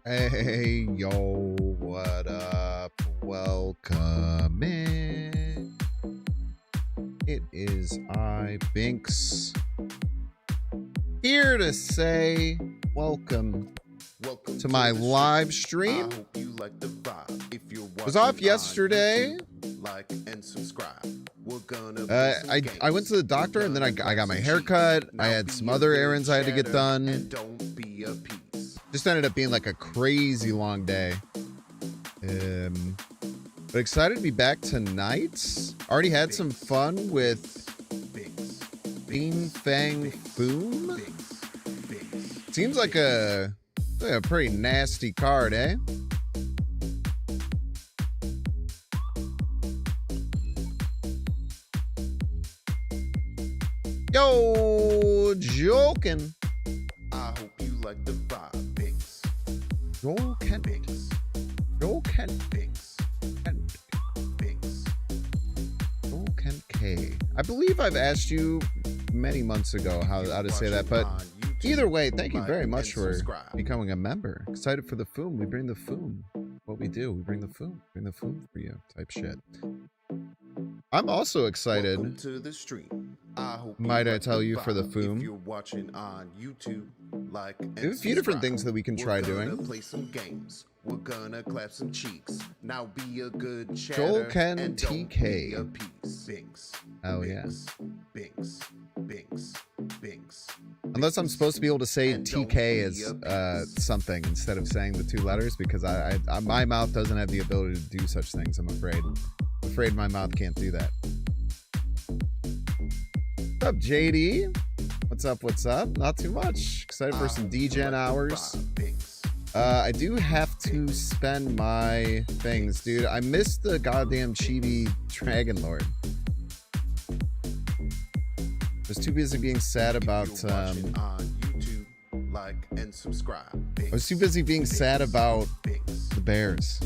Hey, yo, what up? Welcome in. It is I, Binks, here to say welcome to my live stream. Was off yesterday. Like and subscribe. We're gonna I went to the doctor and then I got my hair cut. I had some other errands I had to get done. Don't be a piece. Just ended up being like a crazy long day. But excited to be back tonight. Already had some fun with Bring The Foom. Seems like a pretty nasty card, eh? Yo, joking. I hope you like the vibe, Binks. Joking. Binks. Joking. Binks. Binks. Joking K. I believe I've asked you many months ago how to say that, but either way, thank you very much for becoming a member. Excited for the Foom. We bring the Foom. What we do, we bring the Foom. Bring the Foom for you type shit. I'm also excited. To the stream. Might I tell you for the Foom? If you're watching on YouTube, like and There's a few different things that we can try doing. Play some games. We're gonna clap some cheeks. Now be a good chatter. Joel Ken and don't TK. Be a piece. Binks. Oh Binks. Binks. Binks. Binks. Unless I'm supposed to be able to say And don't TK be as a piece. something instead of saying the two letters, because I my mouth doesn't have the ability to do such things. I'm afraid. I'm afraid my mouth can't do that. What's up, JD? What's up? What's up? Not too much. Excited for some DGen hours. I do have to spend my things, dude. I missed the goddamn chibi Dragon Lord. I was too busy being sad about Like and subscribe. I was too busy being sad about the Bears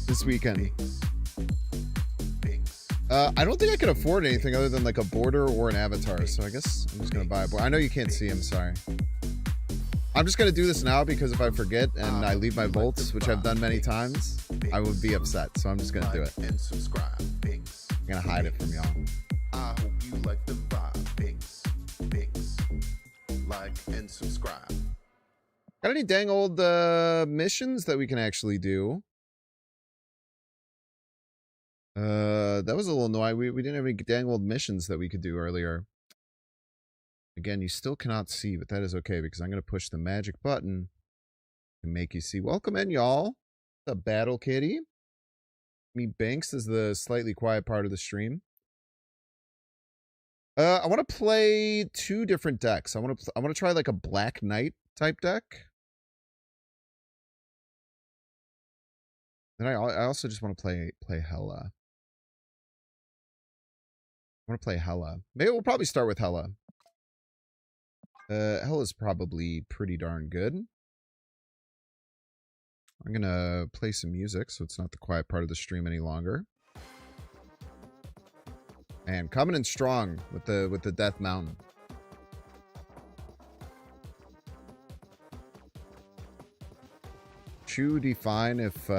this weekend. I don't think I can afford anything other than like a border or an avatar, so I guess I'm just gonna buy a border. I know you can't see him, sorry. I'm just gonna do this now because if I forget and I leave my bolts, which I've done many times, I would be upset, so I'm just gonna do it. And subscribe. I'm gonna hide it from y'all. I hope you like the vibe. Binks. Binks. Like and subscribe. Got any dang old missions that we can actually do? That was a little annoying. We didn't have any dang old missions that we could do earlier. Again, you still cannot see, but that is okay because I'm going to push the magic button and make you see. Welcome in, y'all. The Battle Kitty. Me Banks is the slightly quiet part of the stream. I want to play two different decks. I want to try like a Black Knight type deck. Then I also just want to play Hela. I want to play Hela. Maybe we'll probably start with Hela. Hela's probably pretty darn good. I'm gonna play some music so it's not the quiet part of the stream any longer. And coming in strong with the Death Mountain. True define if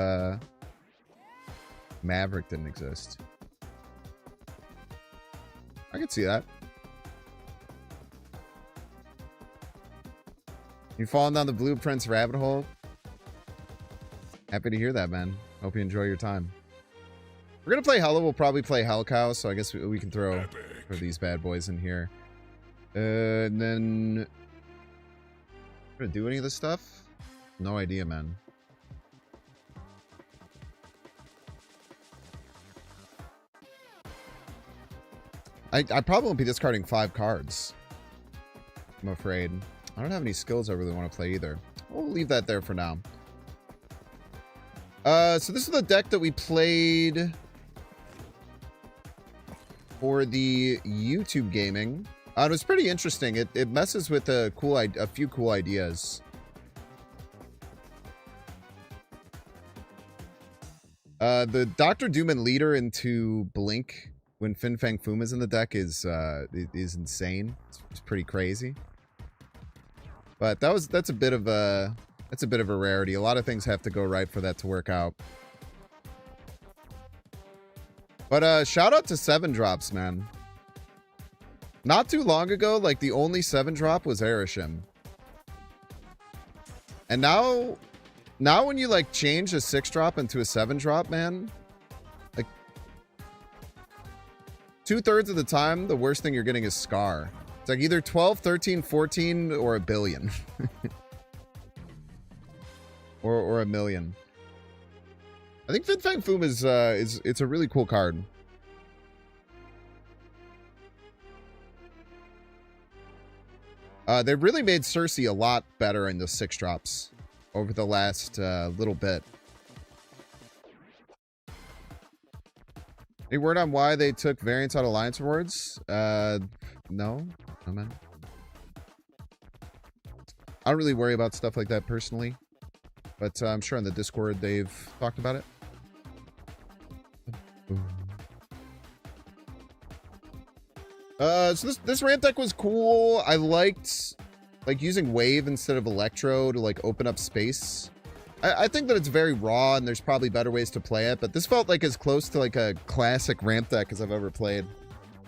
Maverick didn't exist. I could see that. You falling down the blueprints rabbit hole? Happy to hear that, man. Hope you enjoy your time. We're gonna play Hela. We'll probably play Hellcow, so I guess we can throw these bad boys in here. And then gonna do any of this stuff? No idea, man. I probably won't be discarding 5 cards. I'm afraid. I don't have any skills I really want to play either. We'll leave that there for now. So this is the deck that we played for the YouTube gaming. It was pretty interesting. It messes with a few cool ideas. The Dr. Doom and leader into Blink when Fin Fang Foom is in the deck is insane. It's pretty crazy. But that's a bit of a rarity. A lot of things have to go right for that to work out. But shout out to 7 drops, man. Not too long ago, like the only 7 drop was Erishim. And now when you like change a 6 drop into a 7 drop, man, like 2/3 of the time, the worst thing you're getting is Scar. It's like either 12, 13, 14, or a billion. or a million. I think Fin Fang Foom is it's a really cool card. They've really made Cersei a lot better in the 6 drops over the last little bit. Any word on why they took variants out of Alliance Rewards? No, man. I don't really worry about stuff like that personally, but I'm sure on the Discord they've talked about it. So this ramp deck was cool. I liked like using wave instead of electro to like open up space. I think that it's very raw and there's probably better ways to play it, but this felt like as close to like a classic ramp deck as I've ever played.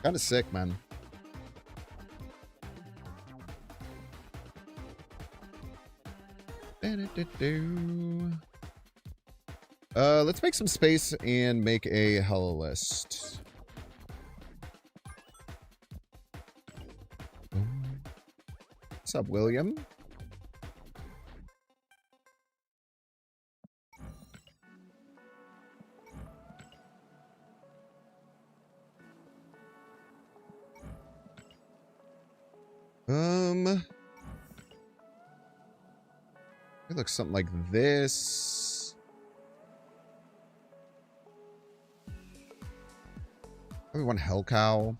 Kind of sick, man. Let's make some space and make a Hela list. What's up, William? It looks something like this. Probably one Hell Cow.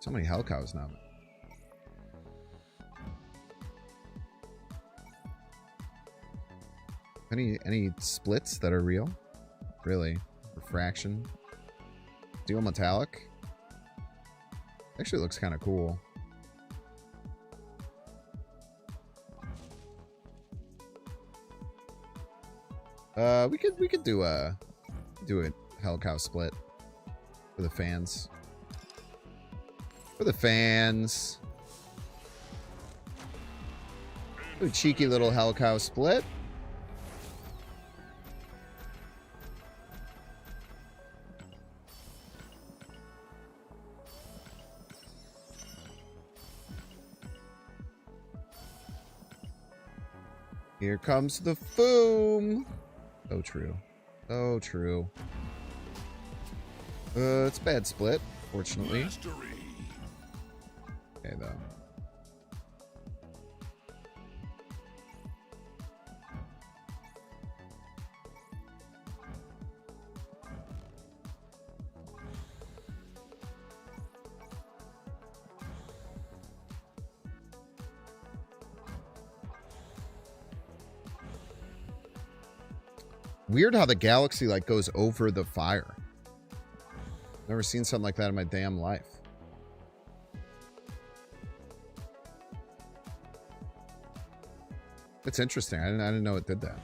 So many Hell Cows now. Any splits that are real? Really? Refraction. Steel metallic. Actually looks kind of cool. We could do a Hell Cow split for the fans. For the fans. Ooh, cheeky little Hell Cow split. Here comes the Foom. So true. So true. It's a bad split, fortunately. Okay, though. Weird how the galaxy like goes over the fire. Never seen something like that in my damn life. It's interesting. I didn't know it did that.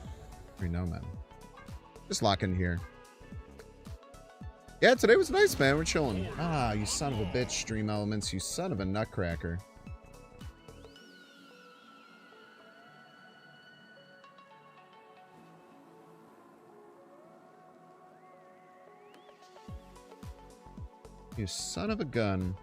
We know, man. Just lock in here. Yeah, today was nice, man. We're chilling. Ah, you son of a bitch, Stream Elements. You son of a nutcracker. You son of a gun.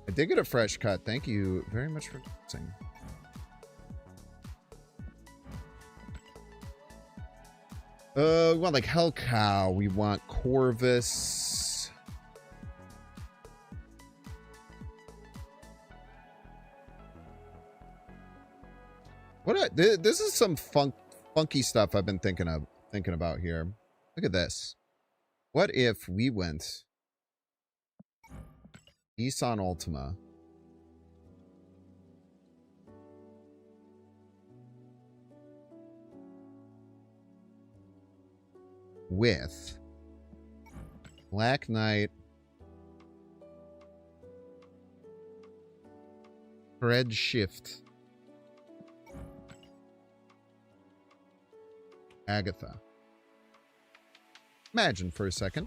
I did get a fresh cut. Thank you very much for listening. We want like Hell Cow. We want Corvus. This is some funky stuff I've been thinking about here. Look at this. What if we went Nissan Altima with Black Knight, Thread Shift, Agatha. Imagine for a second.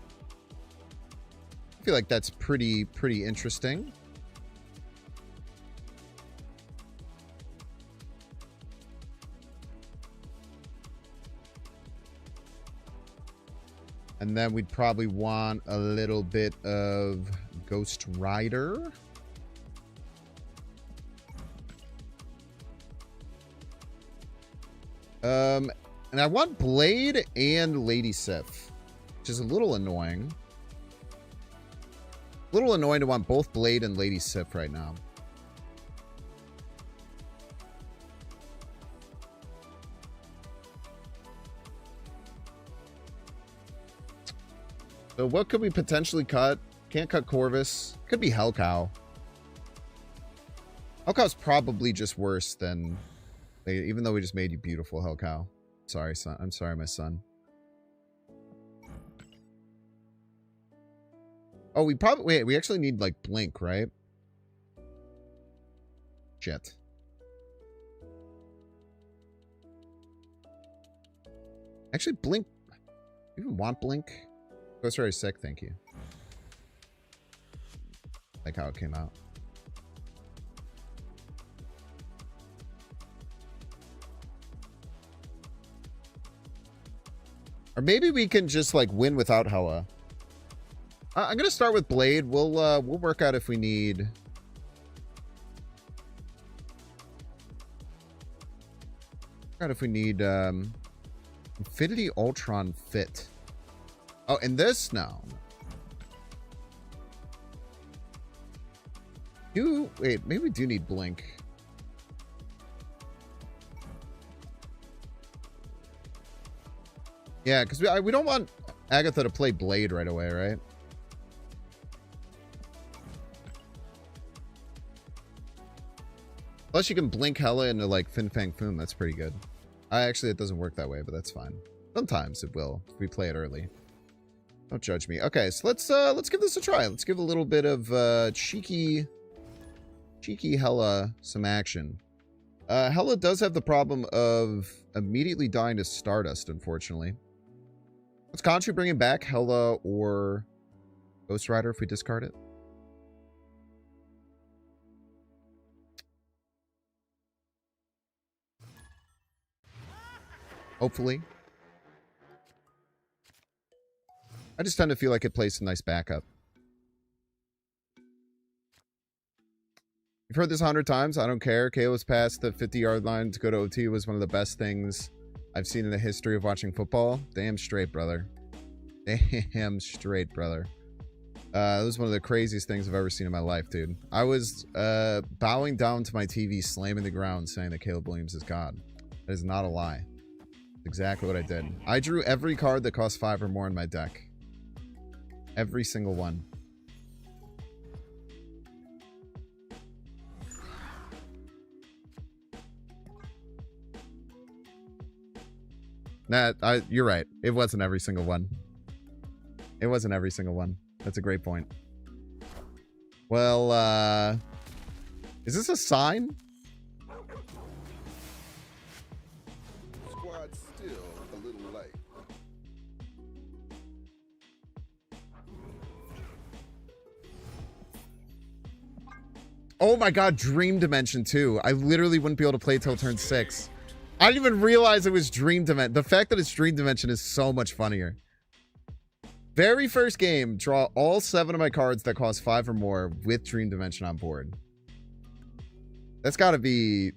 I feel like that's pretty interesting. And then we'd probably want a little bit of Ghost Rider. And I want Blade and Lady Sif, which is a little annoying. A little annoying to want both Blade and Lady Sif right now. So what could we potentially cut? Can't cut Corvus. Could be Hellcow. Hellcow's probably just worse than... Even though we just made you beautiful, Hellcow. Sorry, son. I'm sorry, my son. Oh, we probably... Wait, we actually need, like, Blink, right? Shit. Actually, Blink... You even want Blink? Ghost Rider's sick, thank you. Like how it came out. Or maybe we can just like win without Hela. I'm gonna start with Blade. We'll work out if we need. Out if we need Infinity Ultron Fit. Oh, and this no. Wait, maybe we do need Blink. Yeah, because we don't want Agatha to play Blade right away, right? Plus you can Blink Hela into like Fin Fang Foom. That's pretty good. Actually, it doesn't work that way, but that's fine. Sometimes it will if we play it early. Don't judge me. Okay, so let's give this a try. Let's give a little bit of cheeky Hela some action. Hela does have the problem of immediately dying to Stardust, unfortunately. Let's Conchu bring him back, Hela or Ghost Rider if we discard it. Hopefully. I just tend to feel like it plays some nice backup. You've heard this 100 times. I don't care. KO's past the 50-yard line to go to OT was one of the best things I've seen in the history of watching football. Damn straight, brother. Damn straight, brother. It was one of the craziest things I've ever seen in my life, dude. I was bowing down to my TV, slamming the ground, saying that Caleb Williams is God. That is not a lie. That's exactly what I did. I drew every card that cost 5 or more in my deck. Every single one. Nah, you're right. It wasn't every single one. It wasn't every single one. That's a great point. Well, is this a sign? Squad still a little light. Oh my god, Dream Dimension 2. I literally wouldn't be able to play till turn 6. I didn't even realize it was Dream Dimension. The fact that it's Dream Dimension is so much funnier. Very first game, draw all 7 of my cards that cost 5 or more with Dream Dimension on board. That's gotta be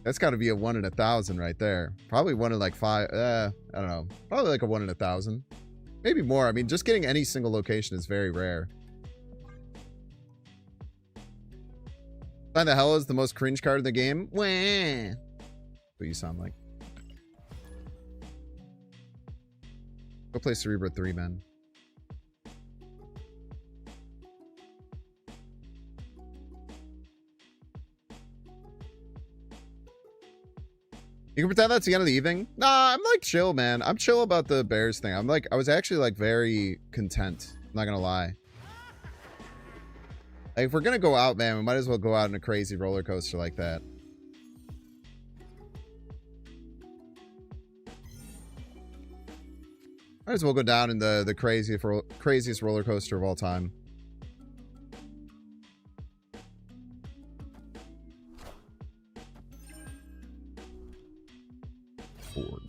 a 1 in 1,000 right there. Probably 1 in like 5. I don't know. Probably like a 1 in 1,000. Maybe more. I mean, just getting any single location is very rare. Find the hell is the most cringe card in the game. Wah. What you sound like. Go play Cerebro 3, man. You can pretend that's the end of the evening. Nah, I'm like chill, man. I'm chill about the Bears thing. I'm like, I was actually like very content. I'm not gonna lie. Like, if we're gonna go out, man, we might as well go out in a crazy roller coaster like that. Might as well go down in the craziest roller coaster of all time. Ford.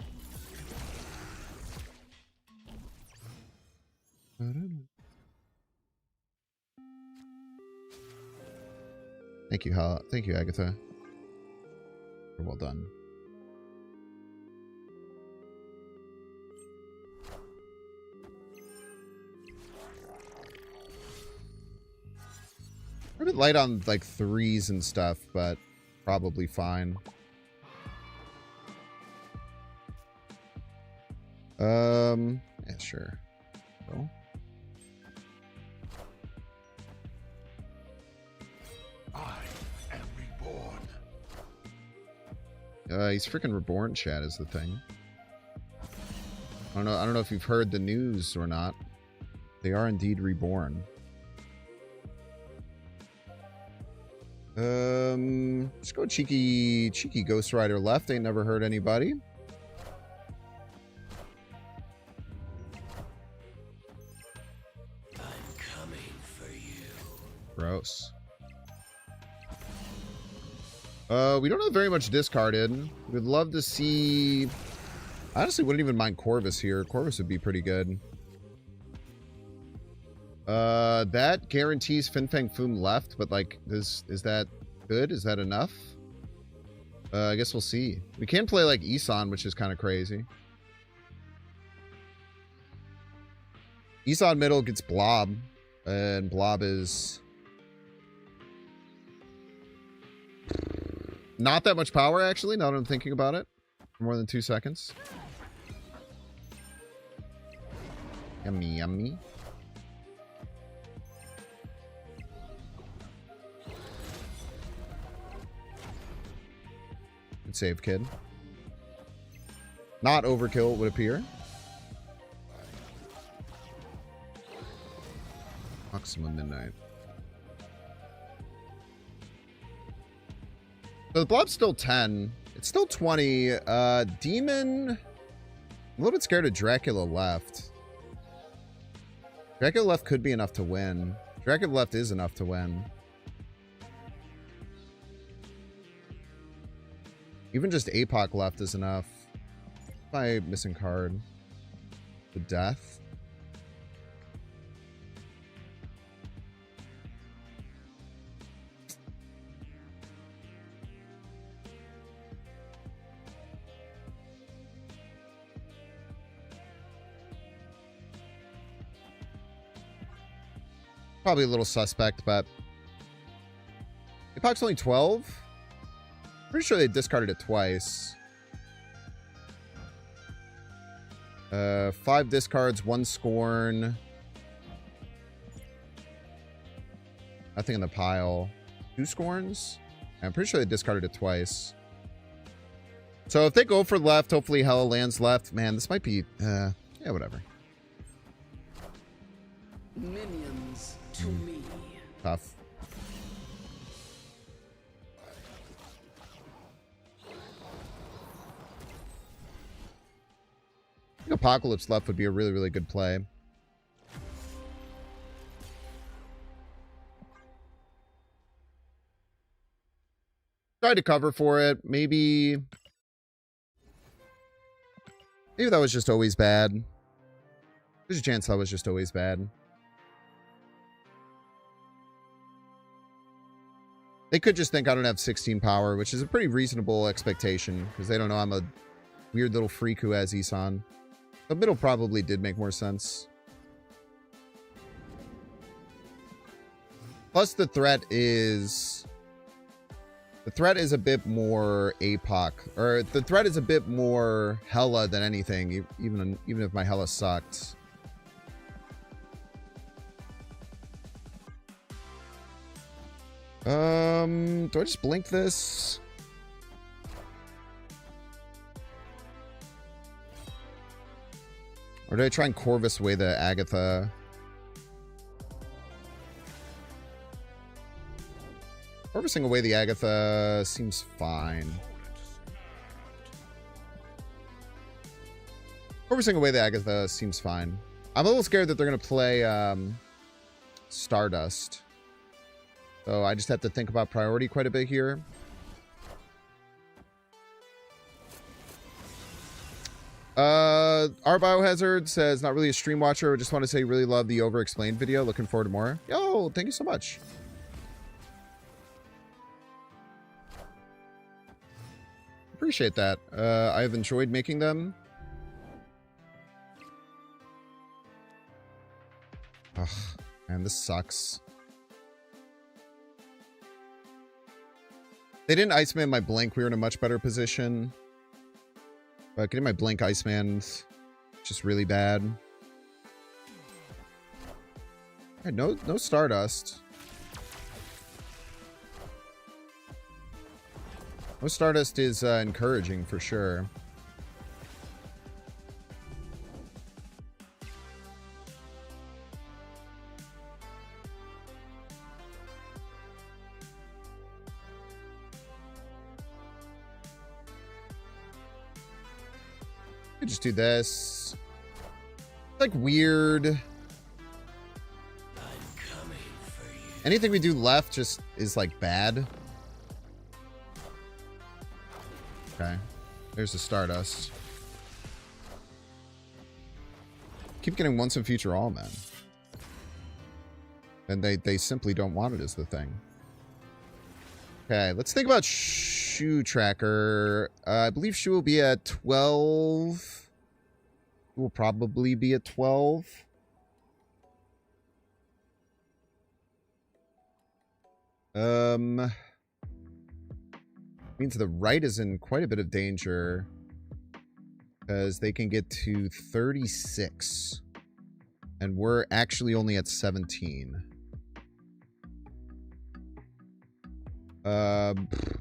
Thank you, Hela. Thank you, Agatha. Well done. We're a bit light on like threes and stuff, but probably fine. Yeah, sure. Well. I am reborn. He's freaking reborn, chat is the thing. I don't know if you've heard the news or not. They are indeed reborn. Let's go cheeky Ghost Rider left. Ain't never hurt anybody. I'm coming for you. Gross. We don't have very much discarded. We'd love to see... I honestly wouldn't even mind Corvus here. Corvus would be pretty good. That guarantees Fin Fang Foom left, but like, is that good? Is that enough? I guess we'll see. We can play like Isan, which is kind of crazy. Isan middle gets Blob, and Blob is not that much power, actually, now that I'm thinking about it. For more than 2 seconds. Yummy, yummy. Good save, kid. Not overkill, it would appear. Maximum midnight. So the Blob's still 10. It's still 20. Demon... I'm a little bit scared of Dracula left. Dracula left could be enough to win. Dracula left is enough to win. Even just APOC left is enough. My missing card. The Death. Probably a little suspect, but APOC's only 12. Pretty sure they discarded it twice. 5 discards, 1 scorn. Nothing in the pile. 2 scorns? I'm pretty sure they discarded it twice. So if they go for left, hopefully Hela lands left. Man, this might be... yeah, whatever. Minions to me. Tough. I think Apocalypse left would be a really, really good play. Tried to cover for it. Maybe that was just always bad. There's a chance that was just always bad. They could just think I don't have 16 power, which is a pretty reasonable expectation, because they don't know I'm a weird little freak who has Isan. The middle probably did make more sense. Plus the threat is... The threat is a bit more APOC. Or the threat is a bit more Hela than anything, even if my Hela sucked. Do I just blink this? Or do I try and Corvus away the Agatha? Corvusing away the Agatha seems fine. Corvusing away the Agatha seems fine. I'm a little scared that they're going to play Stardust. So I just have to think about priority quite a bit here. Our Biohazard says, not really a stream watcher. I just want to say really love the over-explained video. Looking forward to more. Yo, thank you so much. Appreciate that. I've enjoyed making them. Ugh, man, this sucks. They didn't Iceman my Blink. We were in a much better position. But getting my Blink Iceman's just really bad. Alright, no Stardust. No Stardust is encouraging for sure. Could just do this. It's like weird. I'm coming for you. Anything we do left just is like bad. Okay. There's the Stardust. Keep getting once and future all, man. And they simply don't want it as the thing. Okay, let's think about Shoe Tracker. I believe Shoe will be at 12. Will probably be at 12. Means the right is in quite a bit of danger because they can get to 36 and we're actually only at 17.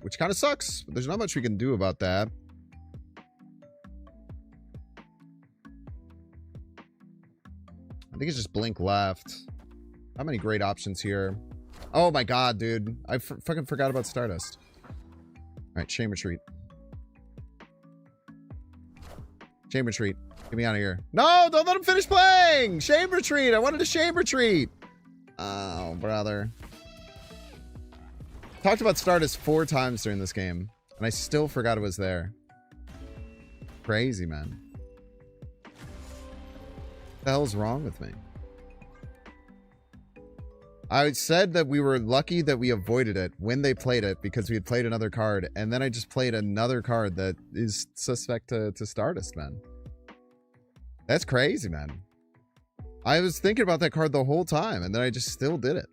Which kind of sucks, but there's not much we can do about that. I think it's just Blink left. How many great options here? Oh my god, dude. I fucking forgot about Stardust. Alright, Shame Retreat. Shame Retreat. Get me out of here. No, don't let him finish playing! Shame Retreat! I wanted a Shame Retreat! Oh, brother. Talked about Stardust 4 times during this game, and I still forgot it was there. Crazy, man. What the hell's wrong with me? I said that we were lucky that we avoided it when they played it because we had played another card, and then I just played another card that is suspect to Stardust, man. That's crazy, man. I was thinking about that card the whole time, and then I just still did it.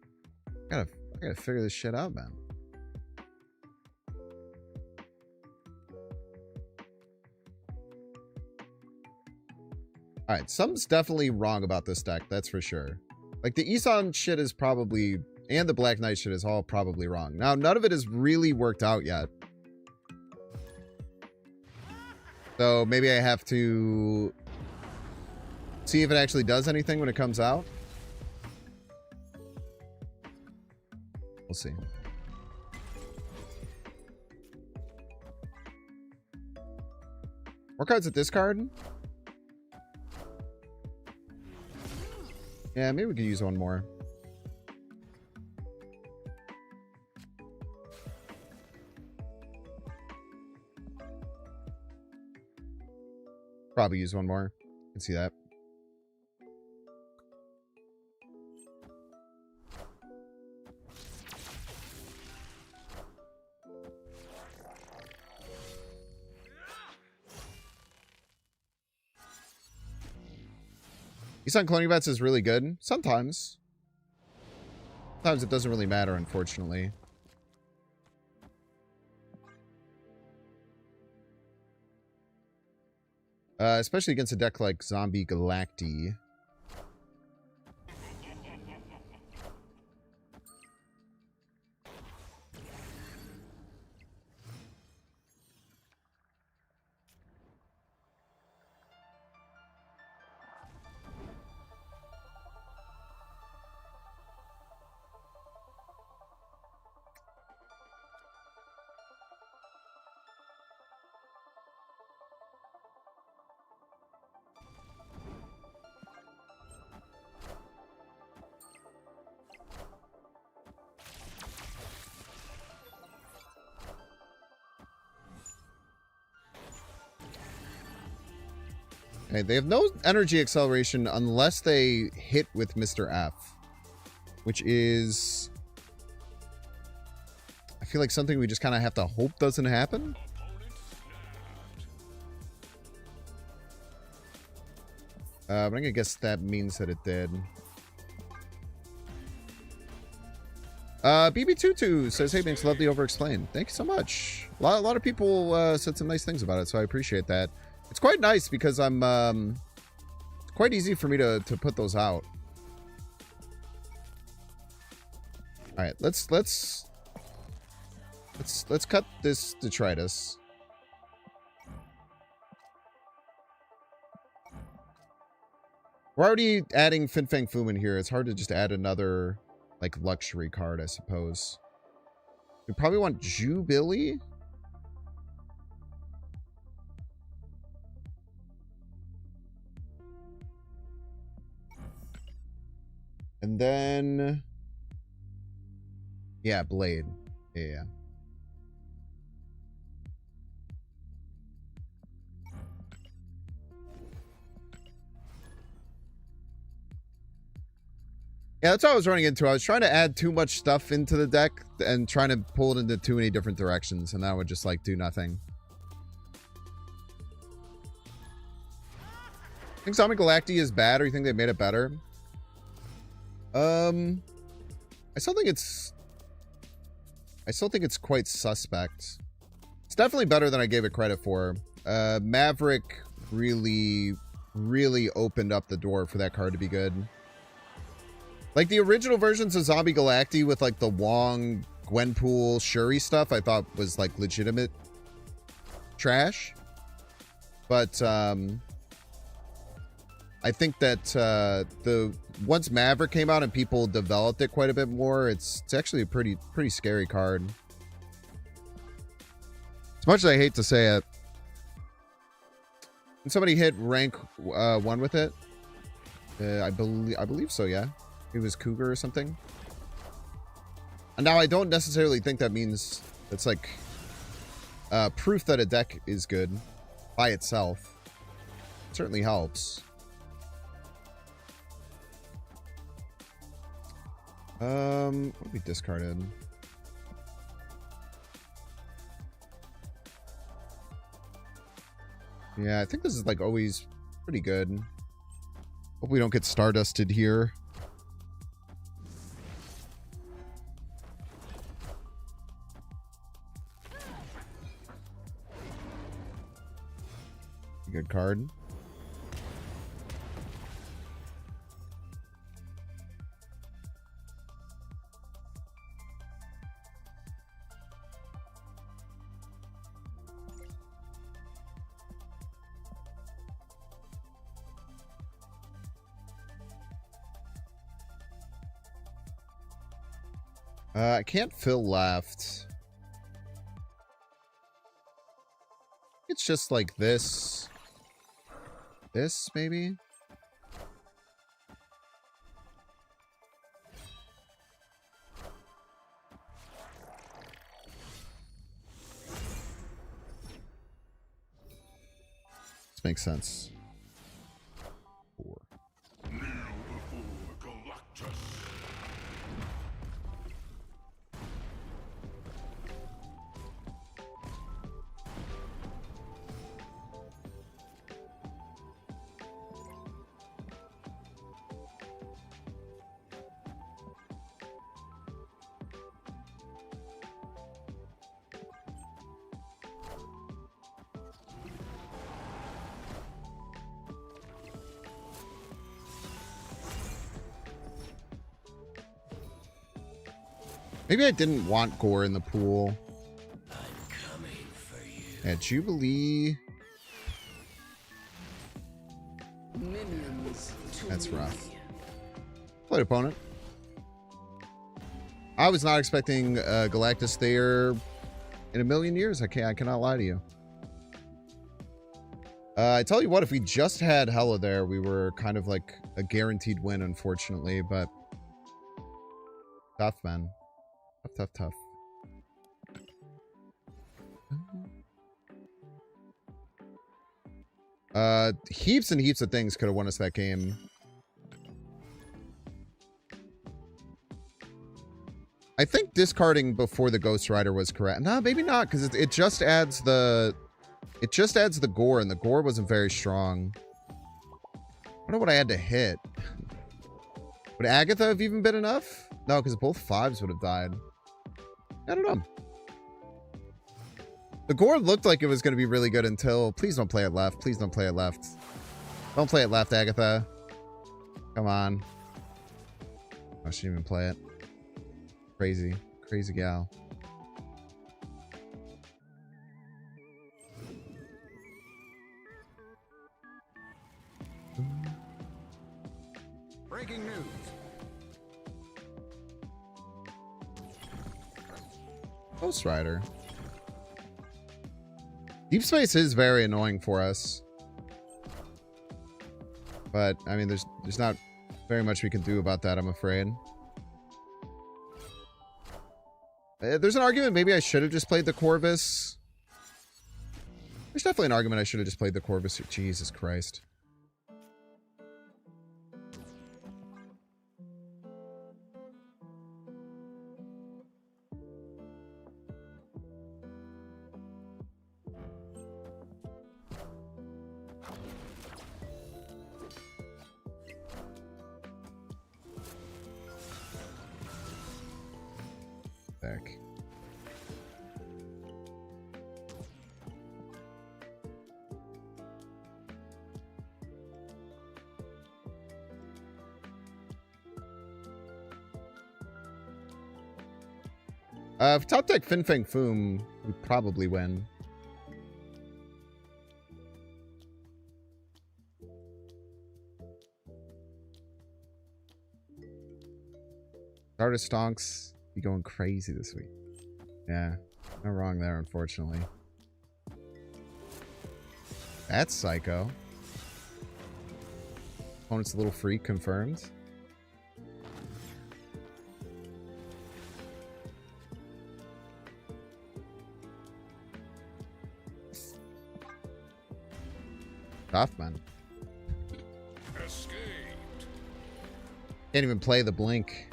I gotta figure this shit out, man. Alright, something's definitely wrong about this deck, that's for sure. Like, the Isan shit is probably, and the Black Knight shit is all probably wrong. Now, none of it has really worked out yet. So, maybe I have to see if it actually does anything when it comes out. We'll see. More cards at this card? Yeah, maybe we could use one more. Probably use one more. I can see that. Isan cloning bets is really good. Sometimes. Sometimes it doesn't really matter, unfortunately. Especially against a deck like Zombie Galacti. Okay, they have no energy acceleration unless they hit with Mr. F, which is, I feel like something we just kind of have to hope doesn't happen. But I'm gonna guess that means that it did. BB22 says, hey, Binks, love the over-explain. Thank you so much. A lot of people said some nice things about it, so I appreciate that. It's quite nice because I'm, it's quite easy for me to put those out. All right, let's cut this detritus. We're already adding Fin Fang Foom in here. It's hard to just add another, like, luxury card, I suppose. We probably want Jubilee. And then, yeah, Blade. Yeah. Yeah, that's what I was running into. I was trying to add too much stuff into the deck and trying to pull it into too many different directions, and that would just, like, do nothing. I think Zombie Galacti is bad, or you think they made it better? I still think it's quite suspect. It's definitely better than I gave it credit for. Maverick really opened up the door for that card to be good. Like, the original versions of Zombie Galacti with, like, the Wong, Gwenpool, Shuri stuff, I thought was, like, legitimate trash. But, I think that, once Maverick came out and people developed it quite a bit more, it's actually a pretty scary card. As much as I hate to say it. Can somebody hit rank 1 with it? I believe so, yeah. It was Cougar or something. And now I don't necessarily think that means it's like proof that a deck is good by itself. It certainly helps. What we discarded? Yeah, I think this is like always pretty good. Hope we don't get Stardusted here. Good card. I can't fill left. It's just like this. This, maybe? This makes sense. 4. Maybe I didn't want Gore in the pool. I'm coming for you. Yeah, Jubilee. Minions to That's me. rough. Played opponent. I was not expecting Galactus there in a million years. I cannot lie to you. I tell you what, if we just had Hela there, we were kind of like a guaranteed win, unfortunately, but tough, man. Tough. Heaps and heaps of things could have won us that game. I think discarding before the Ghost Rider was correct. No, maybe not, because it just adds the... It just adds the gore, and the gore wasn't very strong. I don't know what I had to hit. Would Agatha have even been enough? No, because both 5s would have died. I don't know. The gore looked like it was going to be really good until... Please don't play it left. Please don't play it left. Don't play it left, Agatha. Come on. I shouldn't even play it. Crazy. Crazy gal. Breaking news. Ghost Rider. Deep Space is very annoying for us. But, I mean, there's not very much we can do about that, I'm afraid. There's an argument maybe I should have just played the Corvus. There's definitely an argument I should have just played the Corvus. Jesus Christ. Back. If top deck Fin Fang Foom, we probably win. Starter Stonks be going crazy this week. Yeah, no wrong there, unfortunately. That's psycho. Opponent's a little freak confirmed. Tough, man. Escaped. Can't even play the blink.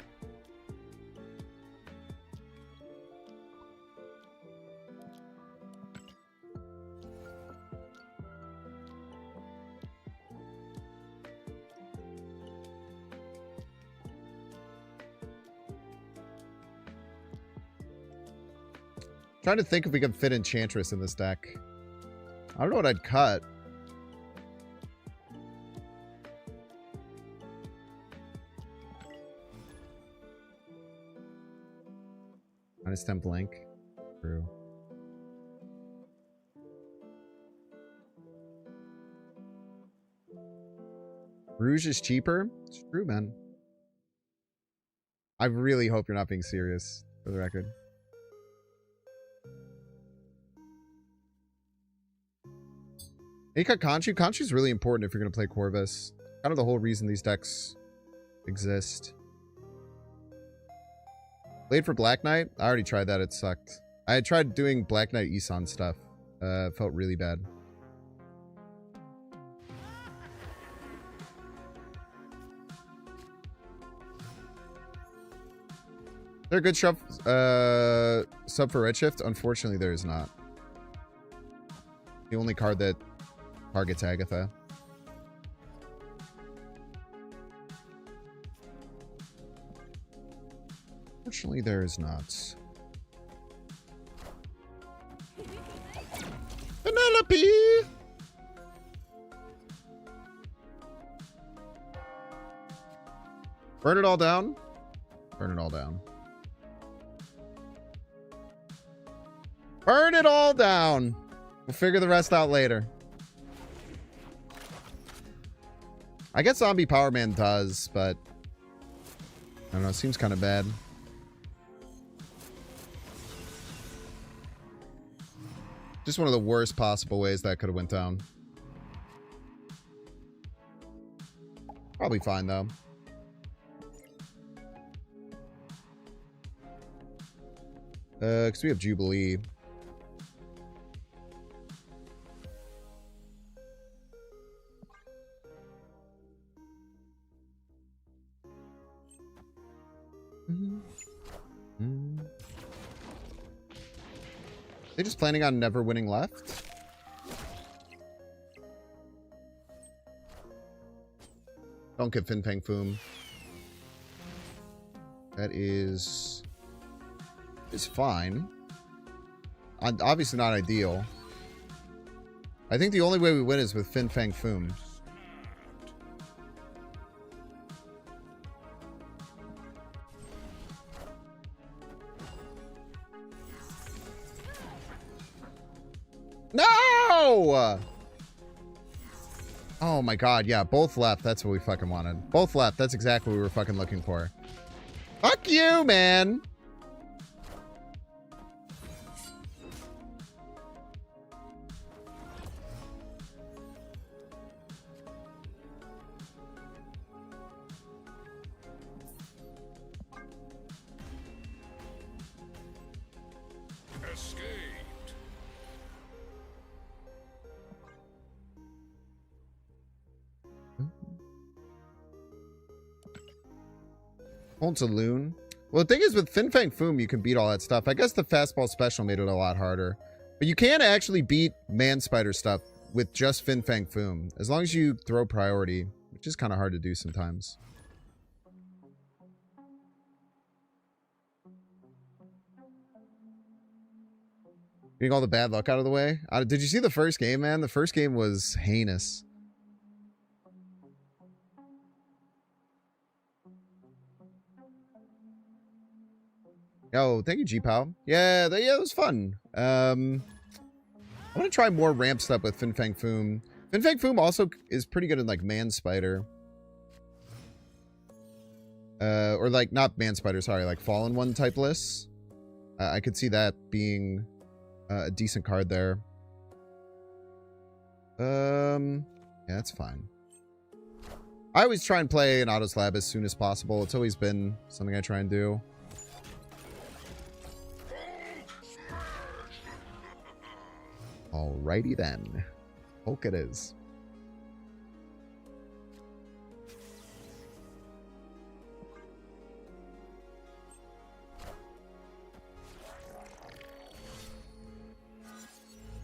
Trying to think if we can fit Enchantress in this deck. I don't know what I'd cut. -10 blink. True. Rouge is cheaper? It's true, man. I really hope you're not being serious, for the record. You cut Conchu? Conchu's really important if you're going to play Corvus. Kind of the whole reason these decks exist. Played for Black Knight? I already tried that. It sucked. I had tried doing Black Knight Isan stuff. It felt really bad. Is there a good sub for Redshift? Unfortunately, there is not. The only card that targets Agatha. Unfortunately, there is not. Penelope! Burn it all down? Burn it all down. Burn it all down! We'll figure the rest out later. I guess Zombie Power Man does, but I don't know, it seems kind of bad. Just one of the worst possible ways that could have went down. Probably fine, though. Because we have Jubilee. They just planning on never winning left? Don't get Fin Fang Foom. That is fine. Obviously not ideal. I think the only way we win is with Fin Fang Foom. No! Oh my god, yeah, both left. That's what we fucking wanted. Both left. That's exactly what we were fucking looking for. Fuck you, man! Escaped. Hold Saloon. Well, the thing is with Fin Fang Foom, you can beat all that stuff. I guess the fastball special made it a lot harder. But you can actually beat Man Spider stuff with just Fin Fang Foom. As long as you throw priority, which is kind of hard to do sometimes. Getting all the bad luck out of the way. Did you see the first game, man? The first game was heinous. Yo, thank you, G-Pow. Yeah, it was fun. I want to try more ramp stuff with Fin Fang Foom. Fin Fang Foom also is pretty good in, like, Man Spider. Or, like, not Man Spider, sorry, like, Fallen One type lists. I could see that being a decent card there. Yeah, that's fine. I always try and play an Auto Slab as soon as possible. It's always been something I try and do. Alrighty then. Hulk it is.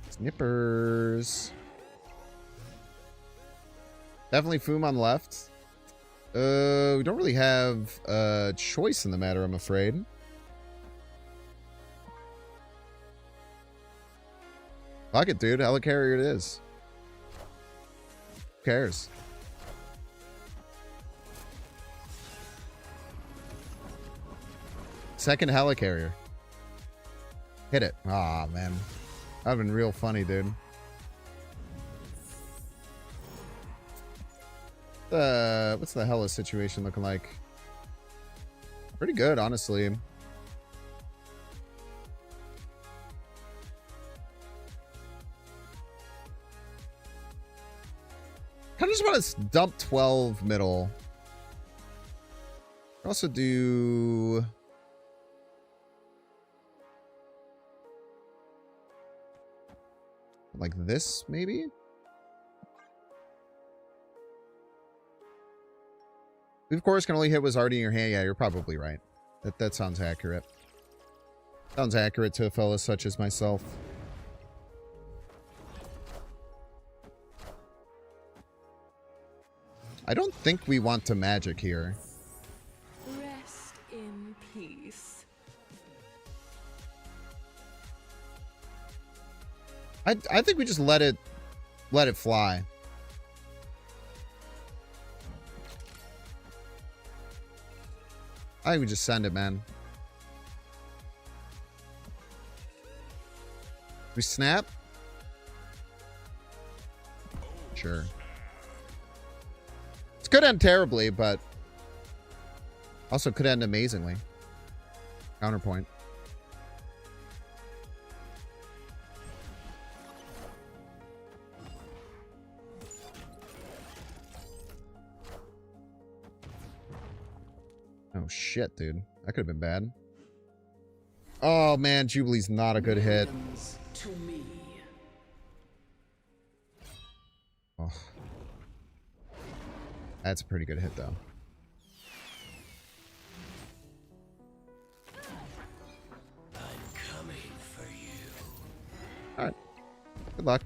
Snippers. Definitely Foom on the left. We don't really have a choice in the matter, I'm afraid. Fuck it, dude. Helicarrier it is. Who cares? Second Helicarrier. Hit it. Aw, man. That would have been real funny, dude. What's the Hela situation looking like? Pretty good, honestly. Kind of just want to dump 12 middle. Also do... like this, maybe? We, of course, can only hit what's already in your hand. Yeah, you're probably right. That sounds accurate. Sounds accurate to a fella such as myself. I don't think we want to magic here. Rest in peace. I think we just let it fly. I think we just send it, man. We snap? Sure. This could end terribly, but also could end amazingly. Counterpoint. Oh shit, dude. That could have been bad. Oh man, Jubilee's not a good hit. To me. Oh. That's a pretty good hit, though. Good luck.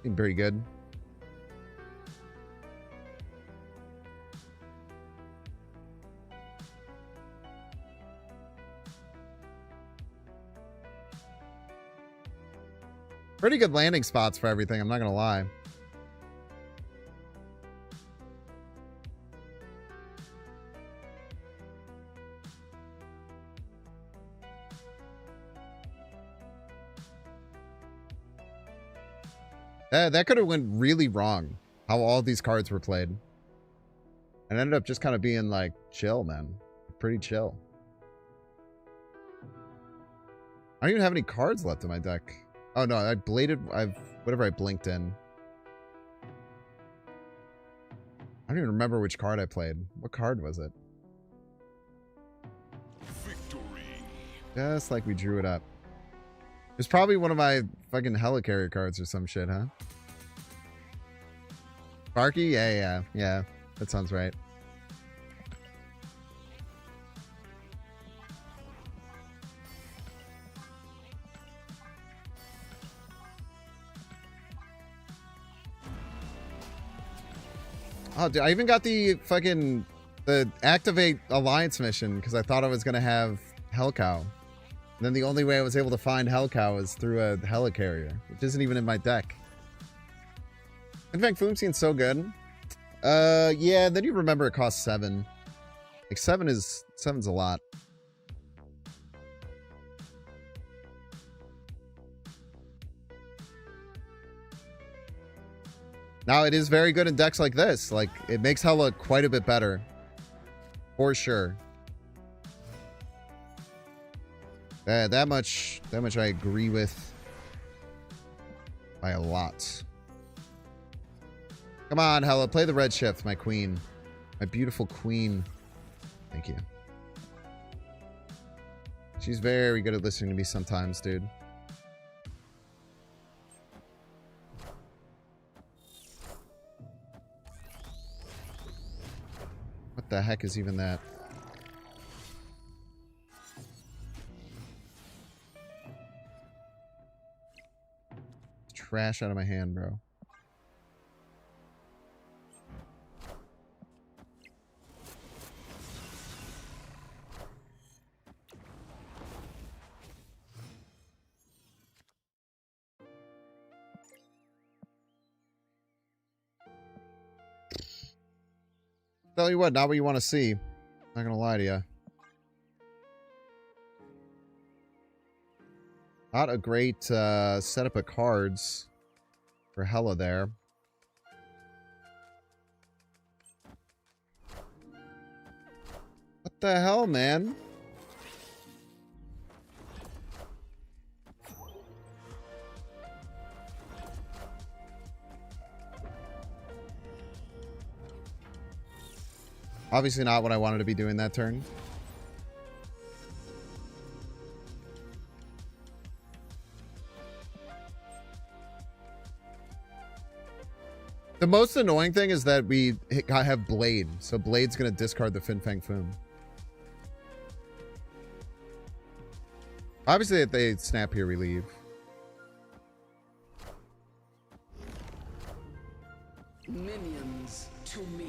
Seemed very good. Pretty good landing spots for everything, I'm not gonna lie. That could have went really wrong, how all these cards were played. And ended up just kind of being like chill, man. Pretty chill. I don't even have any cards left in my deck. Oh no, whatever I blinked in. I don't even remember which card I played. What card was it? Victory. Just like we drew it up. It's probably one of my fucking helicarrier cards or some shit, huh? Sparky? Yeah. That sounds right. Oh, dude, I even got the activate alliance mission because I thought I was gonna have Hellcow. And then the only way I was able to find Hellcow is through a helicarrier, which isn't even in my deck. In fact, Foom seems so good. Yeah, then you remember it costs 7. Like 7's a lot. Now, it is very good in decks like this. Like, it makes Hela quite a bit better. For sure. That much I agree with by a lot. Come on, Hela, play the red shift, my queen. My beautiful queen. Thank you. She's very good at listening to me sometimes, dude. What the heck is even that? Trash out of my hand, bro. Tell you what, not what you want to see. Not gonna lie to you. Not a great setup of cards for Hela there. What the hell, man? Obviously not what I wanted to be doing that turn. The most annoying thing is that we have Blade, so Blade's gonna discard the Fin Fang Foom. Obviously, if they snap here, we leave. Minions to me.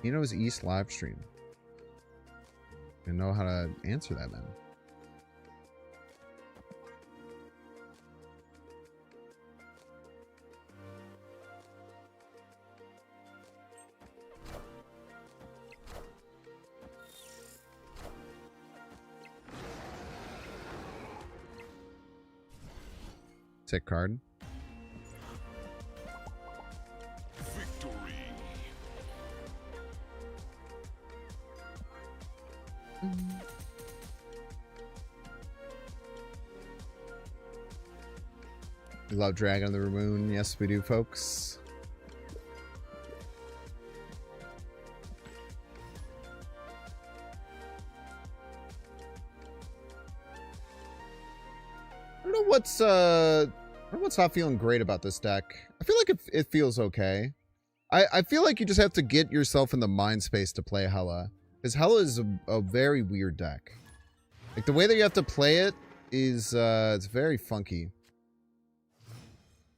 Nino's East live stream. I know how to answer that, man. Sick card. Victory. We love Dragon of the Moon. Yes, we do, folks. I don't know what's not feeling great about this deck. I feel like it feels okay. I feel like you just have to get yourself in the mind space to play Hela. Because Hela is a very weird deck. Like, the way that you have to play it is, it's very funky.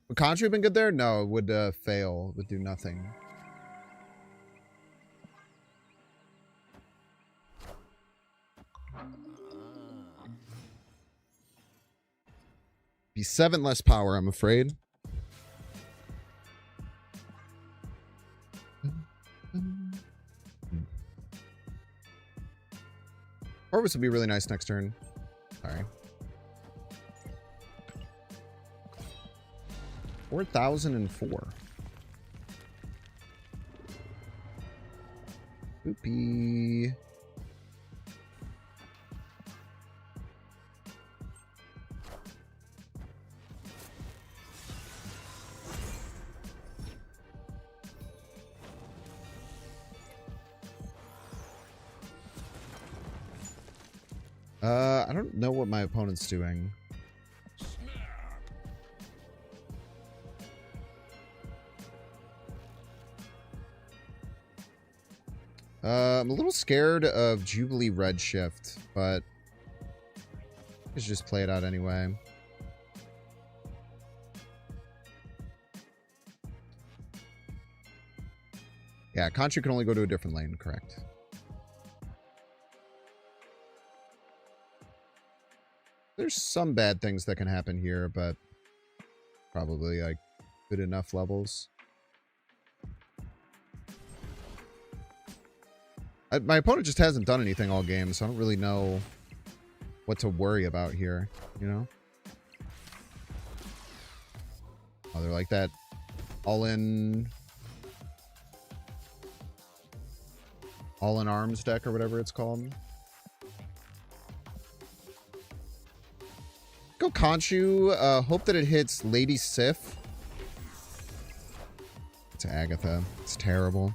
Would Contra have been good there? No, it would fail. It would do nothing. Be 7 less power, I'm afraid. Corvus would be really nice next turn. Sorry. 4,004. Oopie. I don't know what my opponent's doing. I'm a little scared of Jubilee Redshift, but let's just play it out anyway. Yeah, Contra can only go to a different lane, correct. There's some bad things that can happen here, but probably like good enough levels. My opponent just hasn't done anything all game, so I don't really know what to worry about here, you know? Oh, they're like that all-in arms deck or whatever it's called. Go Conchu. Hope that it hits Lady Sif. It's Agatha. It's terrible.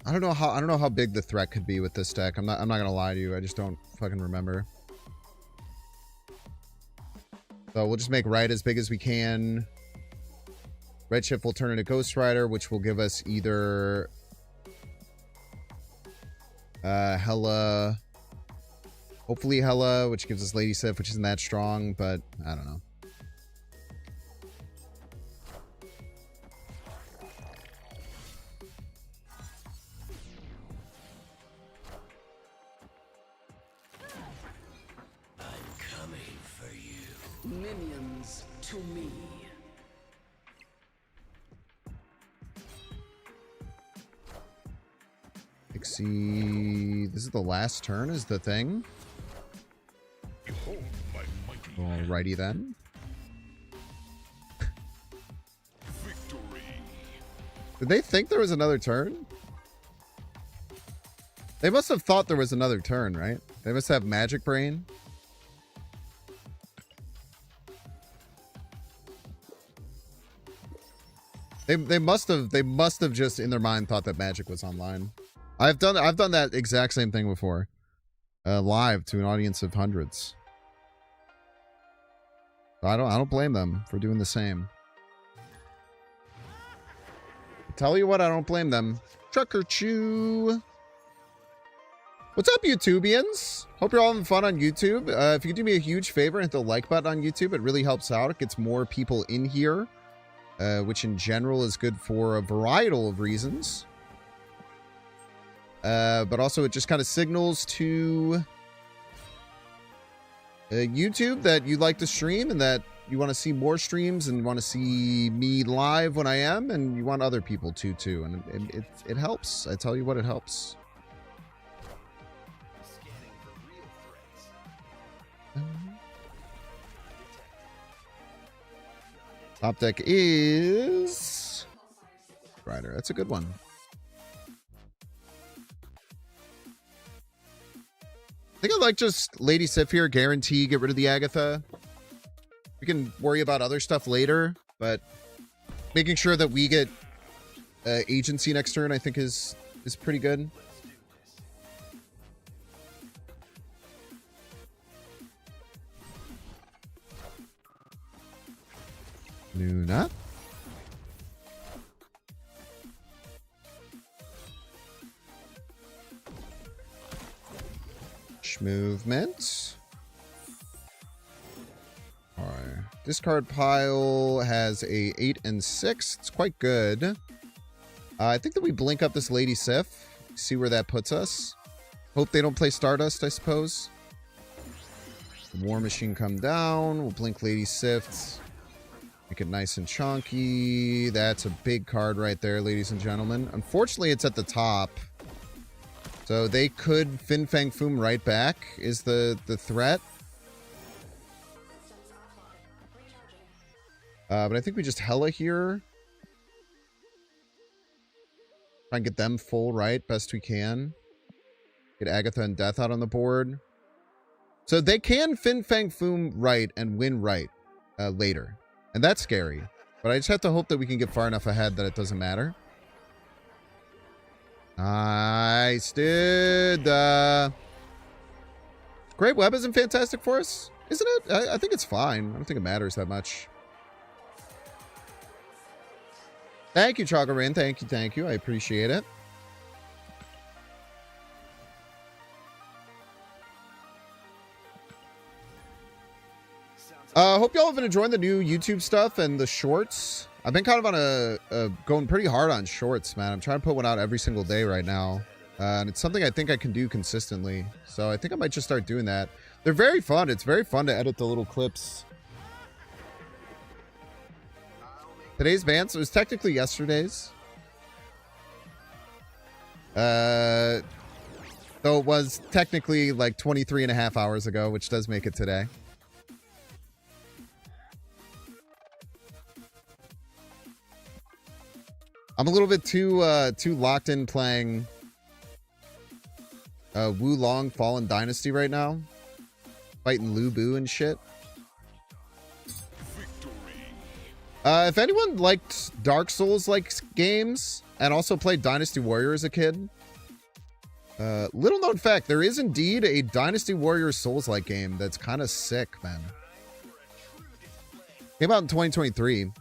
I don't know how big the threat could be with this deck. I'm not gonna lie to you. I just don't fucking remember. So we'll just make right as big as we can. Redshift will turn into Ghost Rider, which will give us either Hela, hopefully Hela, which gives us Lady Sif, which isn't that strong, but I don't know. Minions to me. Pixie, this is the last turn is the thing. Behold my mighty Alrighty then. victory. Did they think there was another turn? They must have thought there was another turn, right? They must have Magic Brain. They must have just in their mind thought that Magic was online. I've done that exact same thing before. Live to an audience of hundreds. I don't blame them for doing the same. Tell you what, I don't blame them. Trucker Chew. What's up, YouTubians? Hope you're all having fun on YouTube. If you could do me a huge favor and hit the like button on YouTube, it really helps out. It gets more people in here. Which in general is good for a variety of reasons. But also it just kind of signals to YouTube that you like to stream and that you want to see more streams and want to see me live when I am, and you want other people to too. And it helps. I tell you what, it helps. Top deck is Rider. That's a good one. I think I like just Lady Sif here. Guarantee get rid of the Agatha. We can worry about other stuff later, but making sure that we get agency next turn, I think is pretty good. Luna. Movement. All right. Discard pile has a 8 and 6. It's quite good. I think that we blink up this Lady Sif. See where that puts us. Hope they don't play Stardust, I suppose. War Machine come down. We'll blink Lady Sif. Make it nice and chunky. That's a big card right there, ladies and gentlemen. Unfortunately, it's at the top. So they could Fin Fang Foom right back is the threat. But I think we just Hela here. Try and get them full right best we can. Get Agatha and Death out on the board. So they can Fin Fang Foom right and win right later. And that's scary. But I just have to hope that we can get far enough ahead that it doesn't matter. Nice, dude. Great Web isn't fantastic for us, isn't it? I think it's fine. I don't think it matters that much. Thank you, Chagarin. Thank you. I appreciate it. Hope y'all have been enjoying the new YouTube stuff and the shorts. I've been kind of on a going pretty hard on shorts, man. I'm trying to put one out every single day right now. And it's something I think I can do consistently. So I think I might just start doing that. They're very fun. It's very fun to edit the little clips. Today's ban, so it was technically yesterday's. Though it was technically like 23 and a half hours ago, which does make it today. I'm a little bit too locked in playing Wu Long Fallen Dynasty right now. Fighting Lu Bu and shit. If anyone liked Dark Souls-like games and also played Dynasty Warrior as a kid, little known fact, there is indeed a Dynasty Warrior Souls-like game that's kind of sick, man. Came out in 2023.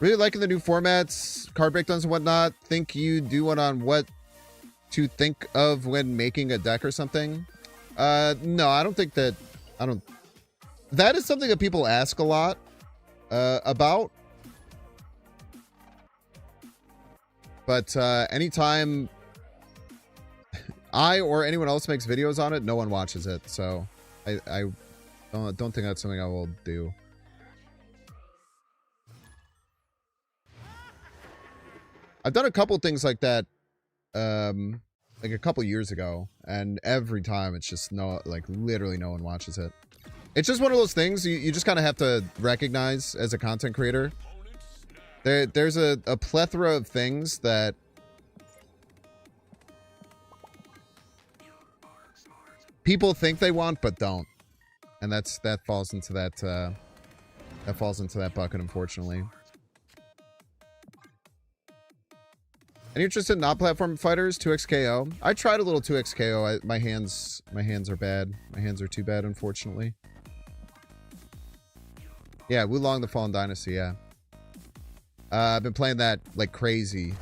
Really liking the new formats, card breakdowns and whatnot. Think you do one on what to think of when making a deck or something? No, I don't think that. That is something that people ask a lot about. But anytime I or anyone else makes videos on it, no one watches it. So I don't think that's something I will do. I've done a couple things like that, like a couple years ago, and every time it's just literally no one watches it. It's just one of those things you just kind of have to recognize as a content creator. There's a plethora of things that people think they want but don't, and that falls into that bucket, unfortunately. Any interest in non-platform fighters? 2xKO. I tried a little 2xKO. My hands are bad. My hands are too bad, unfortunately. Yeah, Wu Long the Fallen Dynasty, yeah. I've been playing that like crazy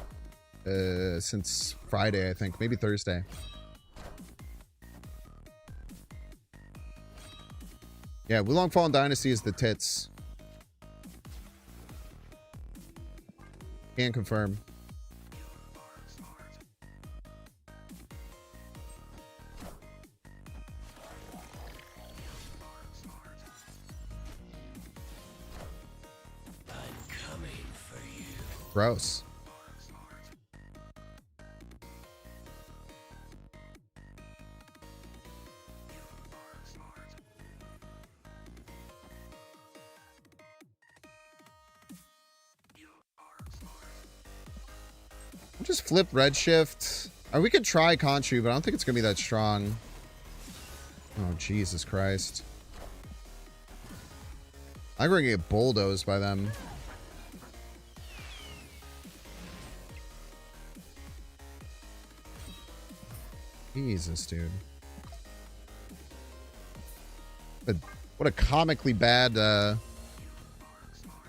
since Friday, I think. Maybe Thursday. Yeah, Wu Long Fallen Dynasty is the tits. Can confirm. Gross. We'll just flip Redshift. Or we could try Conchu, but I don't think it's going to be that strong. Oh, Jesus Christ. I'm going to get bulldozed by them. Jesus, dude. What a comically bad,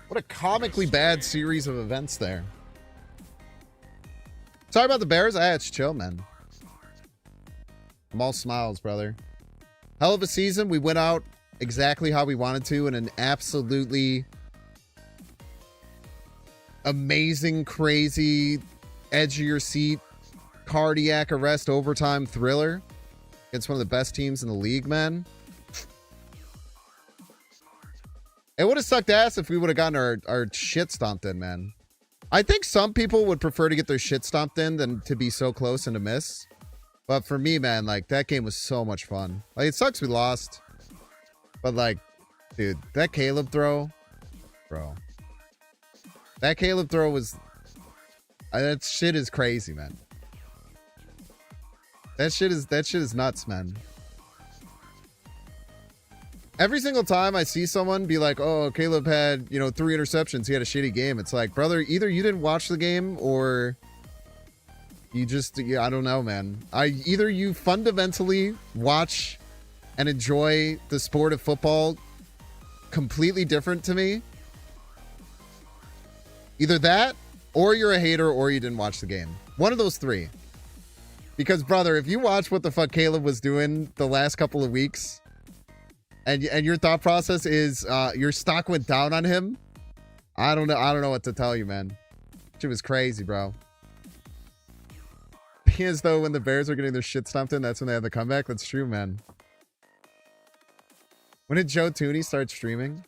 what a comically bad series of events there. Sorry about the Bears. It's chill, man. I'm all smiles, brother. Hell of a season. We went out exactly how we wanted to in an absolutely amazing, crazy, edge of your seat, cardiac arrest overtime thriller against one of the best teams in the league, man. It would have sucked ass if we would have gotten our shit stomped in, man. I think some people would prefer to get their shit stomped in than to be so close and to miss. But for me, man, like, that game was so much fun. Like, it sucks we lost. But, like, dude, that Caleb throw, bro. That Caleb throw was... that shit is crazy, man. That shit is nuts, man. Every single time I see someone be like, oh, Caleb had, 3 interceptions. He had a shitty game. It's like, brother, either you didn't watch the game or you just, I don't know, man. Either you fundamentally watch and enjoy the sport of football completely different to me. Either that or you're a hater or you didn't watch the game. One of those three. Because, brother, if you watch what the fuck Caleb was doing the last couple of weeks... And your thought process is your stock went down on him. I don't know what to tell you, man. Shit was crazy, bro. As though when the Bears are getting their shit stomped in, that's when they have the comeback. That's true, man. When did Joe Tooney start streaming?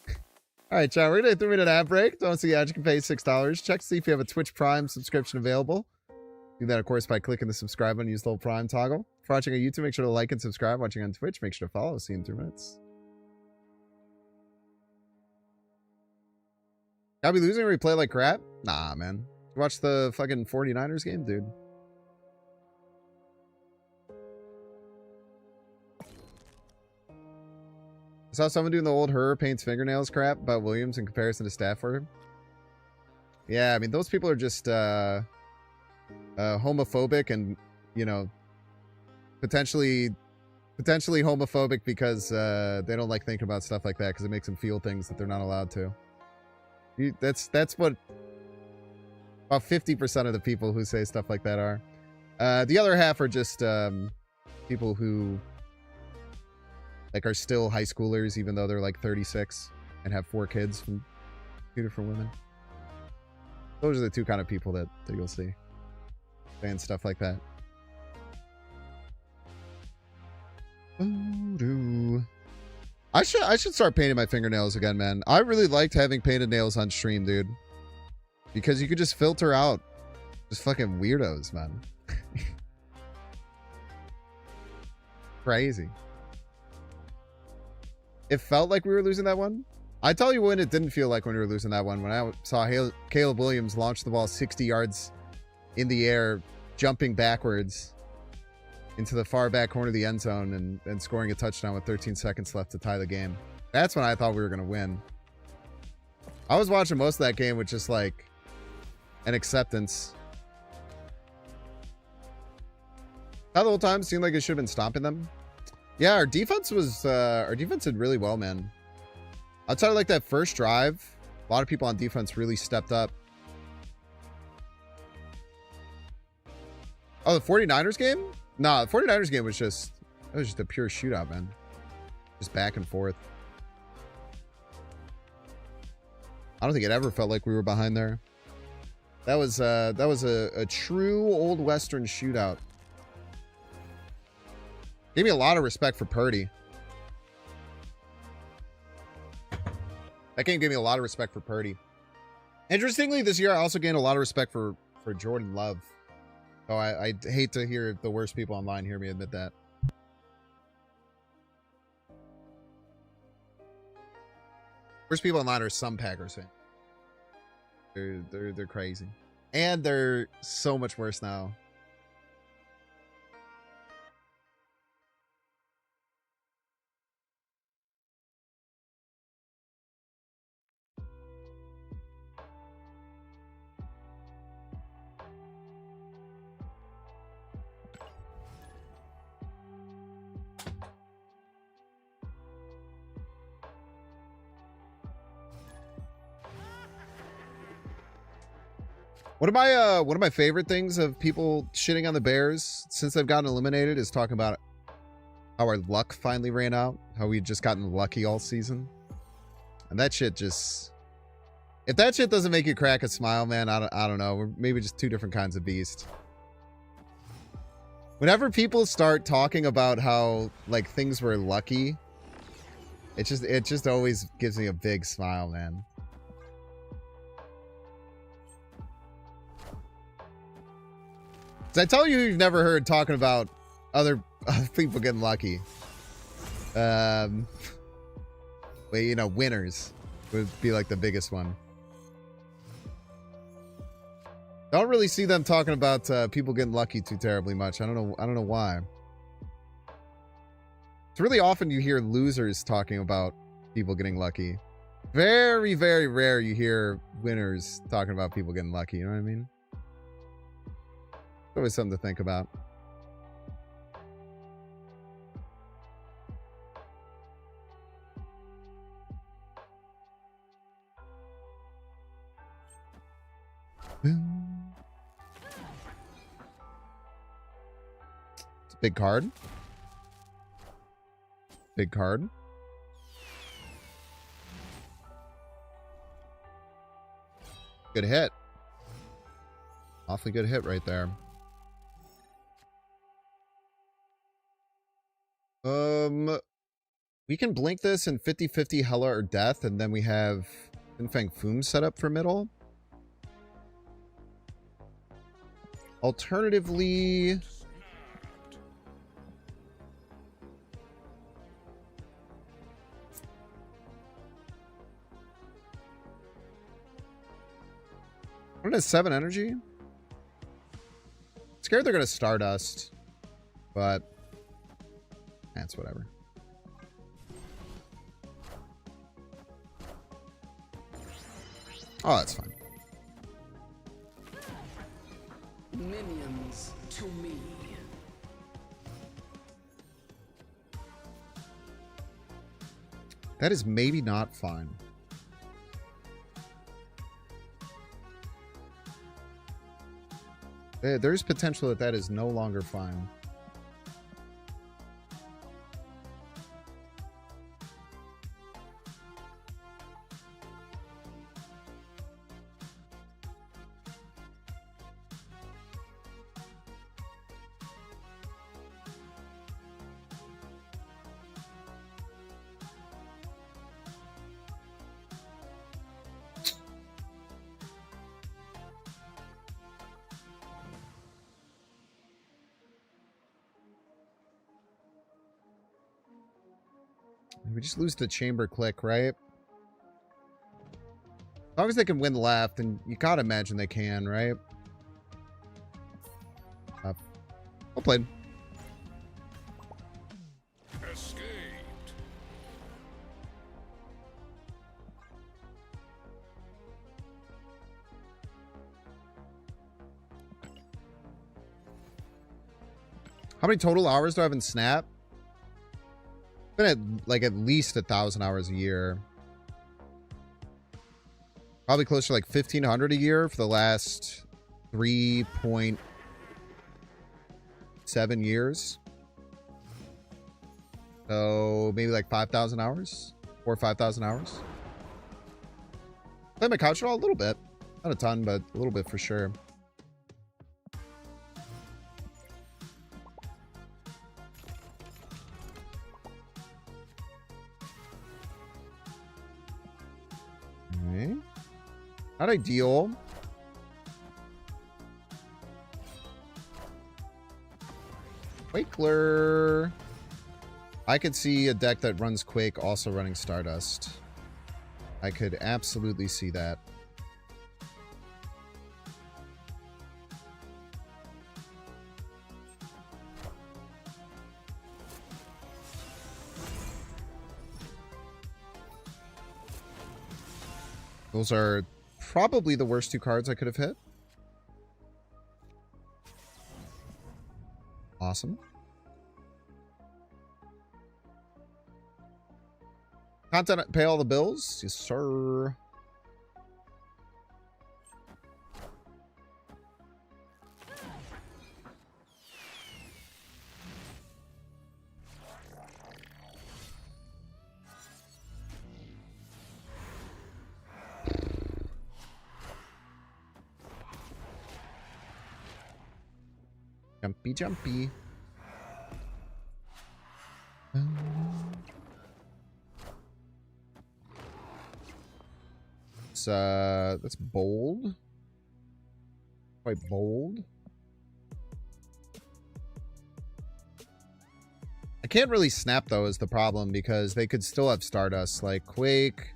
All right, chat. We're gonna do a 3-minute ad break. Don't see ads. You can pay $6. Check to see if you have a Twitch Prime subscription available. Do that, of course, by clicking the subscribe button. Use the little Prime toggle. For watching on YouTube, make sure to like and subscribe. Watching on Twitch, make sure to follow. See you in 3 minutes. Gotta be losing or we play like crap? Nah, man. Watch the fucking 49ers game, dude. I saw someone doing the old her paints fingernails crap about Williams in comparison to Stafford. Yeah, I mean, those people are just homophobic and, potentially homophobic because they don't like thinking about stuff like that because it makes them feel things that they're not allowed to. That's what about 50% of the people who say stuff like that are. The other half are just people who are still high schoolers even though they're like 36 and have 4 kids from 2 different women. Those are the 2 kind of people that you'll see saying stuff like that. I should start painting my fingernails again, man. I really liked having painted nails on stream, dude. Because you could just filter out just fucking weirdos, man. Crazy. It felt like we were losing that one. I tell you when it didn't feel like when we were losing that one. When I saw Caleb Williams launch the ball 60 yards in the air, jumping backwards into the far back corner of the end zone and scoring a touchdown with 13 seconds left to tie the game. That's when I thought we were going to win. I was watching most of that game with just like an acceptance. How the whole time seemed like it should have been stomping them. Yeah, our defense did really well, man. Outside of like that first drive, a lot of people on defense really stepped up. Oh, the 49ers game? Nah, the 49ers game was just a pure shootout, man. Just back and forth. I don't think it ever felt like we were behind there. That was a true old Western shootout. Gave me a lot of respect for Purdy. That game gave me a lot of respect for Purdy. Interestingly, this year I also gained a lot of respect for Jordan Love. Oh, I hate to hear the worst people online hear me admit that. Worst people online are some Packers fans. They're crazy. And they're so much worse now. One of my favorite things of people shitting on the Bears since they've gotten eliminated is talking about how our luck finally ran out, how we've just gotten lucky all season. And that shit just, if that shit doesn't make you crack a smile, man, I don't know. We're maybe just two different kinds of beast. Whenever people start talking about how like things were lucky, it just always gives me a big smile, man. So I tell you, you've never heard talking about other people getting lucky. Well, you know, winners would be like the biggest one. Don't really see them talking about people getting lucky too terribly much. I don't know why. It's really often you hear losers talking about people getting lucky. Very, very rare you hear winners talking about people getting lucky. You know what I mean? Always something to think about. It's a big card. Big card. Good hit. Awfully good hit right there. We can blink this in 50-50 Hela or Death, and then we have Bring The Foom set up for middle. Alternatively, what is 7 energy? Scared they're gonna Stardust, but that's whatever. Oh, that's fine. Minions to me. That is maybe not fine. There's potential that that is no longer fine. We just lose the chamber click, right? As long as they can win left, and you gotta imagine they can, right? Well played. Escaped. How many total hours do I have in Snap? Been at like at least 1,000 hours a year. Probably close to like 1,500 a year for the last 3.7 years. So maybe like 5,000 hours, 4,000 or 5,000 hours. Play my couch roll a little bit, not a ton, but a little bit for sure. Okay. Not ideal. Quakeler. I could see a deck that runs Quake also running Stardust. I could absolutely see that. Those are probably the worst two cards I could have hit. Awesome. Content, pay all the bills? Yes, sir. Jumpy, jumpy. That's bold. Quite bold. I can't really snap though is the problem because they could still have Stardust. Like Quake,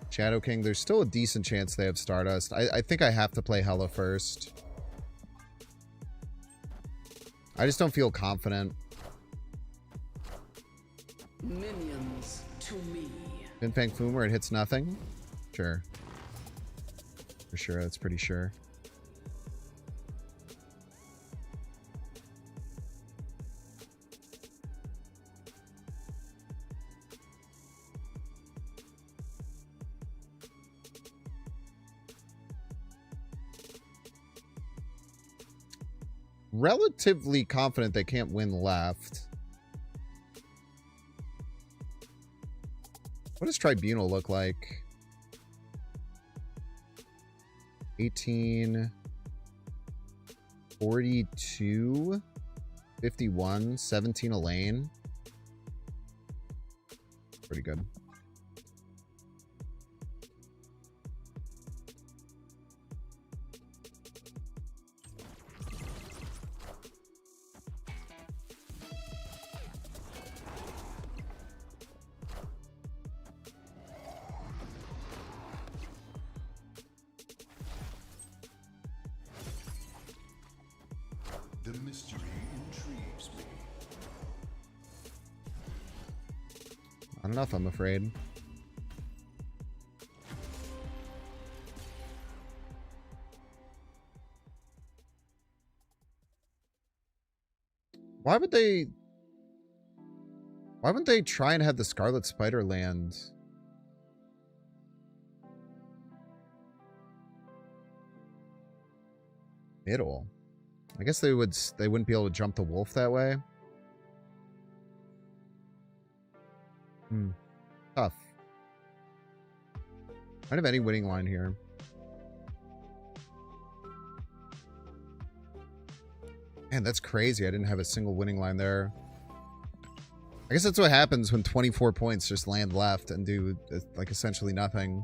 Shadow King, there's still a decent chance they have Stardust. I think I have to play Hela first. I just don't feel confident. Minions to me. Bring The Foom where it hits nothing? Sure. For sure, that's pretty sure. Relatively confident they can't win left. What does Tribunal look like? 18, 42, 51, 17 a lane. Pretty good. The mystery intrigues me. Not enough, I'm afraid. Why wouldn't they try and have the Scarlet Spider land? Middle. I guess they wouldn't be able to jump the wolf that way. Tough. I don't have any winning line here. Man, that's crazy. I didn't have a single winning line there. I guess that's what happens when 24 points just land left and do like essentially nothing.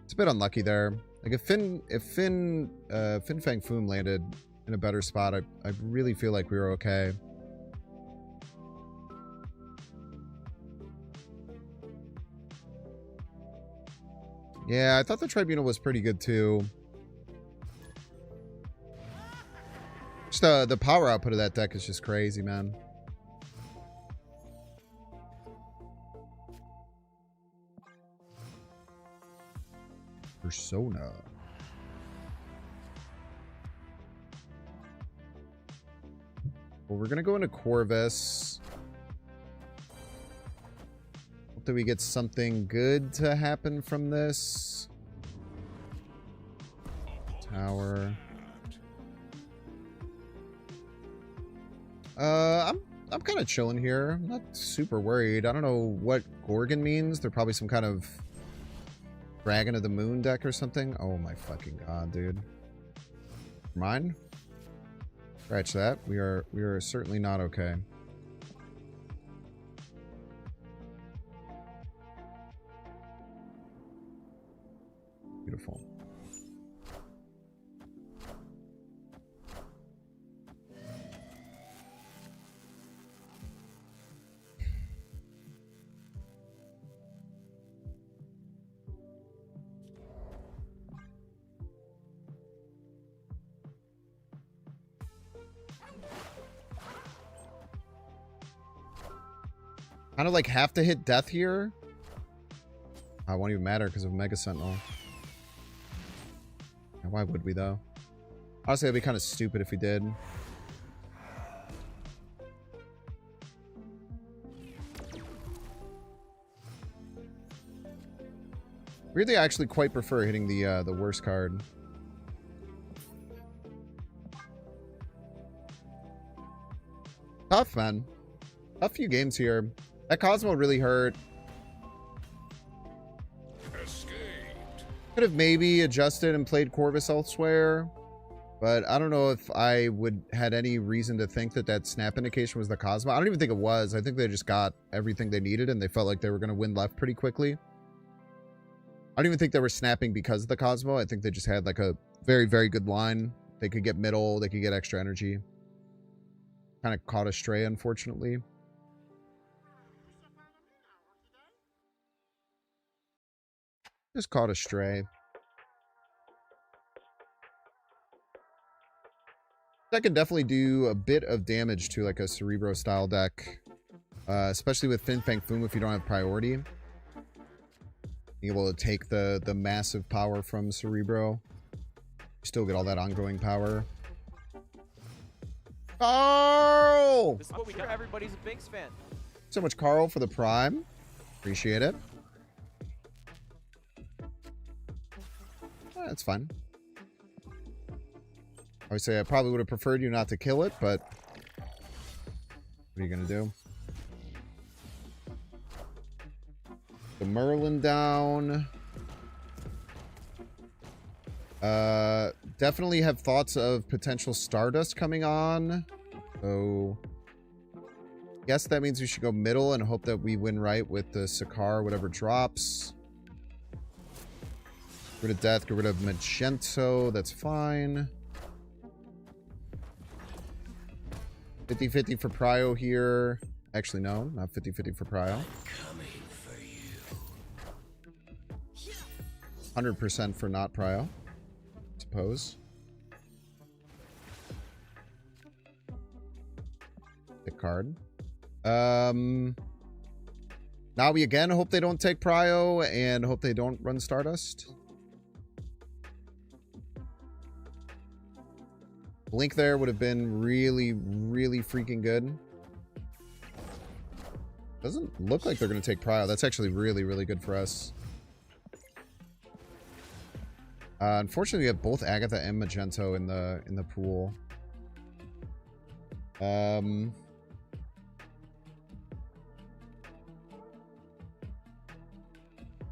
It's a bit unlucky there. Like if Fin Fang Foom landed in a better spot, I really feel like we were okay. Yeah, I thought the Tribunal was pretty good too. Just the power output of that deck is just crazy, man. Persona. Well, we're gonna go into Corvus. Hope that we get something good to happen from this. Tower. I'm kind of chilling here. I'm not super worried. I don't know what Gorgon means. They're probably some kind of Dragon of the Moon deck or something. Oh my fucking god, dude. Mine? Scratch that. We are certainly not okay. Beautiful. Kind of like have to hit death here. It won't even matter because of Mega Sentinel. Why would we, though? Honestly, that'd be kind of stupid if we did. Weirdly, I actually quite prefer hitting the worst card. Tough, man. Tough few games here. That Cosmo really hurt. Escaped. Could have maybe adjusted and played Corvus elsewhere, but I don't know if I would had any reason to think that that snap indication was the Cosmo. I don't even think it was. I think they just got everything they needed and they felt like they were going to win left pretty quickly. I don't even think they were snapping because of the Cosmo. I think they just had like a very, very good line. They could get middle. They could get extra energy. Kind of caught astray, unfortunately. Just caught astray. That can definitely do a bit of damage to like a Cerebro style deck. Especially with Fin Fang Foom if you don't have priority. Being able to take the massive power from Cerebro. Still get all that ongoing power. Carl! This is what we got. Everybody's a Binks fan. So much Carl for the Prime. Appreciate it. That's fine. I would say I probably would have preferred you not to kill it, but what are you going to do? The Merlin down. Definitely have thoughts of potential Stardust coming on. So, guess that means we should go middle and hope that we win right with the Sakar, whatever drops. Get rid of Death, get rid of Magento. That's fine. 50-50 for Prio here. Actually, no, not 50-50 for Prio. 100% for not Prio, I suppose. Pick card. Now we again hope they don't take Prio and hope they don't run Stardust. Blink there would have been really, really freaking good. Doesn't look like they're going to take Prio. That's actually really, really good for us. Unfortunately, we have both Agatha and Magento in the pool. I'm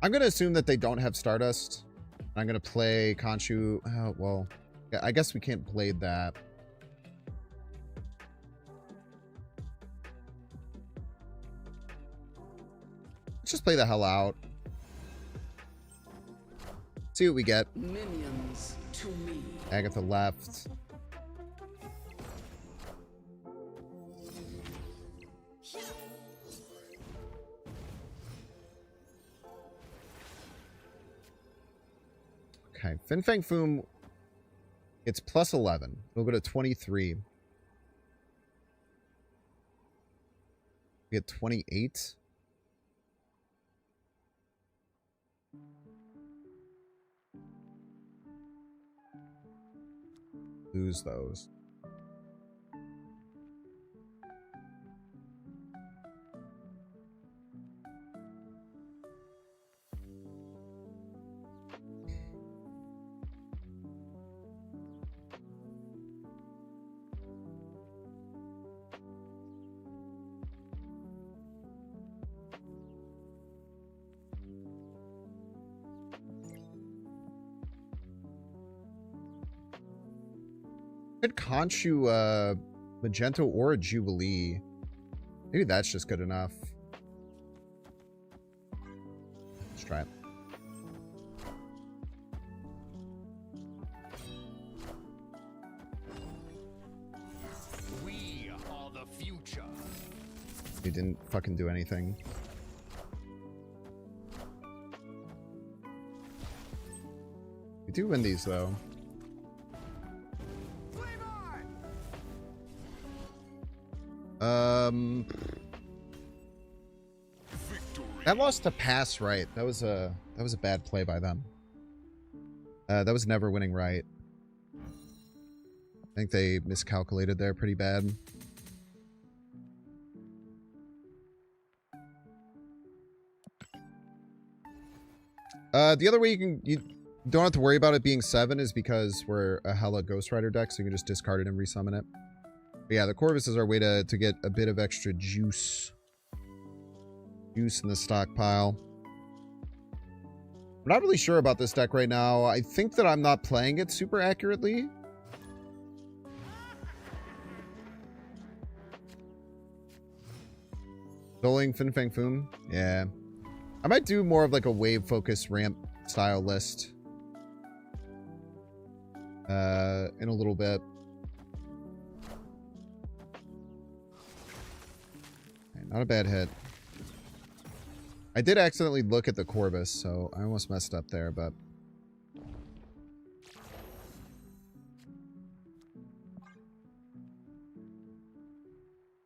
going to assume that they don't have Stardust. I'm going to play Khonshu. Well, I guess we can't blade that. Let's just play the hell out. See what we get. Minions to me. Agatha left. Okay, Fin Fang Foom. It's plus 11. We'll go to 23. We get 28. Lose those. Could Khonshu Magento or a Jubilee. Maybe that's just good enough. Let's try it. We are the future. He didn't fucking do anything. We do win these though. Victory. That lost to pass right. That was a bad play by them. That was never winning right. I think they miscalculated there pretty bad. The other way you don't have to worry about it being 7 is because we're a Hela Ghost Rider deck, so you can just discard it and resummon it. But yeah, the Corvus is our way to get a bit of extra juice. Juice in the stockpile. I'm not really sure about this deck right now. I think that I'm not playing it super accurately. Doling Fin Fang Foom? Yeah. I might do more of like a wave focus ramp style list. In a little bit. Okay, not a bad hit. I did accidentally look at the Corvus, so I almost messed up there, but...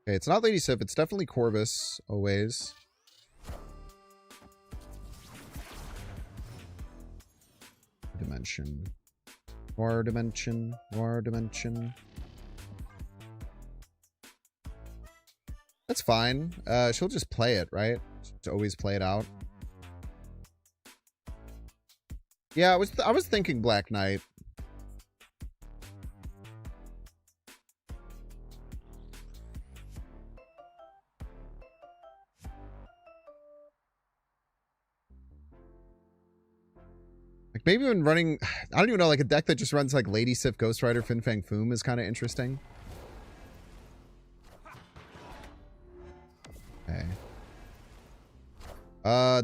Okay, it's not Lady Sif, it's definitely Corvus, always. Dimension. More dimension, more dimension. That's fine. She'll just play it, right? To always play it out. Yeah, I was thinking Black Knight. Like maybe when running, I don't even know, like a deck that just runs like Lady Sif, Ghost Rider, Fin Fang Foom is kind of interesting. Okay.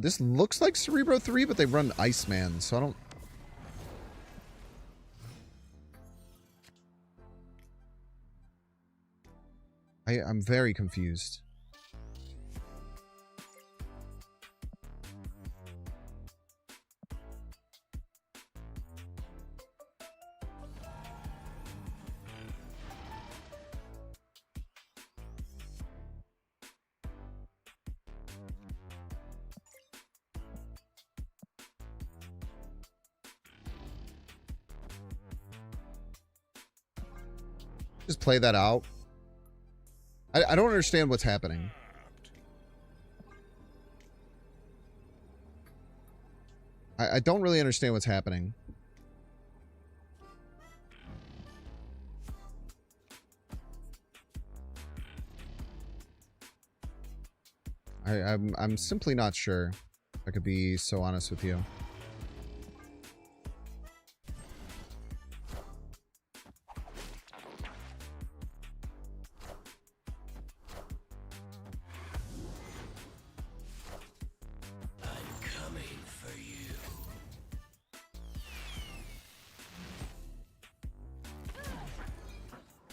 This looks like Cerebro 3, but they run Iceman, so I don't... I'm very confused. Just play that out. I don't understand what's happening. I don't really understand what's happening. I'm simply not sure. If I could be so honest with you.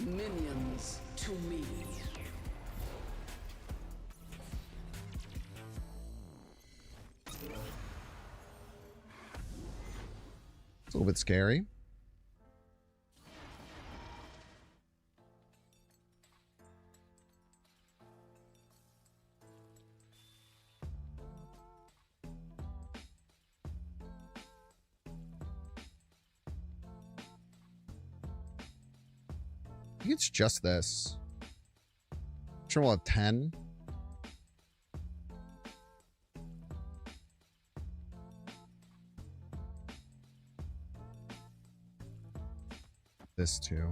Minions to me. It's a little bit scary. I think it's just this. Sure, we'll have 10. This too.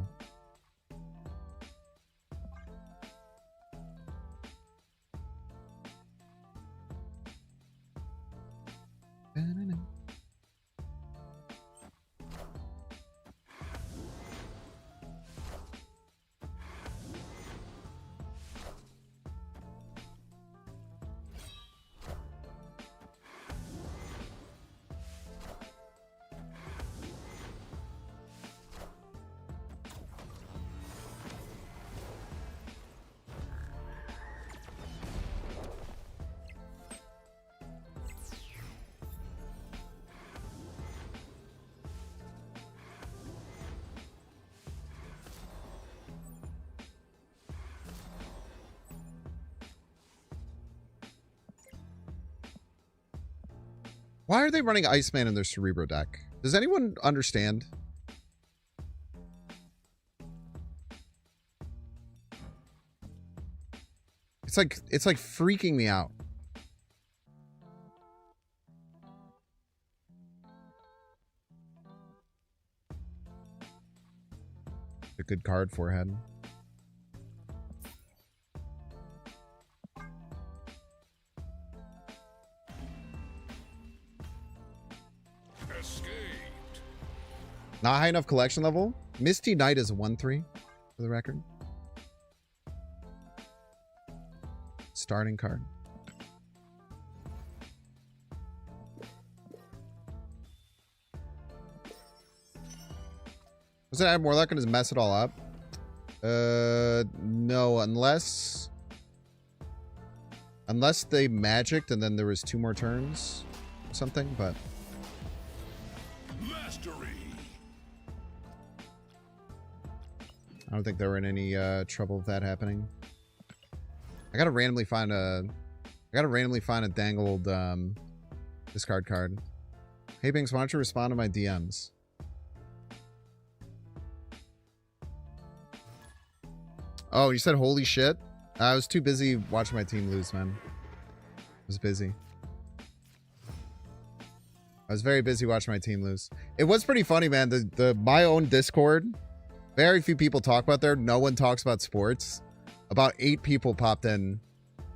Why are they running Iceman in their Cerebro deck? Does anyone understand? It's like freaking me out. A good card, forehead. Escaped. Not high enough collection level. Misty Knight is a 1/3 for the record. Starting card. Does it add more luck and just mess it all up? No, unless they magicked and then there was 2 more turns or something, but Mastery. I don't think they were in any trouble with that happening. I gotta randomly find a dangled discard card. Hey Binks, why don't you respond to my DMs? Oh, you said holy shit? I was too busy watching my team lose, man. I was busy. I was very busy watching my team lose. It was pretty funny, man. The my own Discord, very few people talk about there. No one talks about sports. About 8 people popped in.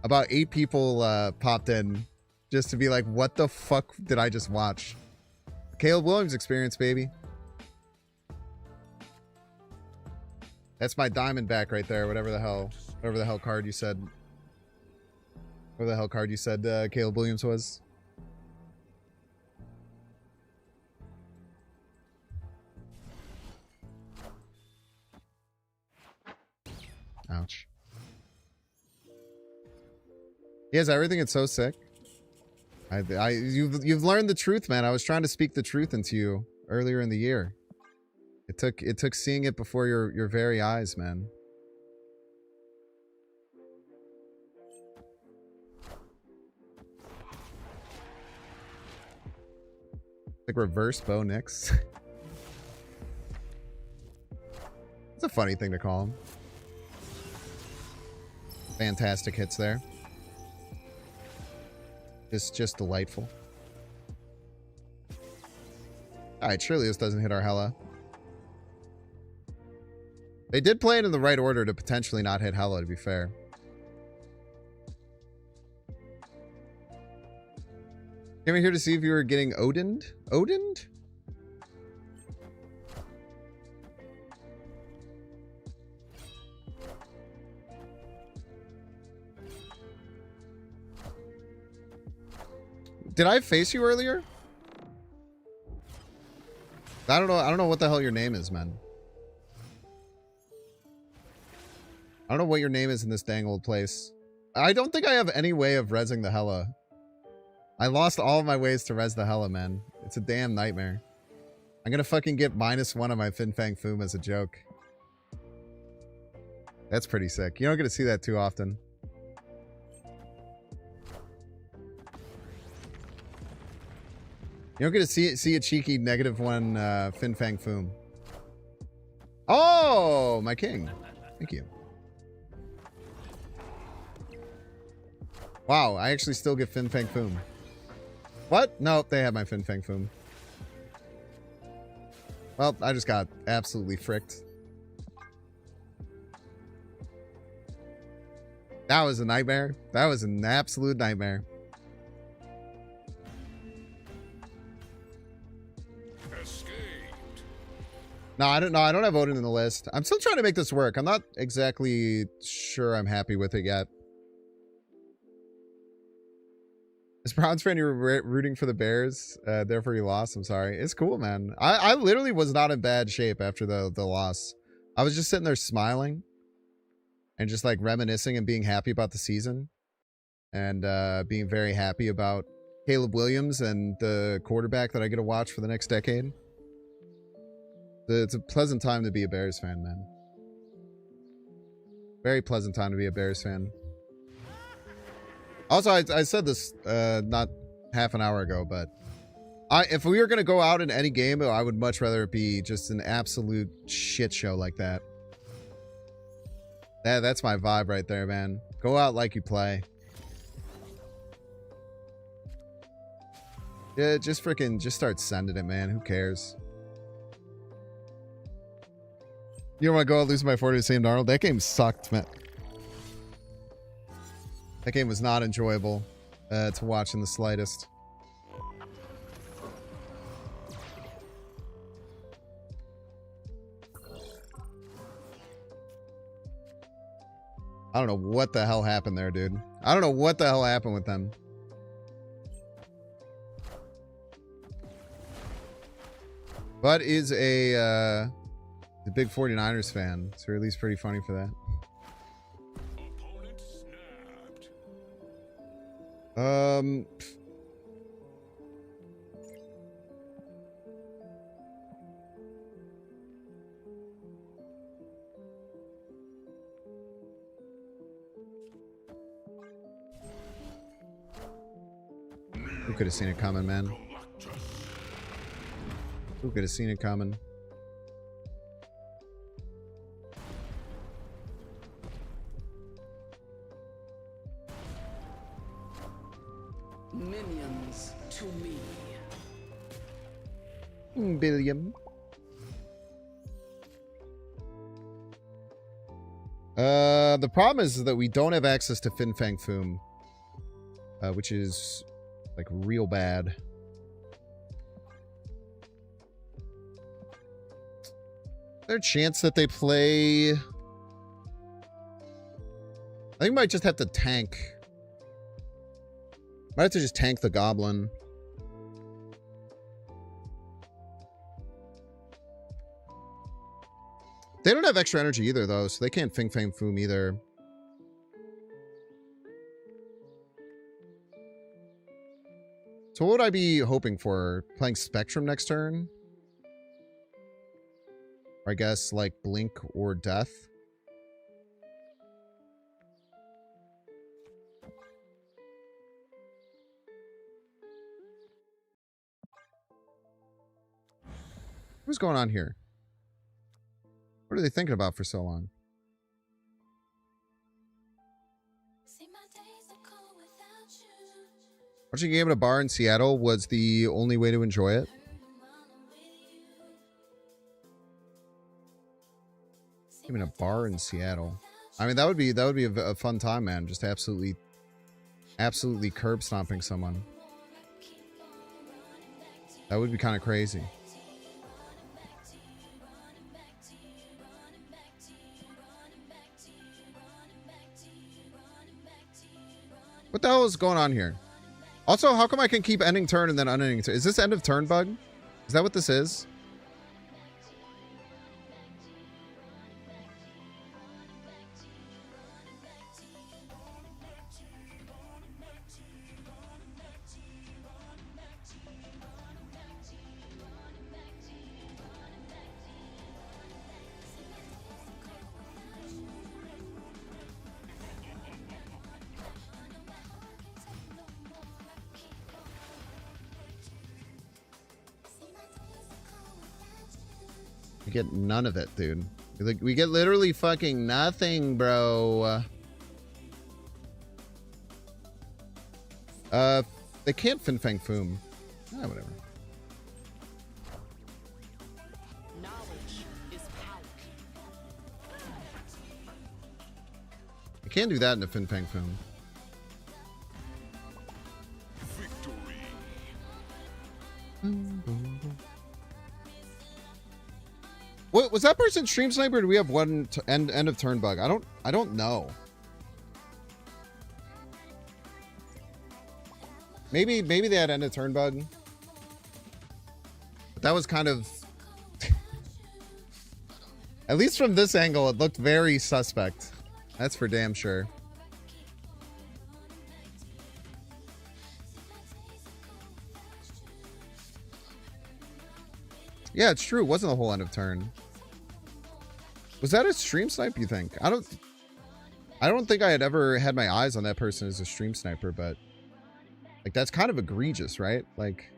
About 8 people popped in just to be like, what the fuck did I just watch? Caleb Williams experience, baby. That's my Diamondback right there. Whatever the hell card you said. Whatever the hell card you said Caleb Williams was. Ouch. He has everything. It's so sick. You've learned the truth, man. I was trying to speak the truth into you earlier in the year. It took seeing it before your very eyes, man. Like reverse Bo Nix. It's a funny thing to call him. Fantastic hits there. Just delightful. Alright, surely this doesn't hit our Hela. They did play it in the right order to potentially not hit Hela, to be fair. Came in here to see if you were getting Odined? Odined? Did I face you earlier? I don't know what the hell your name is, man. I don't know what your name is in this dang old place. I don't think I have any way of rezzing the Hela. I lost all of my ways to res the Hela, man. It's a damn nightmare. I'm gonna fucking get -1 on my Fin Fang Foom as a joke. That's pretty sick. You don't get to see that too often. You don't get to see a cheeky -1 Fin Fang Foom. Oh, my king. Thank you. Wow, I actually still get Fin Fang Foom. What? Nope, they have my Fin Fang Foom. Well, I just got absolutely fricked. That was a nightmare. That was an absolute nightmare. No, I don't have Odin in the list. I'm still trying to make this work. I'm not exactly sure I'm happy with it yet. As Browns fan, you were rooting for the Bears, therefore you lost. I'm sorry. It's cool, man. I literally was not in bad shape after the loss. I was just sitting there smiling and just like reminiscing and being happy about the season and being very happy about Caleb Williams and the quarterback that I get to watch for the next decade. It's a pleasant time to be a Bears fan, man. Very pleasant time to be a Bears fan. Also, I said this not half an hour ago, but If we were gonna go out in any game, I would much rather it be just an absolute shit show like that. That's my vibe right there, man. Go out like you play. Yeah, just start sending it, man. Who cares? You don't want to go out losing by 40 to Sam Darnold? That game sucked, man. That game was not enjoyable to watch in the slightest. I don't know what the hell happened there, dude. I don't know what the hell happened with them. But is a big 49ers fan, so at least pretty funny for that. Opponent snapped. Who could have seen it coming, man? Who could have seen it coming? Minions to me. Billion. The problem is that we don't have access to Fin Fang Foom, which is like real bad. Is there a chance that they play? I think we might just have to tank. Might have to just tank the goblin. They don't have extra energy either, though, so they can't Fing Fang Foom either. So what would I be hoping for? Playing Spectrum next turn? Or I guess, like, Blink or Death? What's going on here? What are they thinking about for so long? Watching a game at a bar in Seattle was the only way to enjoy it. Game in a bar in Seattle. I mean, that would be a fun time, man. Just absolutely curb stomping someone. That would be kind of crazy. What the hell is going on here? Also, how come I can keep ending turn and then unending turn? Is this end of turn bug? Is that what this is? We get none of it, dude. We get literally fucking nothing, bro. They can't Fin Fang Foom. Whatever. Knowledge is power. You can't do that in a Fin Fang Foom. Victory. What was that person stream sniper? Or do we have one end of turn bug? I don't know. Maybe they had end of turn bug. But that was kind of at least from this angle, it looked very suspect. That's for damn sure. Yeah, it's true. It wasn't the whole end of turn. Was that a stream snipe, you think? I don't think I had ever had my eyes on that person as a stream sniper, but like that's kind of egregious, right? Like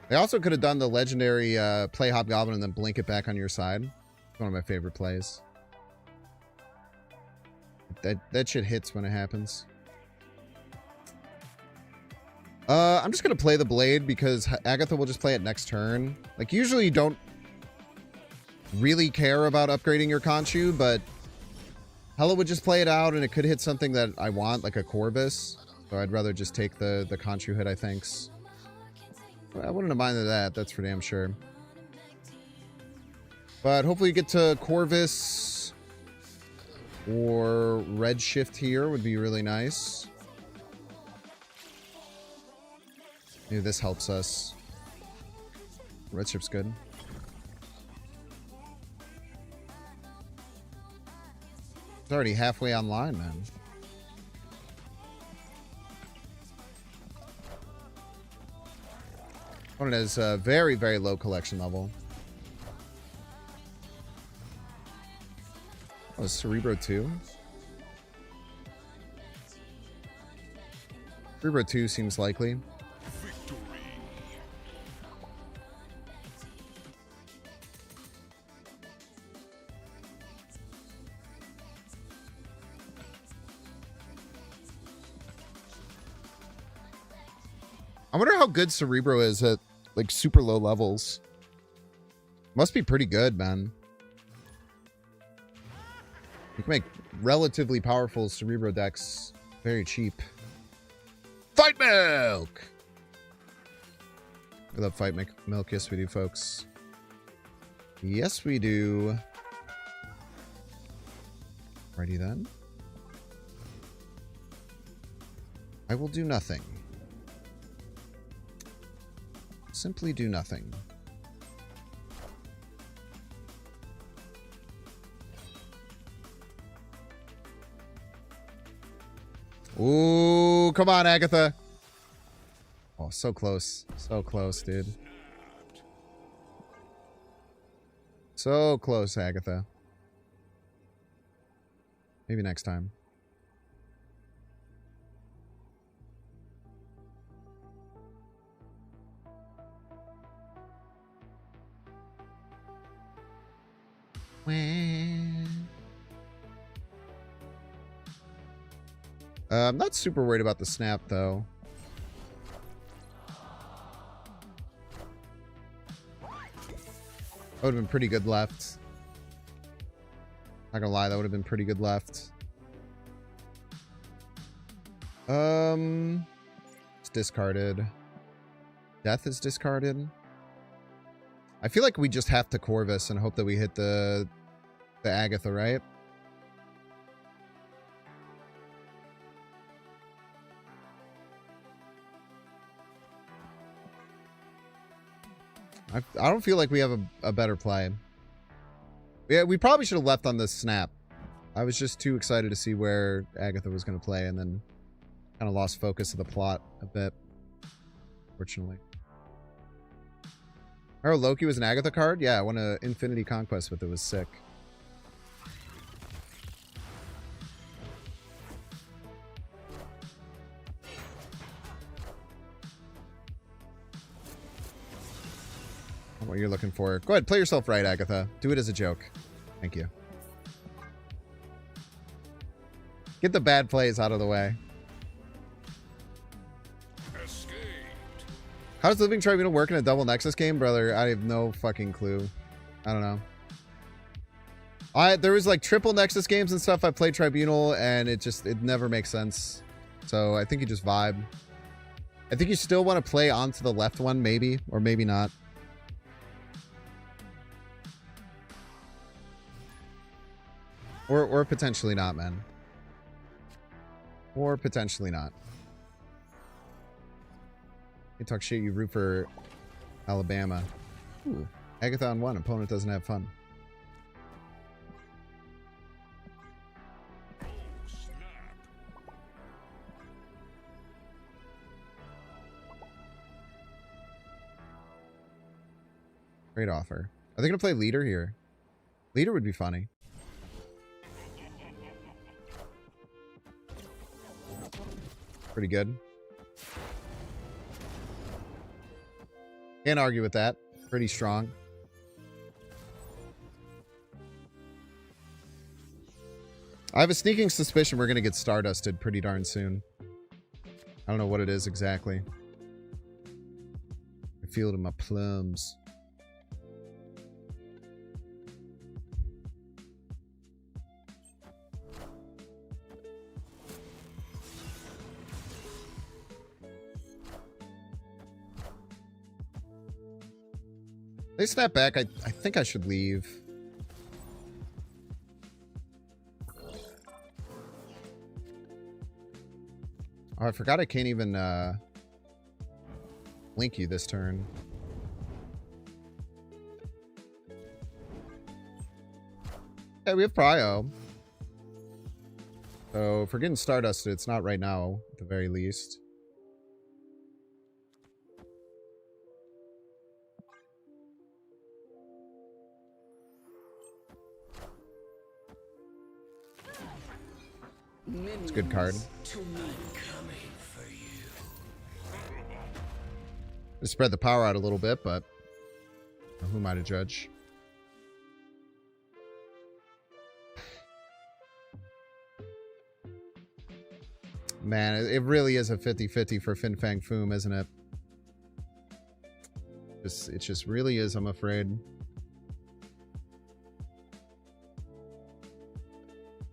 They also could have done the legendary play Hobgoblin and then blink it back on your side. It's one of my favorite plays. That shit hits when it happens. I'm just going to play the Blade because Agatha will just play it next turn. Like, usually you don't really care about upgrading your Conchu, but Hela would just play it out and it could hit something that I want, like a Corvus. So I'd rather just take the Conchu hit, I think. I wouldn't have minded that, that's for damn sure. But hopefully you get to Corvus or Redshift here would be really nice. Maybe this helps us. Redshift's good. It's already halfway online, man. Opponent has a very, very low collection level. Oh, Cerebro 2? Cerebro 2 seems likely. I wonder how good Cerebro is at, like, super low levels. Must be pretty good, man. You can make relatively powerful Cerebro decks very cheap. Fight Milk! We love Fight Milk. Yes, we do, folks. Yes, we do. Righty then. I will do nothing. Simply do nothing. Ooh, come on, Agatha. Oh, so close. So close, dude. So close, Agatha. Maybe next time. I'm not super worried about the snap, though. That would have been pretty good left. Not gonna lie, that would have been pretty good left. It's discarded. Death is discarded. I feel like we just have to Corvus and hope that we hit the Agatha, right? I don't feel like we have a better play. Yeah, we probably should have left on this snap. I was just too excited to see where Agatha was going to play and then kind of lost focus of the plot a bit, fortunately. Oh, Loki was an Agatha card? Yeah, I won an Infinity Conquest with it. It was sick. What you're looking for. Go ahead, play yourself right, Agatha. Do it as a joke. Thank you. Get the bad plays out of the way. Escaped. How does Living Tribunal work in a double Nexus game, brother? I have no fucking clue. I don't know. There was like triple Nexus games and stuff. I played Tribunal and it never makes sense. So I think you just vibe. I think you still want to play onto the left one, maybe, or maybe not. Or potentially not, man. Or potentially not. You talk shit, you root for Alabama. Ooh. Agatha on 1. Opponent doesn't have fun. Great offer. Are they going to play Leader here? Leader would be funny. Pretty good. Can't argue with that. Pretty strong. I have a sneaking suspicion we're going to get Stardusted pretty darn soon. I don't know what it is exactly. I feel it in my plums. They snap back. I think I should leave. Oh, I forgot I can't even link you this turn. Okay, we have Prio. So if we're getting Stardusted, it's not right now, at the very least. It's a good card. Just spread the power out a little bit, but who am I to judge? Man, it really is a 50-50 for Fin Fang Foom, isn't it? It just really is, I'm afraid.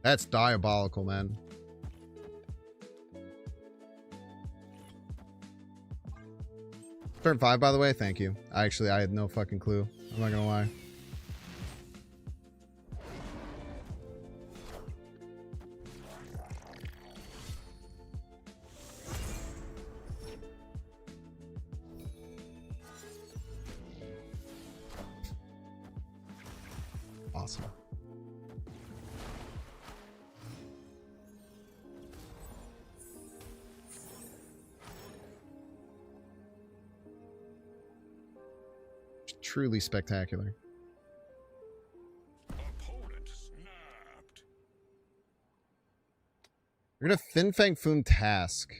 That's diabolical, man. Turn 5, by the way. Thank you. I had no fucking clue. I'm not gonna lie. Awesome. Truly spectacular. Opponent snapped. We're gonna Fin Fang Foom Task.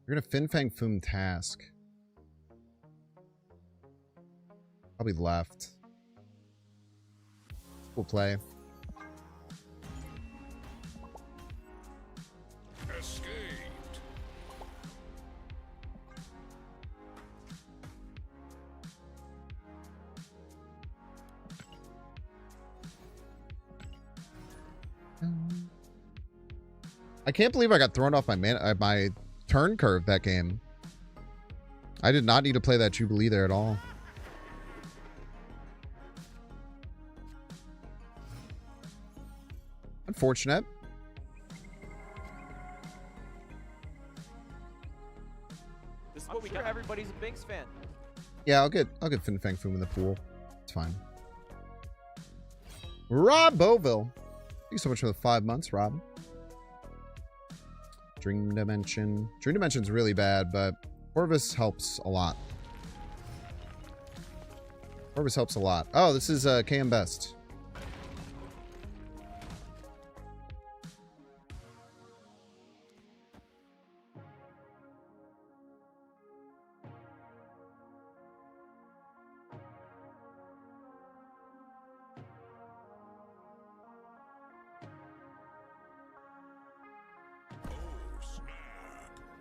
We're gonna Fin Fang Foom Task. Probably left. We'll play. Escaped. I can't believe I got thrown off my turn curve that game. I did not need to play that Jubilee there at all. Unfortunate. This is what we got. Everybody's a Binks fan. Yeah, I'll get Fin Fang Foom in the pool. It's fine. Rob Boville. Thank you so much for the 5 months, Rob. Dream Dimension. Dream Dimension's really bad, but Corvus helps a lot. Corvus helps a lot. Oh, this is KM Best.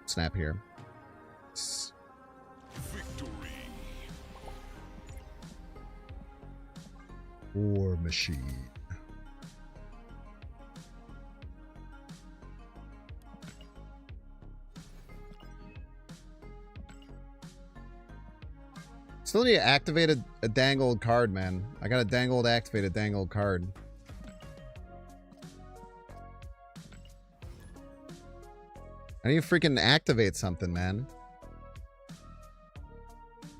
Snap here. Victory. War Machine. Still need to activate a dangled card, man. I got a dangled activated dangled card. I need to freaking activate something, man.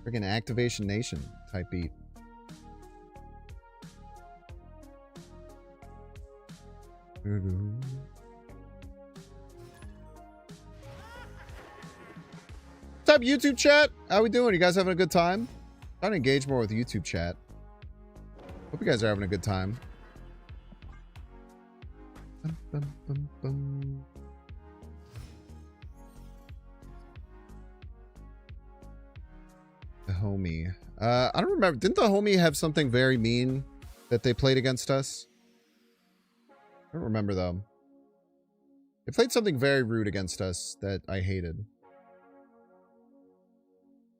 Freaking Activation Nation type beat. What's up, YouTube chat? How we doing? You guys having a good time? Trying to engage more with YouTube chat. Hope you guys are having a good time. Bum, bum, bum, bum. homie. I don't remember. Didn't the homie have something very mean that they played against us? I don't remember though. They played something very rude against us that I hated.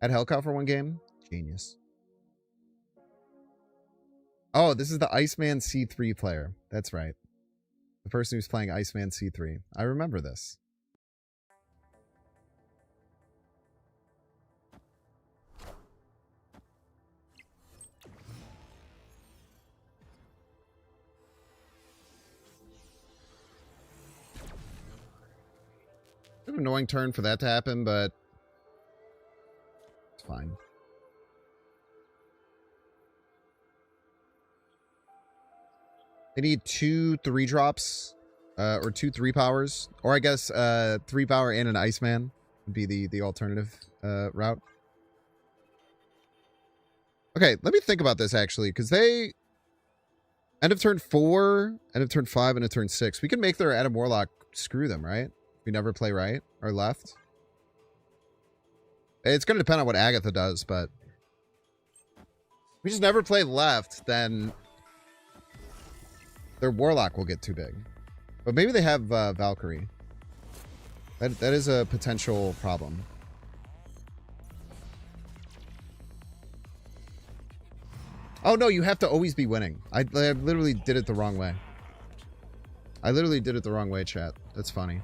At Hellcow for one game? Genius. Oh, this is the Iceman C3 player. That's right. The person who's playing Iceman C3. I remember this. An annoying turn for that to happen, but it's fine. They need 2 3-drops, or 2 3-powers, or I guess 3-power and an Iceman would be the alternative route. Okay, let me think about this actually, because they end of turn 4, end of turn 5, end of turn 6. We can make their Adam Warlock screw them, right? We never play right or left. It's going to depend on what Agatha does, but if we just never play left, then their Warlock will get too big. But maybe they have Valkyrie. That is a potential problem. Oh no, you have to always be winning. I literally did it the wrong way. I literally did it the wrong way, chat. That's funny.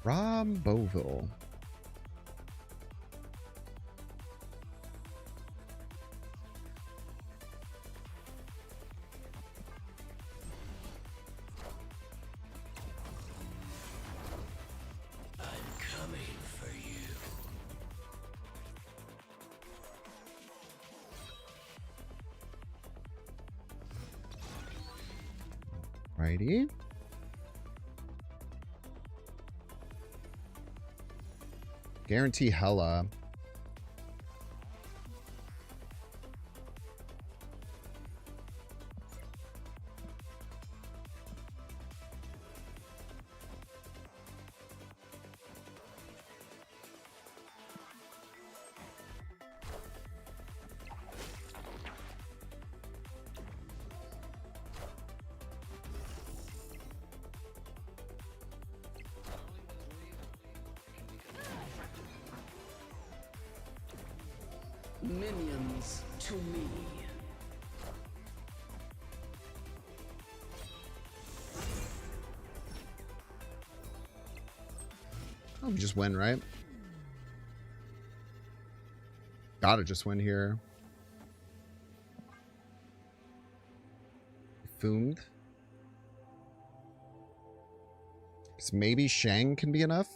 Romboville. Righty. Guarantee Hela. Minions to me. Oh, we just win, right? Gotta just win here. Foomed. Because maybe Shang can be enough?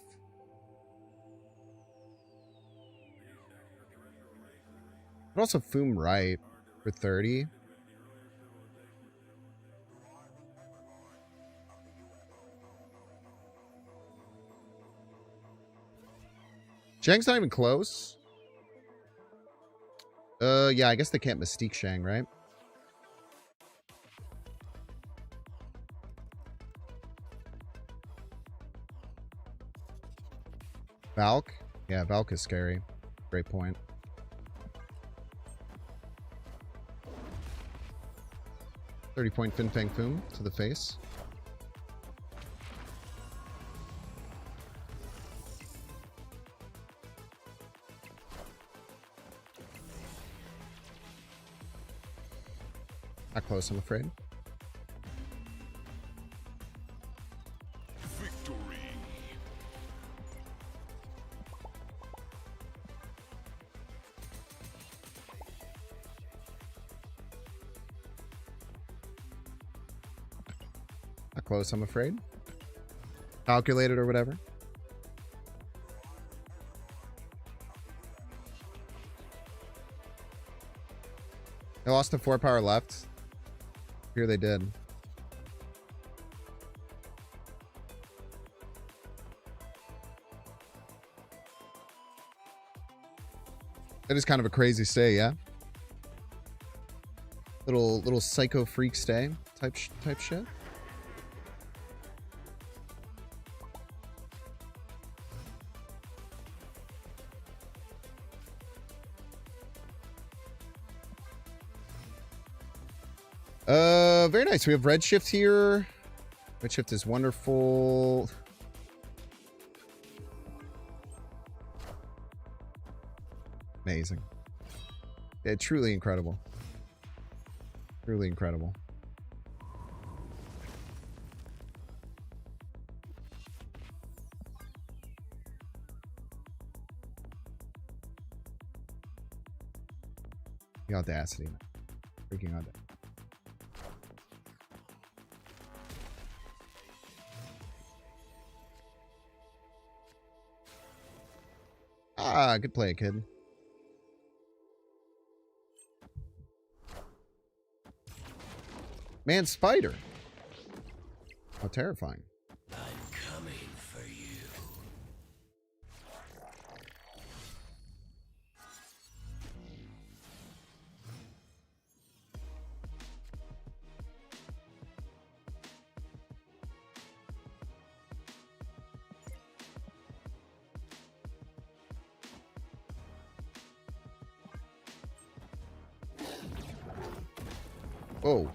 But also Foom right for 30. Shang's not even close. Yeah, I guess they can't Mystique Shang, right? Valk? Yeah, Valk is scary. Great point. .30 Fin Fang Foom to the face. Not close, I'm afraid. Victory. Not close, I'm afraid. Calculated or whatever. They lost to 4 power left. Here they did. That is kind of a crazy stay, yeah. Little psycho freak stay type shit. Very nice. We have Redshift here. Redshift is wonderful. Amazing. Yeah, truly incredible. Truly incredible. The audacity, man. Freaking audacity. Ah, good play, kid. Man, spider. How terrifying. I'm coming for you. Whoa.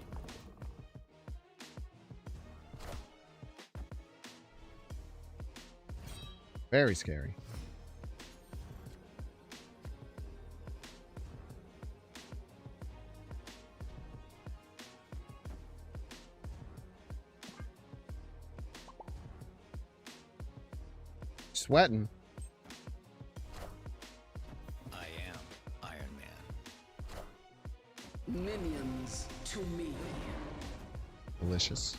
Very scary. Sweating. I am Iron Man. Minions to me. Delicious.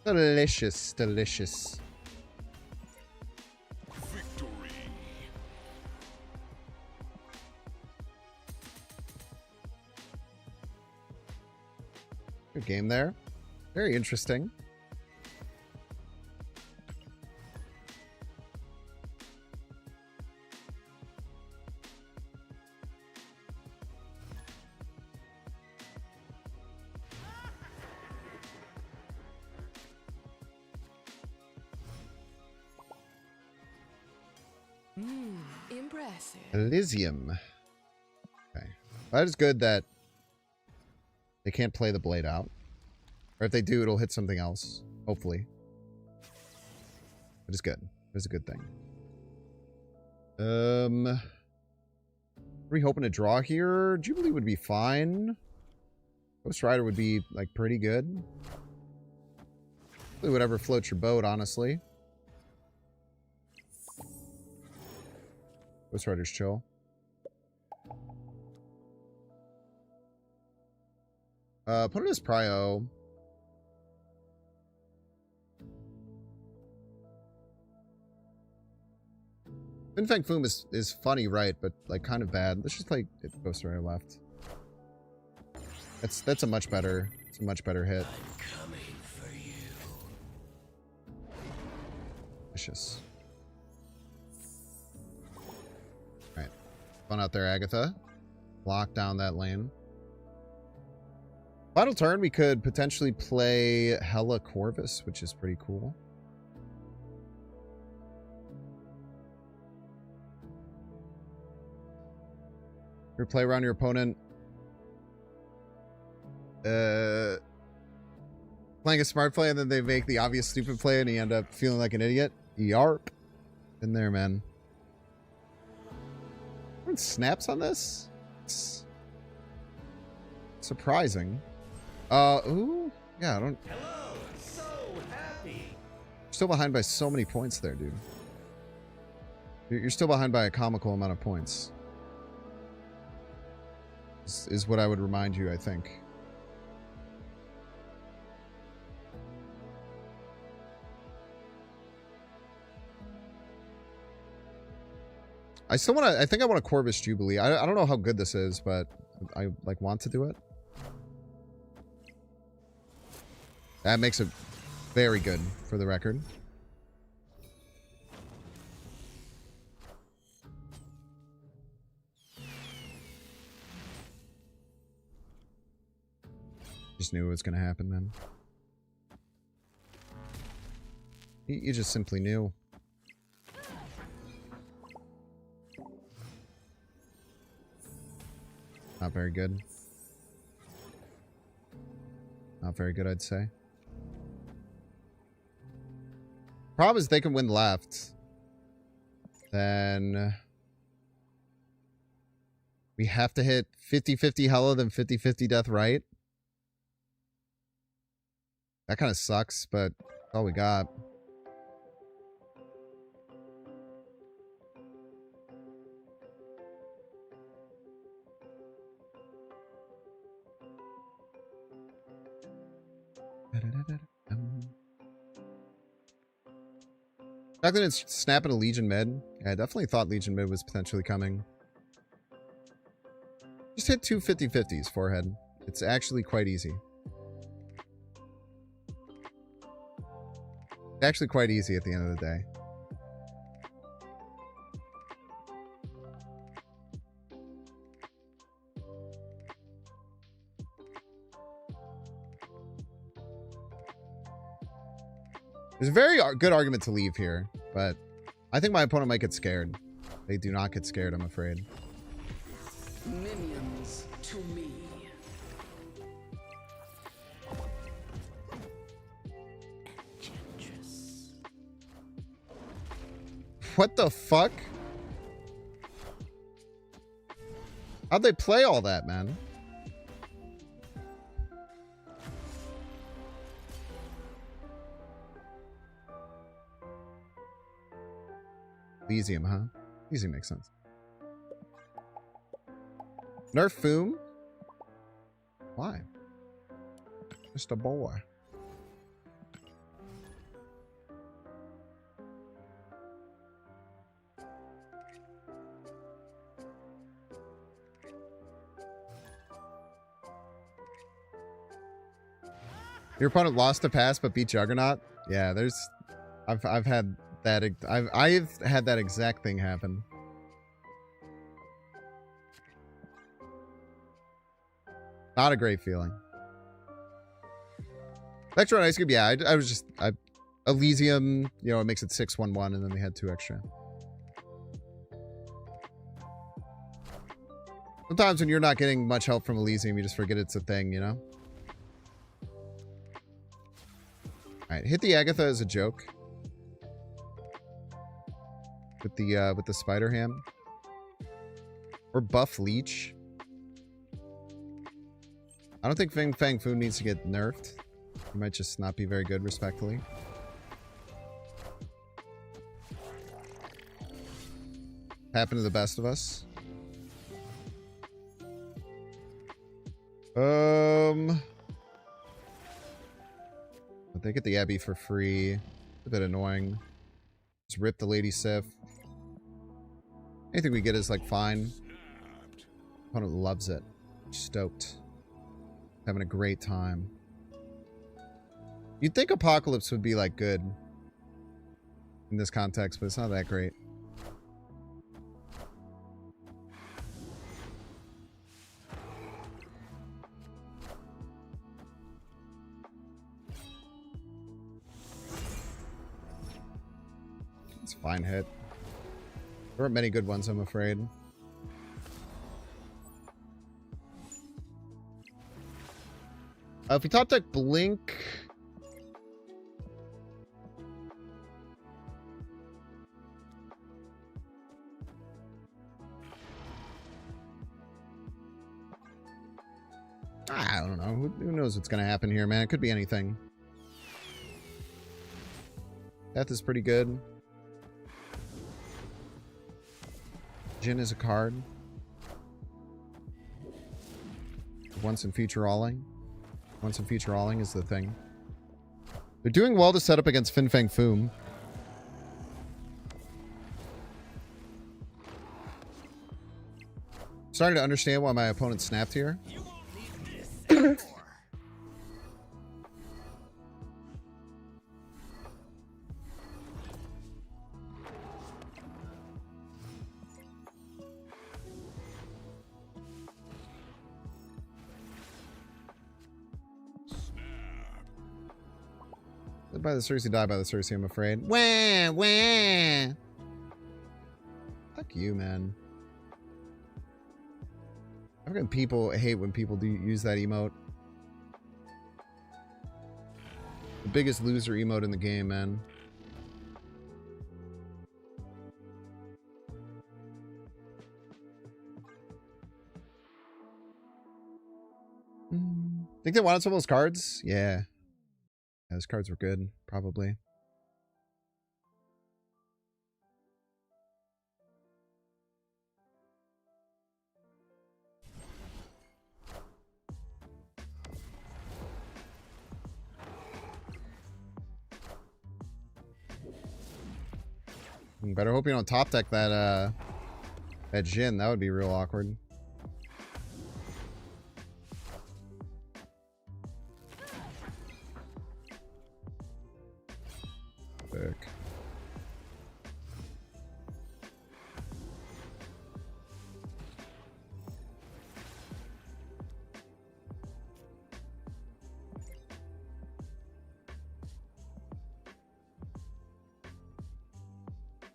Delicious, delicious. Victory. Good game there. Very interesting. Impressive. Elysium. Okay. That is good that they can't play the blade out. Or if they do, it'll hit something else. Hopefully. It is good. It's a good thing. Are we hoping to draw here? Jubilee would be fine. Ghost Rider would be, like, pretty good. Really whatever floats your boat, honestly. Ghost Rider's chill. Put it as Prio. Bring The Foom is funny, right? But like kind of bad. Let's just play Ghost Rider left. That's a much better. It's a much better hit. I'm coming for you. Vicious. Alright. Fun out there, Agatha. Lock down that lane. Final turn, we could potentially play Hela Corvus, which is pretty cool. Your play around your opponent. Playing a smart play and then they make the obvious stupid play and you end up feeling like an idiot. Yarp. In there, man. Everyone snaps on this? It's surprising. Ooh. Yeah, I don't... Hello, so happy. Still behind by so many points there, dude. You're still behind by a comical amount of points. Is what I would remind you, I think. I still want to. I think I want a Corvus Jubilee. I don't know how good this is, but I like want to do it. That makes it very good for the record. Just knew it was going to happen, man. You just simply knew. Not very good. Not very good, I'd say. Problem is they can win left. Then we have to hit 50-50 Hela, then 50-50 death right. That kind of sucks, but that's all we got. The fact that it's snapping a Legion mid. Yeah, I definitely thought Legion mid was potentially coming. Just hit two 50-50s forehead. It's actually quite easy. Actually quite easy at the end of the day. There's a very good argument to leave here, but I think my opponent might get scared. They do not get scared, I'm afraid. Minions to me. Enchantress. What the fuck? How'd they play all that, man? Elysium, huh? Elysium makes sense. Nerf Foom? Why? Just a boy. Your opponent lost a pass but beat Juggernaut? Yeah, there's I've had that I've had that exact thing happen. Not a great feeling. Extra on Ice Cube, yeah, I was just Elysium, you know, it makes it 6-1-1 and then they had 2 extra. Sometimes when you're not getting much help from Elysium, you just forget it's a thing, you know? Alright, hit the Agatha as a joke. With the Spider Ham. Or buff Leech. I don't think Fang Foom needs to get nerfed. He might just not be very good, respectfully. Happened to the best of us. But they get the Abbey for free. It's a bit annoying. Just rip the Lady Sif. Anything we get is like fine. Opponent loves it. Stoked. Having a great time. You'd think Apocalypse would be like good in this context, but it's not that great. It's a fine hit. There aren't many good ones, I'm afraid. If we top deck Blink... I don't know. Who knows what's going to happen here, man? It could be anything. Death is pretty good. Jin is a card. Once in future alling. Once in future alling is the thing. They're doing well to set up against Fin Fang Foom. Starting to understand why my opponent snapped here. You won't need this anymore. Live by the Cersei, die by the Cersei, I'm afraid. Wah, wah. Fuck you, man. African people hate when people do use that emote. The biggest loser emote in the game, man. Think they wanted some of those cards? Yeah. Those cards were good, probably. Better hope you don't top deck that Jhin. That would be real awkward. Sick.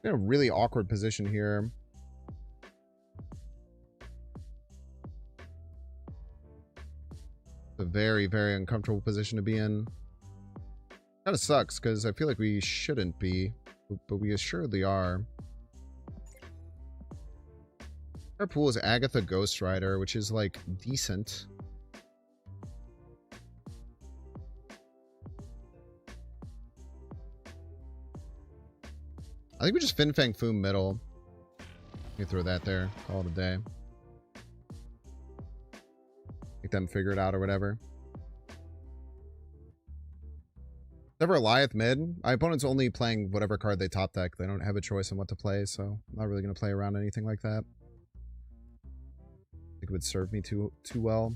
In a really awkward position here. It's a very, very uncomfortable position to be in. Kind of sucks because I feel like we shouldn't be, but we assuredly are. Our pool is Agatha Ghost Rider, which is like decent. I think we just Fin Fang Foom middle. You throw that there. Call it a day. Make them figure it out or whatever. Never Goliath mid. My opponent's only playing whatever card they top deck. They don't have a choice on what to play, so I'm not really going to play around anything like that. I think it would serve me too well.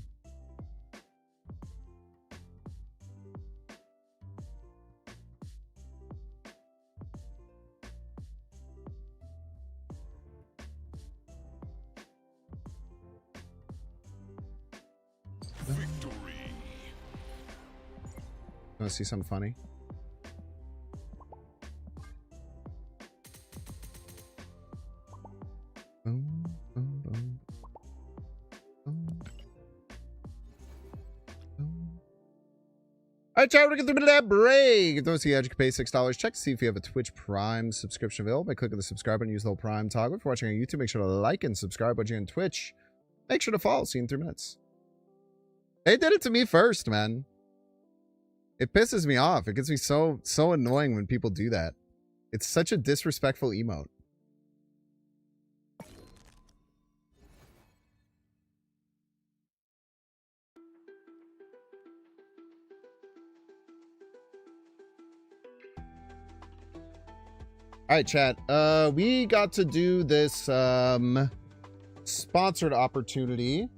Victory. Want to see something funny? Boom, boom, boom. Boom. Boom. All right, chat, we're going to get through that break. If those see you, you can pay $6. Check to see if you have a Twitch Prime subscription available by clicking the subscribe button. Use the whole Prime toggle. If you're watching on YouTube, make sure to like and subscribe. Watching on Twitch, make sure to follow. See you in 3 minutes. They did it to me first, man. It pisses me off. It gets me so annoying when people do that. It's such a disrespectful emote. All right, chat. We got to do this sponsored opportunity.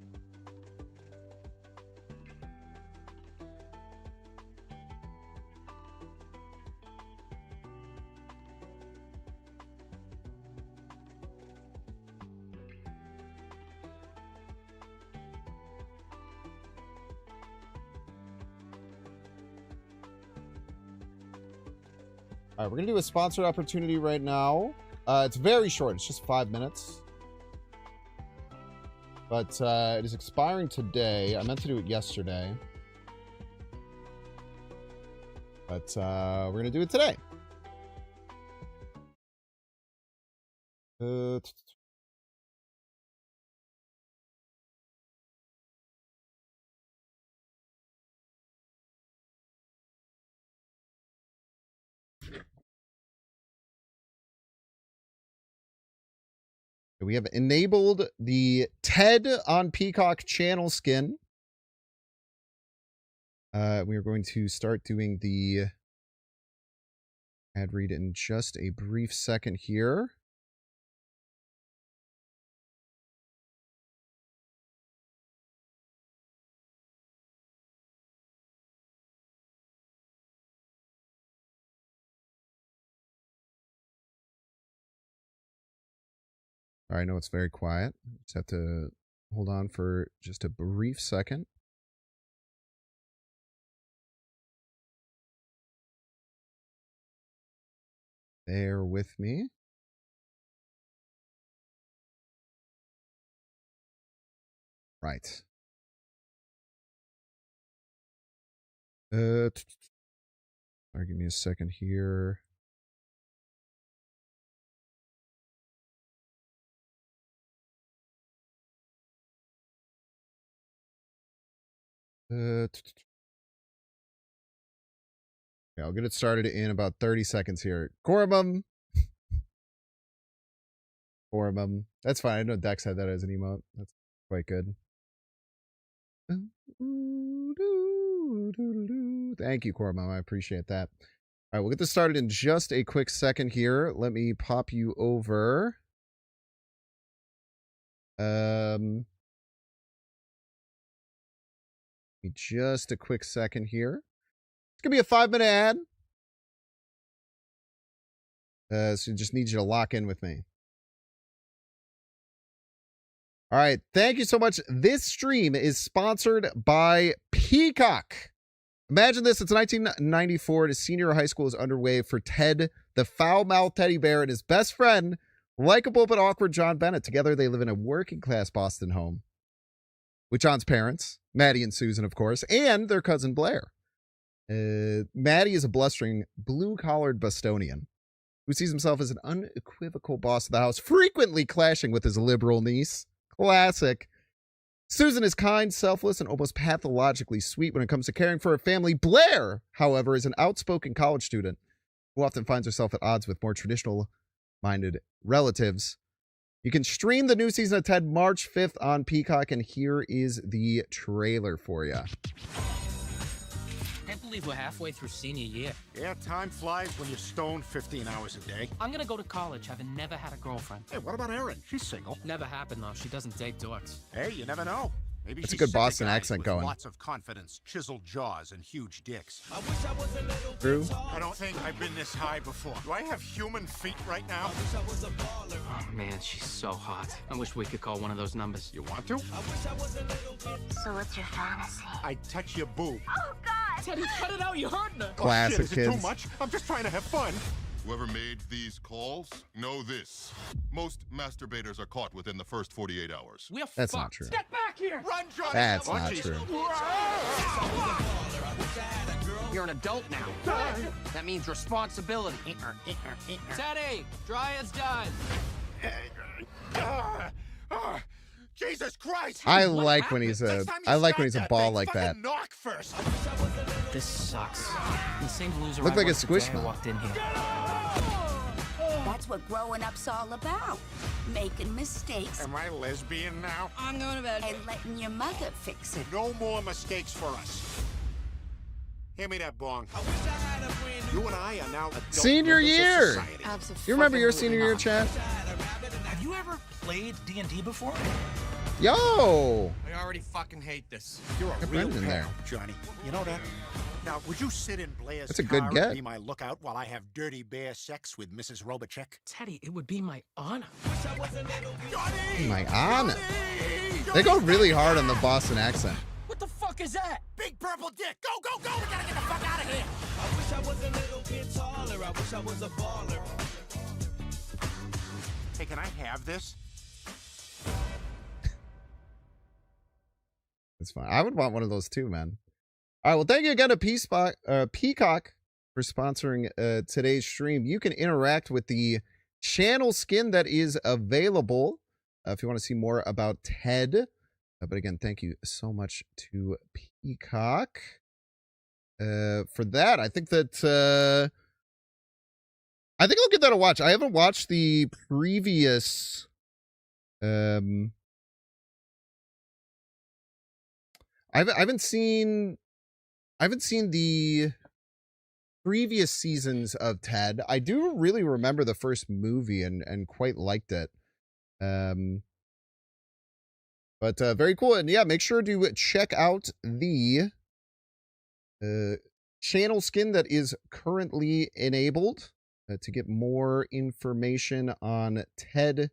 All right, we're going to do a sponsored opportunity right now. It's very short. It's just 5 minutes. But it is expiring today. I meant to do it yesterday. But we're going to do it today. We have enabled the Ted on Peacock channel skin. We are going to start doing the ad read in just a brief second here. I know it's very quiet. Just have to hold on for just a brief second. Bear with me. Right. Sorry, give me a second here. Yeah, I'll get it started in about 30 seconds here. Cormum. Cormum. That's fine. I know Dex had that as an emote. That's quite good. Thank you, Cormum. I appreciate that. All right, we'll get this started in just a quick second here. Let me pop you over. Just a quick second here. It's gonna be a 5-minute ad. So just need you to lock in with me. All right, thank you so much. This stream is sponsored by Peacock. Imagine this, it's 1994 and his senior high school is underway for Ted, the foul-mouthed teddy bear, and his best friend, likable but awkward John Bennett. Together, they live in a working-class Boston home with John's parents, Maddie and Susan, of course, and their cousin Blair. Maddie is a blustering, blue-collared Bostonian who sees himself as an unequivocal boss of the house, frequently clashing with his liberal niece. Classic. Susan is kind, selfless, and almost pathologically sweet when it comes to caring for her family. Blair, however, is an outspoken college student who often finds herself at odds with more traditional-minded relatives. You can stream the new season of Ted March 5th on Peacock, and here is the trailer for you. Can't believe we're halfway through senior year. Yeah, time flies when you're stoned 15 hours a day. I'm gonna go to college, having never had a girlfriend. Hey, what about Erin? She's single. Never happened though. She doesn't date dorks. Hey, you never know. Maybe That's a she's good sick of Boston guys accent with going. Lots of confidence, chiseled jaws, and huge dicks. True. I don't think I've been this high before. Do I have human feet right now? Oh man, she's so hot. I wish we could call one of those numbers. You want to? So what's your fantasy? I touch your boob. Oh, God! Teddy, cut it out! You're hurting her. Classic Oh, shit, is it kids. too much? I'm just trying to have fun. Whoever made these calls, know this. Most masturbators are caught within the first 48 hours. We're That's fucked. not true. Get back here! Run, Johnny! That's Oh, not geez. true. You're an adult now. That means responsibility. Teddy, dry is done. Jesus Christ! I like when he's a Next time you I like when start he's a ball thing, like that. fucking knock first. This sucks. The same loser Looked I like a was the day I Squishmallow. walked in here. That's what growing up's all about. Making mistakes Am I lesbian now? I'm going to bed. And letting your mother fix it. No more mistakes for us. Hand me that bong. You and I are now adult Senior members of year. society. You remember your Fucking senior year, moving on. chat? Have you ever played D&D before? Yo! I already fucking hate this. You're a Got real Brendan in pal, there. Johnny. You know that? Now, would you sit in Blair's That's a good car get. and be my lookout while I have dirty bear sex with Mrs. Robachek? Teddy, it would be my honor. My honor. They go really hard on the Boston accent. What the fuck is that? Big purple dick! Go, go, go! We gotta get the fuck out of here! Hey, can I have this? It's fine. I would want one of those too, man. All right. Well, thank you again to Peacock for sponsoring today's stream. You can interact with the channel skin that is available if you want to see more about Ted. But again, thank you so much to Peacock for that. I think I'll give that a watch. I haven't watched the previous. I haven't seen the previous seasons of Ted. I do really remember the first movie and quite liked it. But very cool. And yeah, make sure to check out the channel skin that is currently enabled to get more information on Ted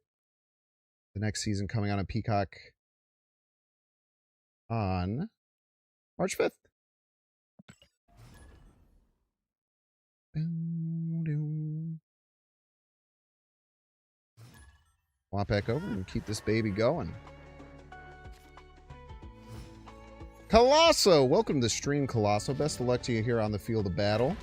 the next season coming out on Peacock on March 5th. Walk back over and keep this baby going. Colosso, welcome to the stream, Colosso. Best of luck to you here on the field of battle.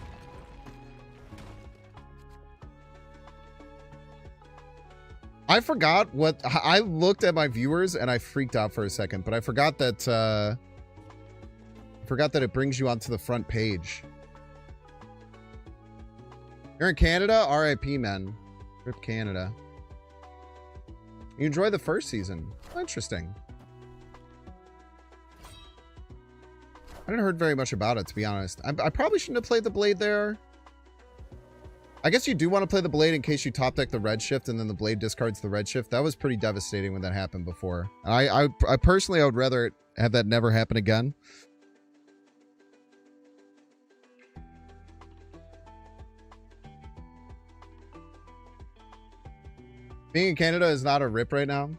I forgot what I looked at my viewers and I freaked out for a second, but I forgot that it brings you onto the front page. You're in Canada? RIP, man. Rip Canada. You enjoyed the first season. Interesting. I didn't heard very much about it, to be honest. I probably shouldn't have played the blade there. I guess you do want to play the blade in case you top deck the redshift and then the blade discards the redshift. That was pretty devastating when that happened before. I personally, I would rather have that never happen again. Being in Canada is not a rip right now.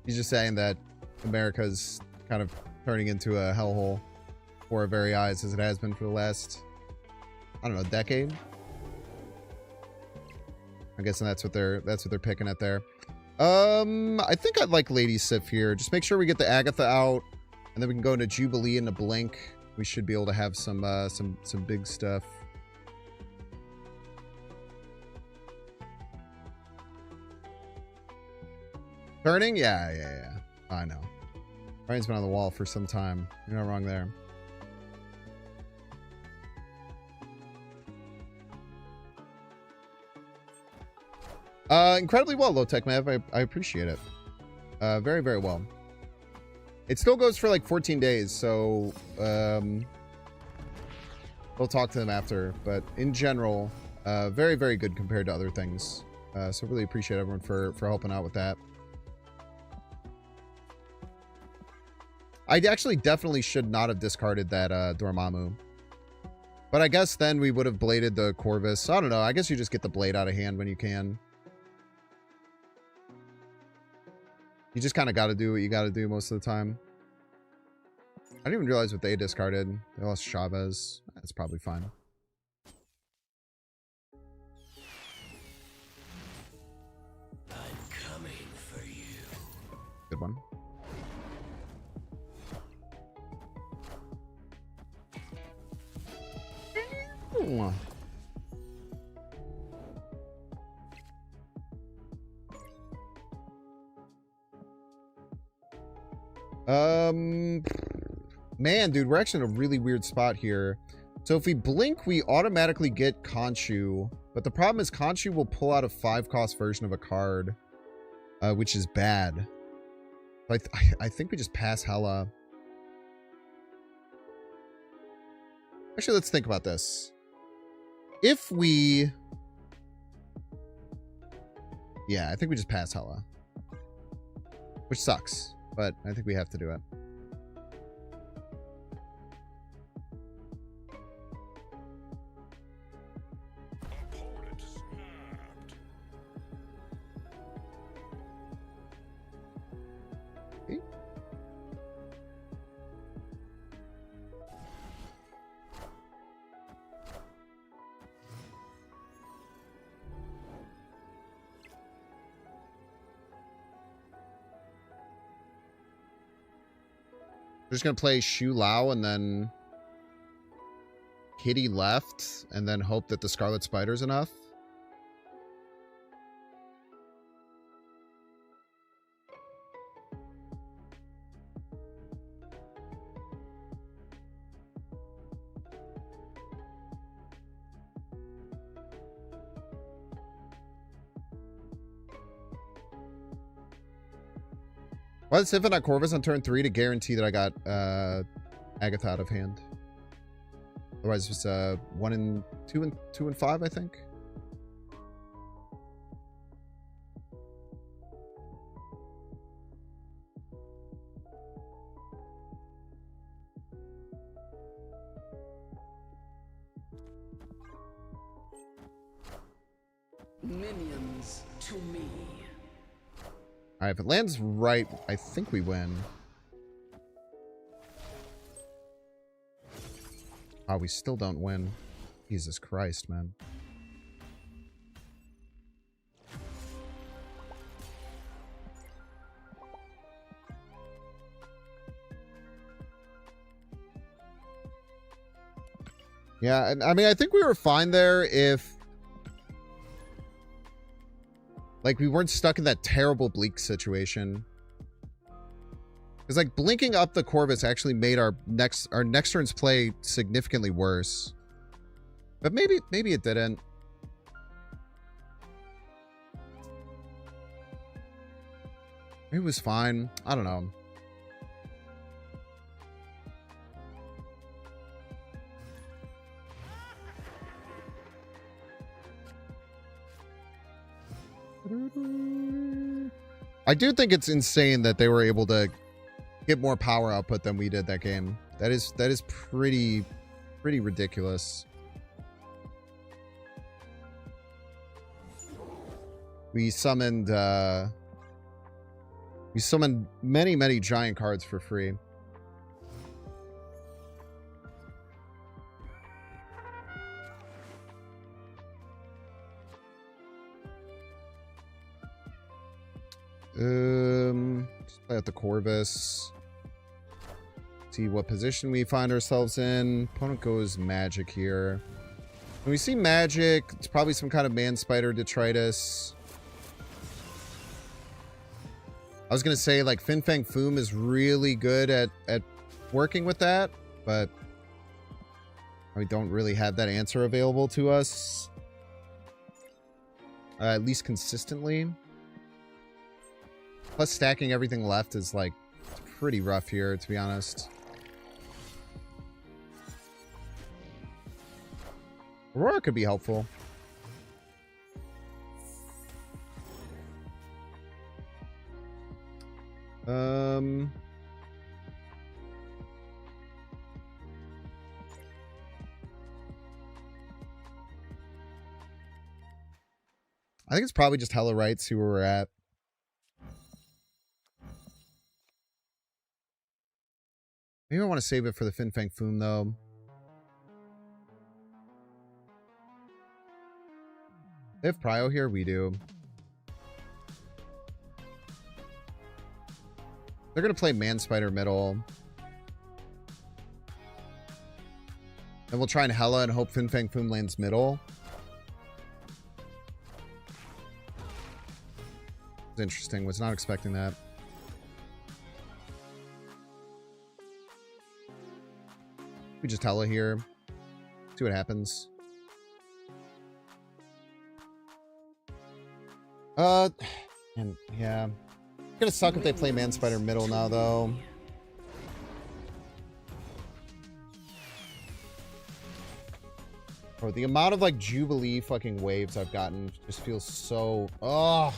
He's just saying that America's kind of turning into a hellhole for our very eyes, as it has been for the last, I don't know, decade. I'm guessing that's what they're picking at there. I think I'd like Lady Sif here. Just make sure we get the Agatha out, and then we can go into Jubilee in a blink. We should be able to have some big stuff. Turning? Yeah. I know. Ryan's been on the wall for some time. You're not wrong there. Incredibly well, Low Tech Mav. I appreciate it. Very, very well. It still goes for like 14 days, so we'll talk to them after. But in general, very, very good compared to other things. So really appreciate everyone for helping out with that. I actually definitely should not have discarded that Dormammu. But I guess then we would have bladed the Corvus. I don't know. I guess you just get the blade out of hand when you can. You just kind of got to do what you got to do most of the time. I didn't even realize what they discarded. They lost Chavez. That's probably fine. I'm coming for you. Good one. Man, dude, we're actually in a really weird spot here. So if we blink, we automatically get Khonshu, but the problem is Khonshu will pull out a 5-cost version of a card, which is bad. I think we just pass Hela. Actually, let's think about this. If we... Yeah, I think we just pass Hela. Which sucks, but I think we have to do it. We're just going to play Shu Lao and then Kitty left and then hope that the Scarlet Spider's enough. Why is Sif not Corvus on turn 3 to guarantee that I got Agatha out of hand? Otherwise, it's 1 and 2 and 2 and 5, I think. Minions to me. All right, if it lands right, I think we win. Oh, we still don't win. Jesus Christ, man. Yeah, I mean, I think we were fine there if... like, we weren't stuck in that terrible bleak situation. Because, like, blinking up the Corvus actually made our next turn's play significantly worse. But maybe it didn't. It was fine. I don't know. I do think it's insane that they were able to get more power output than we did that game. That is pretty ridiculous. We summoned many giant cards for free. Just play out the Corvus. See what position we find ourselves in. Opponent goes magic here. When we see magic, it's probably some kind of man spider detritus. I was gonna say like Fin Fang Foom is really good at working with that, but we don't really have that answer available to us. At least consistently. Plus stacking everything left is like pretty rough here, to be honest. Aurora could be helpful. I think it's probably just Hela right, see where we're at. Maybe I want to save it for the Fin Fang Foom, though. They have Prio here? We do. They're going to play Man Spider middle. Then we'll try and Hela and hope Fin Fang Foom lands middle. It's interesting. Was not expecting that. We just Hela here. See what happens. And yeah. It's gonna suck if they play Man Spider middle now, though. Or the amount of like Jubilee fucking waves I've gotten just feels so. Oh.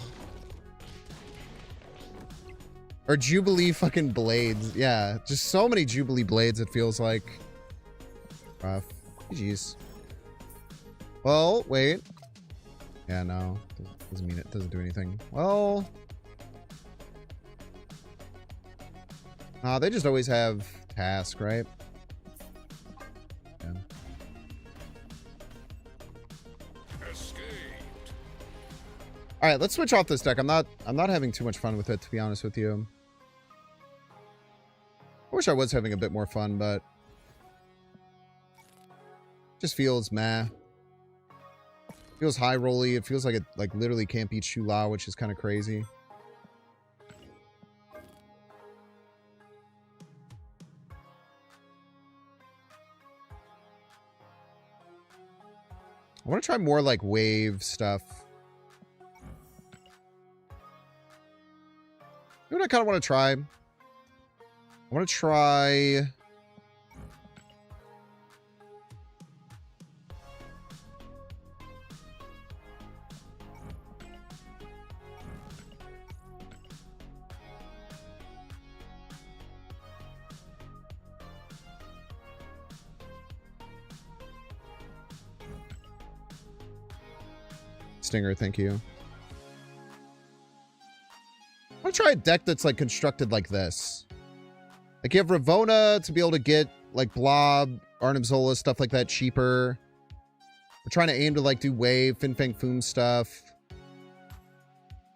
Or Jubilee fucking blades. Yeah, just so many Jubilee blades, it feels like. Rough. GG's. Well, wait. Yeah, no. Doesn't mean it doesn't do anything. Well. They just always have task, right? Yeah. Alright, let's switch off this deck. I'm not having too much fun with it, to be honest with you. I wish I was having a bit more fun, but just feels meh. Feels high rolly. It feels like it literally can't beat Shu Lao, which is kind of crazy. I want to try more like wave stuff. You know what I kind of want to try? I want to try... Stinger, thank you. I want to want to try a deck that's like constructed like this. Like you have Ravona to be able to get like Blob, Arnim Zola, stuff like that cheaper. We're trying to aim to like do Wave, Fin Fang Foom stuff. You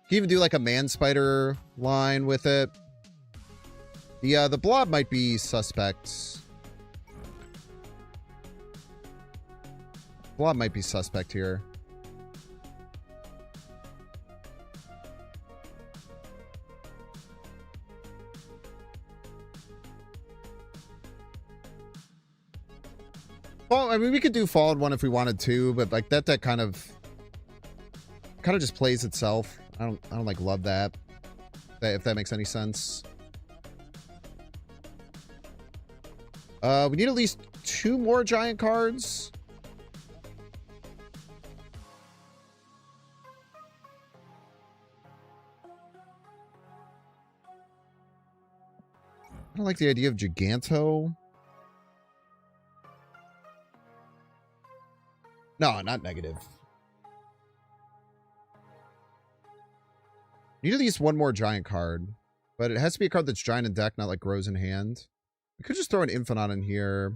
can even do like a Man Spider line with it. The Blob might be suspect. Blob might be suspect here. Well, I mean, we could do Fallen One if we wanted to, but like that deck kind of just plays itself. I don't like love that. If that makes any sense. We need at least 2 more giant cards. I don't like the idea of Giganto. No, not negative. Need at least 1 more giant card. But it has to be a card that's giant in deck, not like grows in hand. We could just throw an Infinite in here.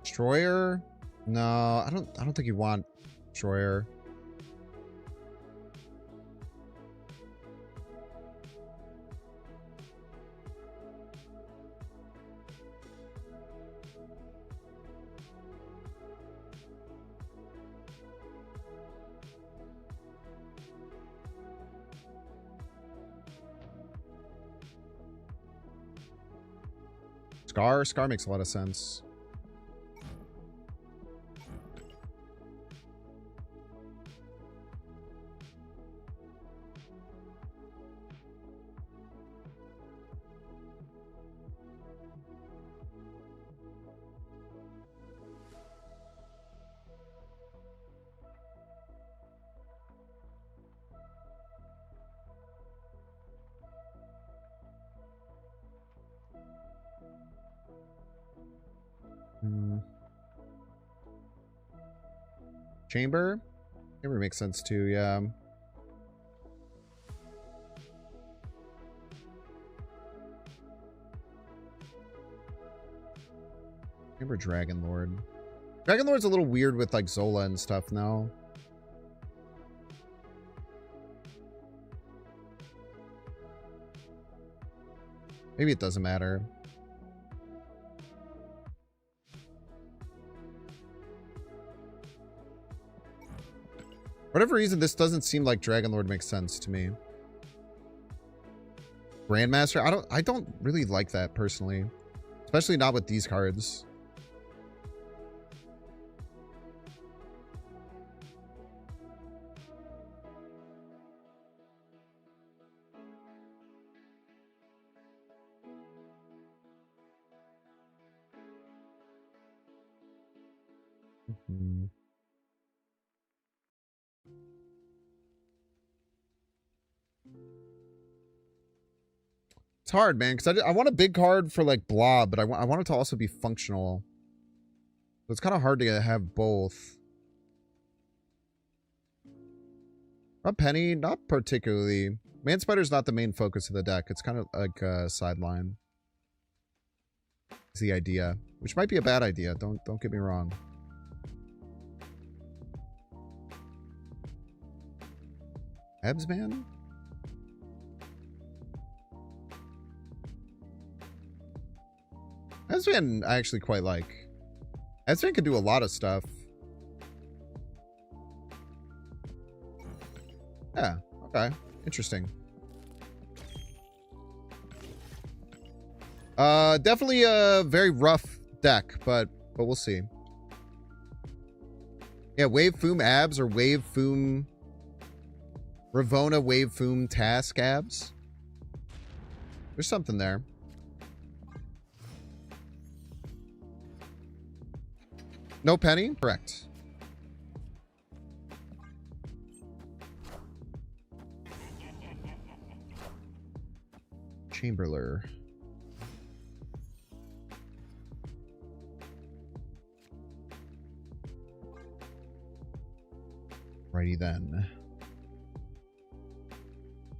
Destroyer? No, I don't think you want Destroyer. Scar makes a lot of sense. Chamber makes sense too, yeah. Chamber Dragon Lord. Dragon Lord's a little weird with like Zola and stuff now. Maybe it doesn't matter. For whatever reason, this doesn't seem like Dragon Lord makes sense to me. Grandmaster, I don't really like that personally. Especially not with these cards. It's hard, man, because I want a big card for like Blob, but I want it to also be functional. So it's kind of hard to have both. Penny, not particularly. Man Spider's not the main focus of the deck. It's kind of like a sideline. It's the idea, which might be a bad idea. Don't get me wrong. Ebsman? Ebsman I actually quite like. Ebsman can do a lot of stuff. Yeah, okay. Interesting. Definitely a very rough deck, but we'll see. Yeah, Wave Foom abs or Wave Foom Ravona Wave Foom task abs. There's something there. No penny? Correct. Chamberlain. Righty then.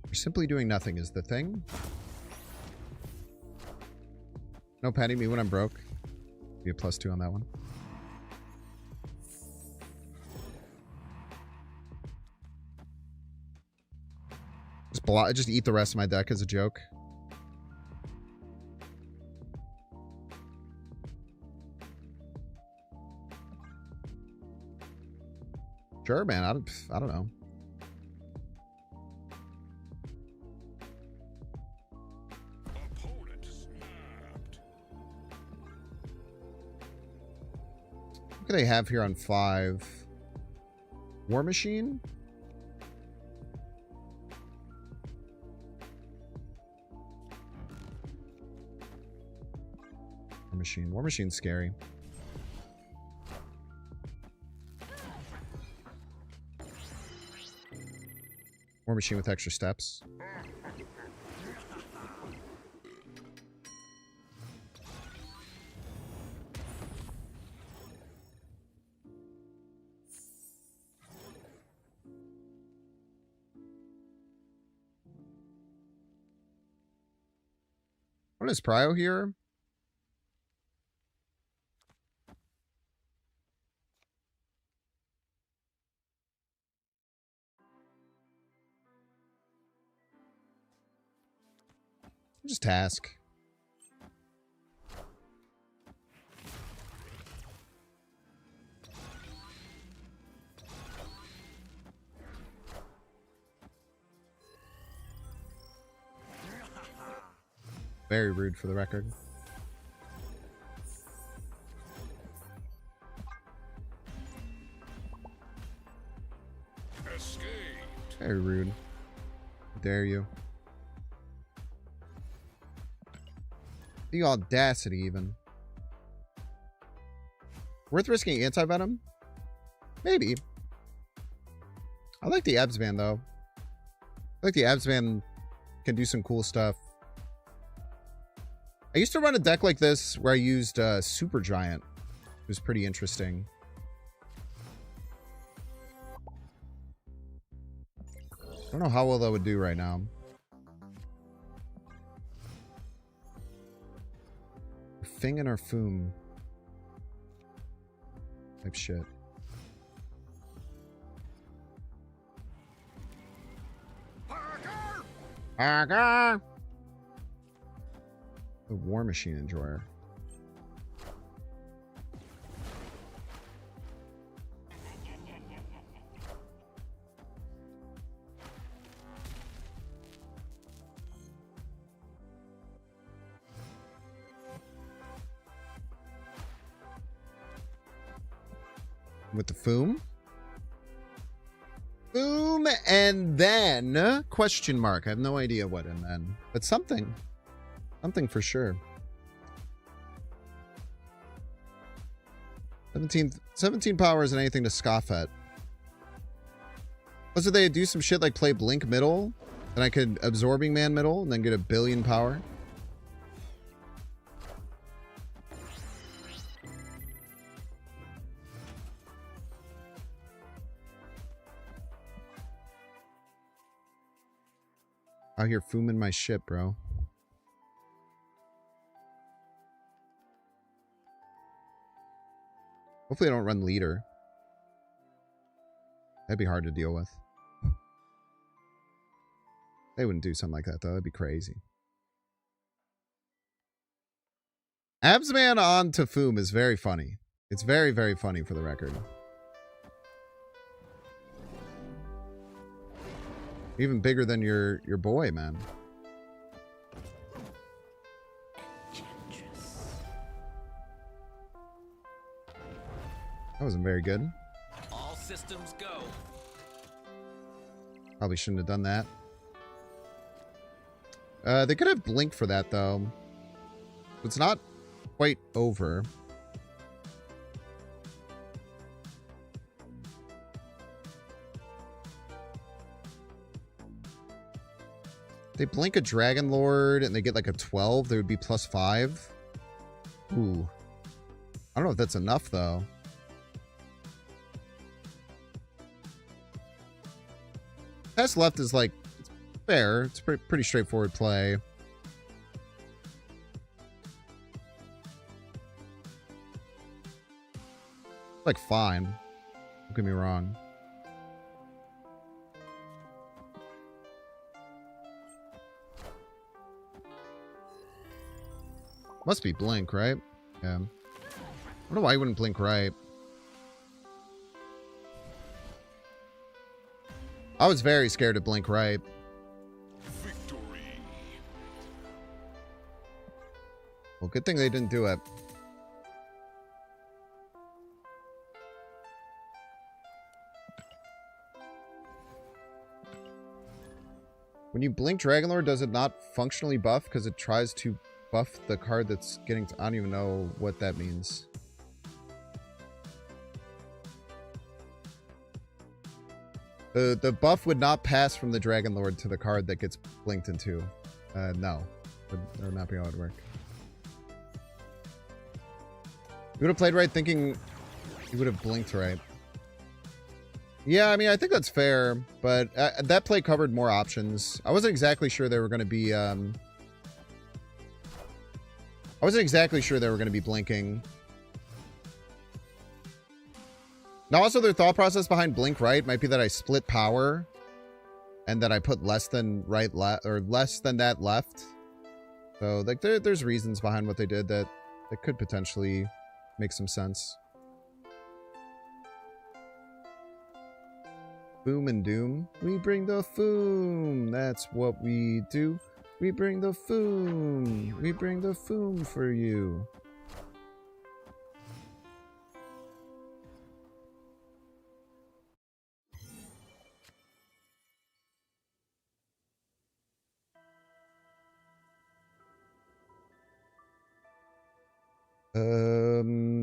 We're simply doing nothing is the thing. No penny me when I'm broke. Be a +2 on that one. Just eat the rest of my deck as a joke. Sure, man. I don't know. Opponent snapped. What do they have here on 5? War Machine? War Machine. War Machine's scary. War Machine with extra steps. What is Prio here? Just task. Very rude for the record. Escaped. Very rude. How dare you? The audacity, even. Worth risking anti-venom? Maybe. I like the abs band, though. I like the abs band can do some cool stuff. I used to run a deck like this where I used Super Giant. It was pretty interesting. I don't know how well that would do right now. Fing and our Foom. Type shit. Parker! The War Machine Enjoyer. With the Foom. Foom and then question mark. I have no idea what and then. But something. Something for sure. 17 power isn't anything to scoff at. Was it they do some shit like play Blink middle? Then I could Absorbing Man middle and then get 1 billion power? Out here fooming my shit, bro. Hopefully I don't run leader. That'd be hard to deal with. They wouldn't do something like that, though. That'd be crazy. Absman on to Foom is very funny. It's very, very funny for the record. Even bigger than your boy, man. That wasn't very good. All systems go. Probably shouldn't have done that. They could have Blink for that, though. It's not quite over. They Blink a Dragon Lord and they get like a 12. They would be +5. Ooh. I don't know if that's enough, though. Pass left is like, it's fair. It's pretty straightforward play. Like, fine. Don't get me wrong. Must be Blink, right? Yeah. I don't know why you wouldn't Blink right. I was very scared to Blink right. Victory. Well, good thing they didn't do it. When you Blink Dragonlord, does it not functionally buff because it tries to buff the card that's getting to... I don't even know what that means. The buff would not pass from the Dragonlord to the card that gets blinked into. No. That would not be how it would work. You would have played right thinking you would have blinked right. Yeah, I mean, I think that's fair, but that play covered more options. I wasn't exactly sure they were going to be... I wasn't exactly sure they were going to be blinking. Now, also, their thought process behind Blink Right might be that I split power and that I put less than right left or less than that left. So, like, there's reasons behind what they did that could potentially make some sense. Boom and Doom. We bring the foom. That's what we do. We bring the foom. We bring the foom for you.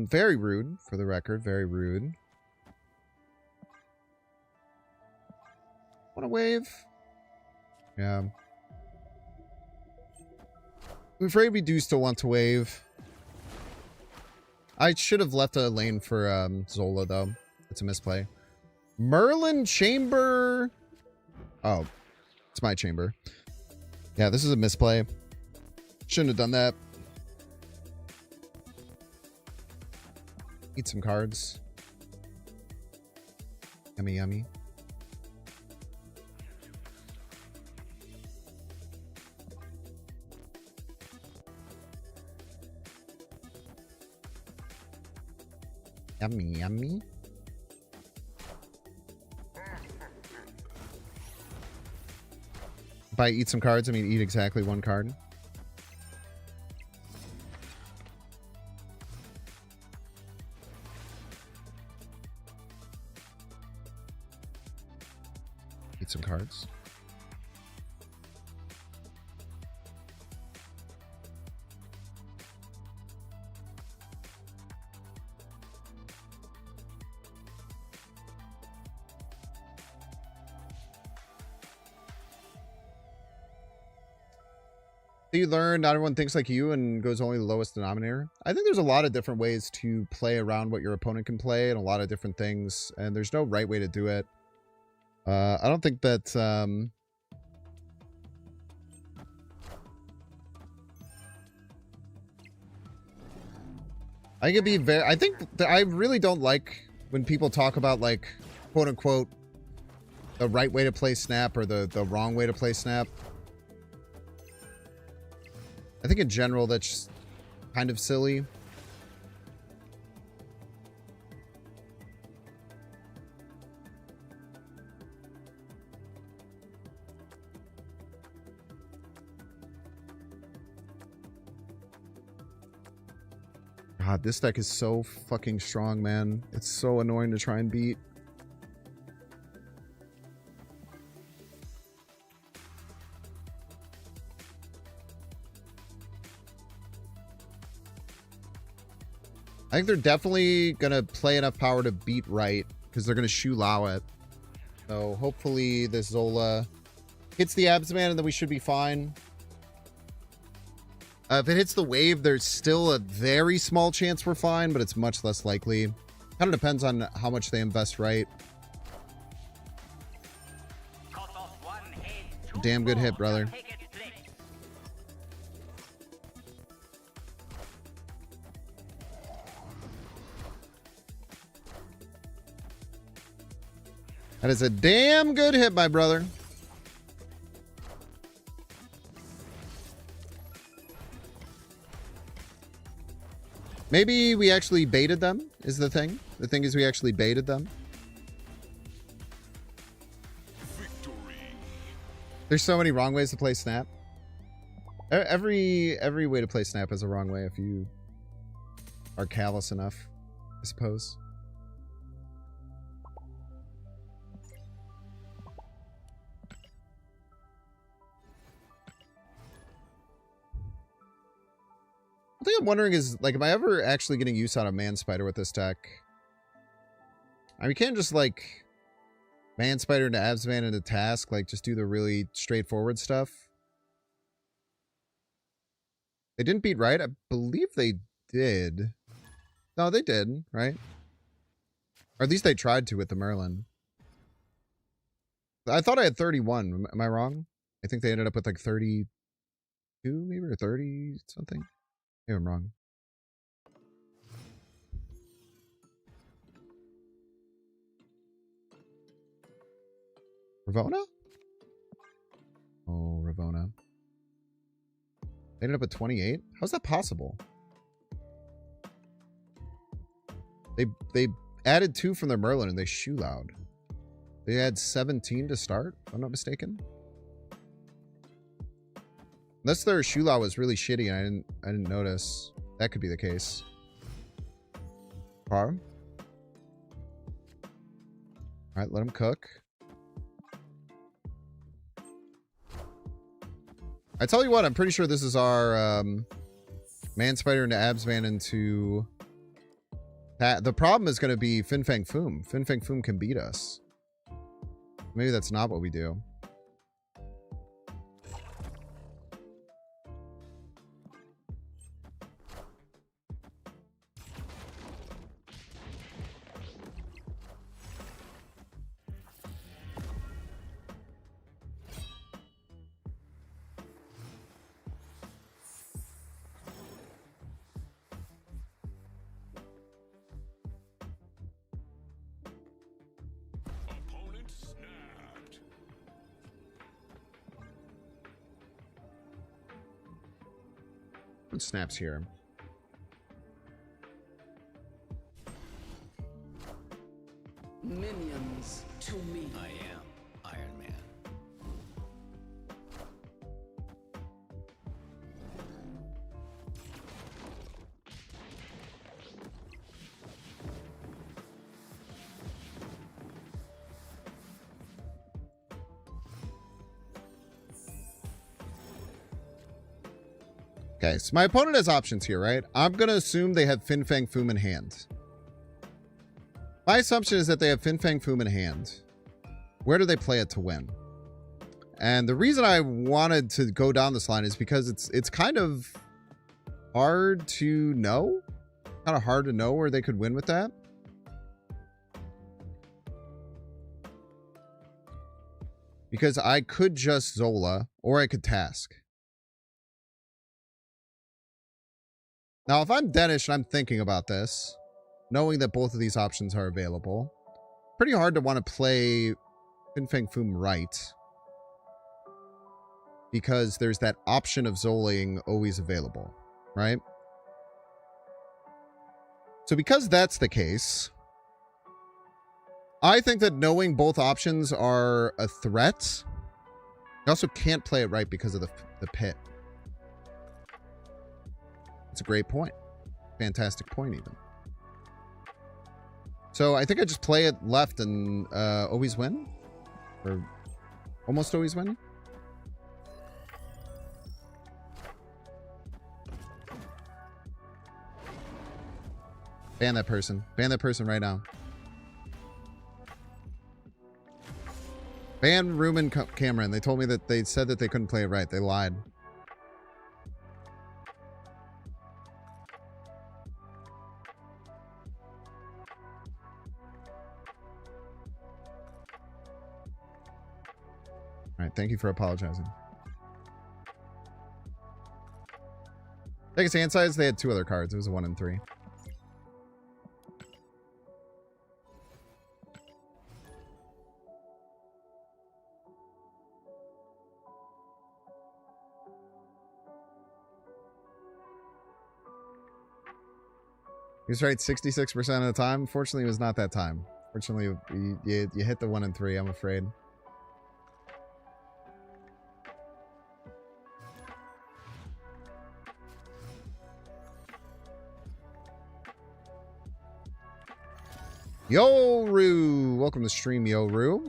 Very rude, for the record. Very rude. Want to wave? Yeah. I'm afraid we do still want to wave. I should have left a lane for Zola, though. It's a misplay. Merlin Chamber. Oh, it's my chamber. Yeah, this is a misplay. Shouldn't have done that. Eat some cards. Yummy, yummy. Yummy, yummy. By eat some cards, I mean eat exactly one card. Eat some cards. You learn not everyone thinks like you and goes only the lowest denominator. I think there's a lot of different ways to play around what your opponent can play and a lot of different things, and there's no right way to do it. I don't think that I could be very... I think that I really don't like when people talk about, like, quote unquote the right way to play Snap or the wrong way to play Snap. I think in general that's just kind of silly. God, this deck is so fucking strong, man. It's so annoying to try and beat. I think they're definitely going to play enough power to beat right, because they're going to Shu Lao it. So hopefully this Zola hits the Absman and then we should be fine. If it hits the wave, there's still a very small chance we're fine, but it's much less likely. Kind of depends on how much they invest right. Damn good hit, brother. That is a damn good hit, my brother. Maybe we actually baited them, is the thing. The thing is we actually baited them. Victory. There's so many wrong ways to play Snap. Every way to play Snap is a wrong way if you are callous enough, I suppose. The thing I'm wondering is, like, am I ever actually getting use out of Man Spider with this deck? I mean, you can't just, like, Man Spider into Absman into Task, like, just do the really straightforward stuff. They didn't beat right? I believe they did. No, they did, right? Or at least they tried to with the Merlin. I thought I had 31. Am I wrong? I think they ended up with, like, 32, maybe, or 30 something. Maybe I'm wrong. Ravona? Oh, Ravona. They ended up at 28? How's that possible? They added 2 from their Merlin and they Shu Lao'd. They had 17 to start, if I'm not mistaken. Unless their Shu Lao was really shitty and I didn't notice. That could be the case. Alright, let him cook. I tell you what, I'm pretty sure this is our Man Spider into Absman into... The problem is going to be Fin Fang Foom. Fin Fang Foom can beat us. Maybe that's not what we do. Opponent snapped. What snaps here? Minions to me. I am Iron Man. Okay, so my opponent has options here, right? I'm going to assume they have Fin Fang Foom in hand. My assumption is that they have Fin Fang Foom in hand. Where do they play it to win? And the reason I wanted to go down this line is because it's kind of hard to know. Kind of hard to know where they could win with that. Because I could just Zola, or I could Task. Now, if I'm Danish and I'm thinking about this, knowing that both of these options are available, pretty hard to want to play Fin Fang Foom right. Because there's that option of Zoling always available, right? So because that's the case, I think that knowing both options are a threat, you also can't play it right because of the pit. That's a great point. fantastic point even. So I think I just play it left and always win? Or almost always win? Ban that person. Ban that person right now. Ban Ruben Cameron. They told me that they said that they couldn't play it right. They lied. Alright, thank you for apologizing. Legacy hand size, they had 2 other cards. It was a 1 and 3. He was right 66% of the time. Fortunately, it was not that time. Fortunately, you hit the 1 and 3, I'm afraid. Yo-Roo! Welcome to stream, Yo-Roo.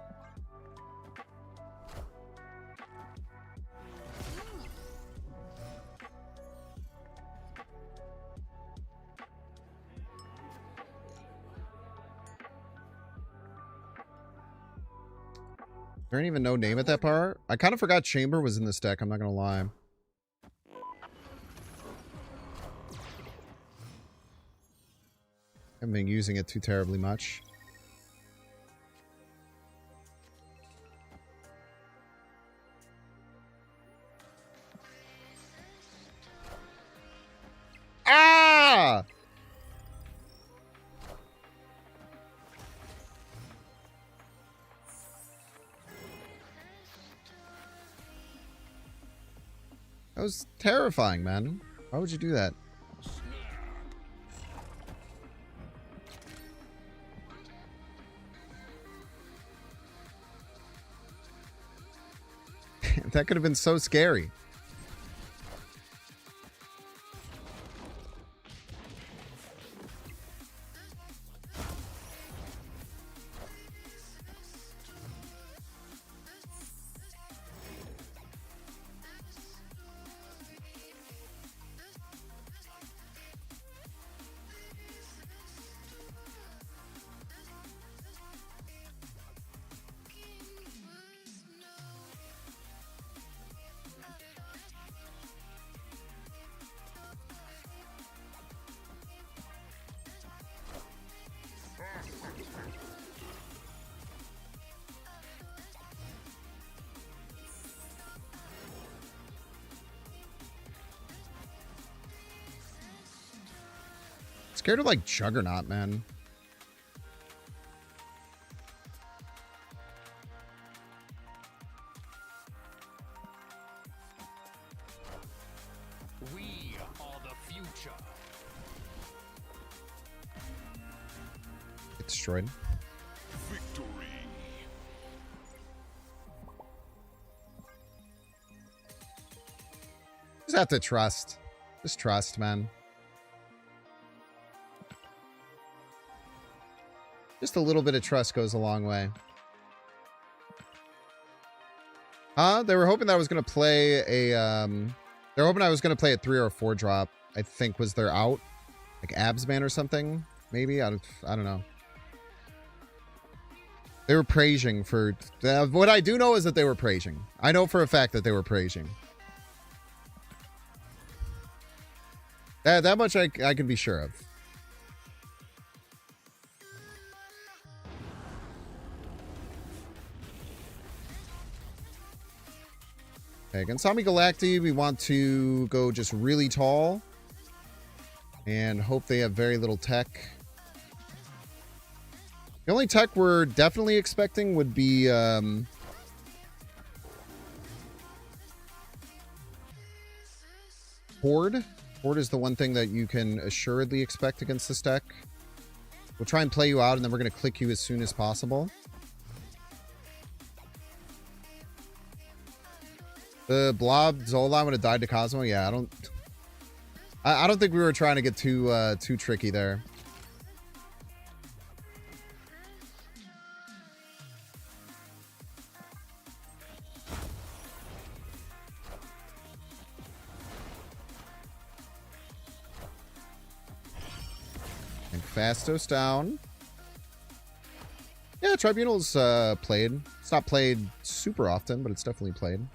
There ain't even no name at that part. I kind of forgot Chamber was in this deck, I'm not gonna lie. Haven't been using it too terribly much. Ah! That was terrifying, man. Why would you do that? That could have been so scary. Scared of like Juggernaut, man. We are the future. Get destroyed. Victory. Just have to trust. Just trust, man. Just a little bit of trust goes a long way. Huh? They were hoping that I was going to play a, they were hoping I was going to play a 3 or a 4 drop, I think was their out. Like Absman or something, maybe? I don't know. They were praising for, what I do know is that they were praising. I know for a fact that they were praising. That much I can be sure of. Okay, against Sami Galacti, we want to go just really tall. And hope they have very little tech. The only tech we're definitely expecting would be... Horde. Horde is the one thing that you can assuredly expect against this deck. We'll try and play you out, and then we're going to click you as soon as possible. The Blob Zola would have died to Cosmo. Yeah, I I don't think we were trying to get too tricky there. And Fastos down. Yeah, Tribunal's played. It's not played super often, but it's definitely played.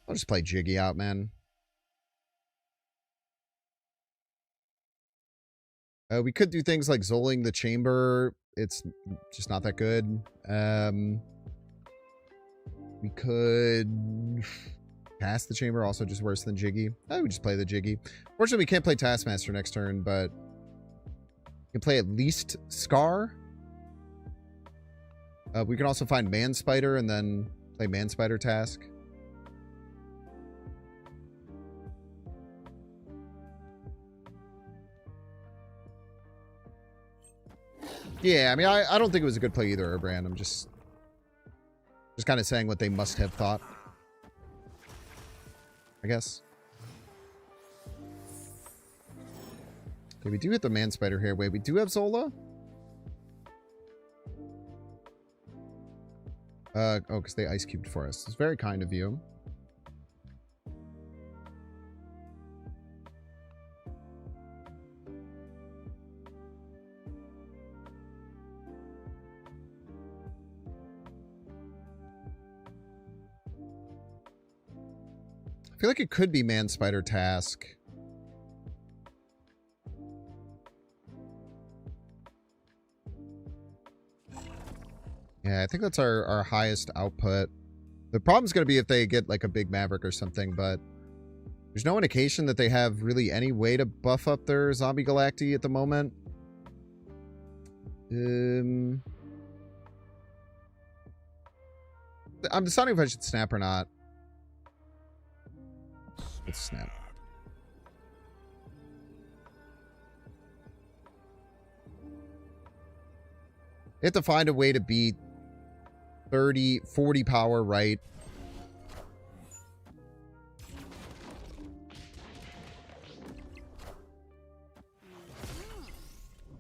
I'll just play Jiggy out, man. We could do things like Zoling the Chamber. It's just not that good. We could pass the Chamber, also just worse than Jiggy. I would just play the Jiggy. Fortunately, we can't play Taskmaster next turn, but we can play at least Scar. We can also find Man Spider and then play Man Spider Task. Yeah, I mean, I don't think it was a good play either, Brand. I'm just kind of saying what they must have thought, I guess. Okay, we do hit the Man Spider here. Wait, we do have Zola? Oh, because they ice cubed for us. It's very kind of you. I feel like it could be Man Spider Task. Yeah, I think that's our highest output. The problem's going to be if they get like a big Maverick or something, but there's no indication that they have really any way to buff up their Zombie Galacti at the moment. I'm deciding if I should snap or not. Let's snap. You have to find a way to beat 30, 40 power, right?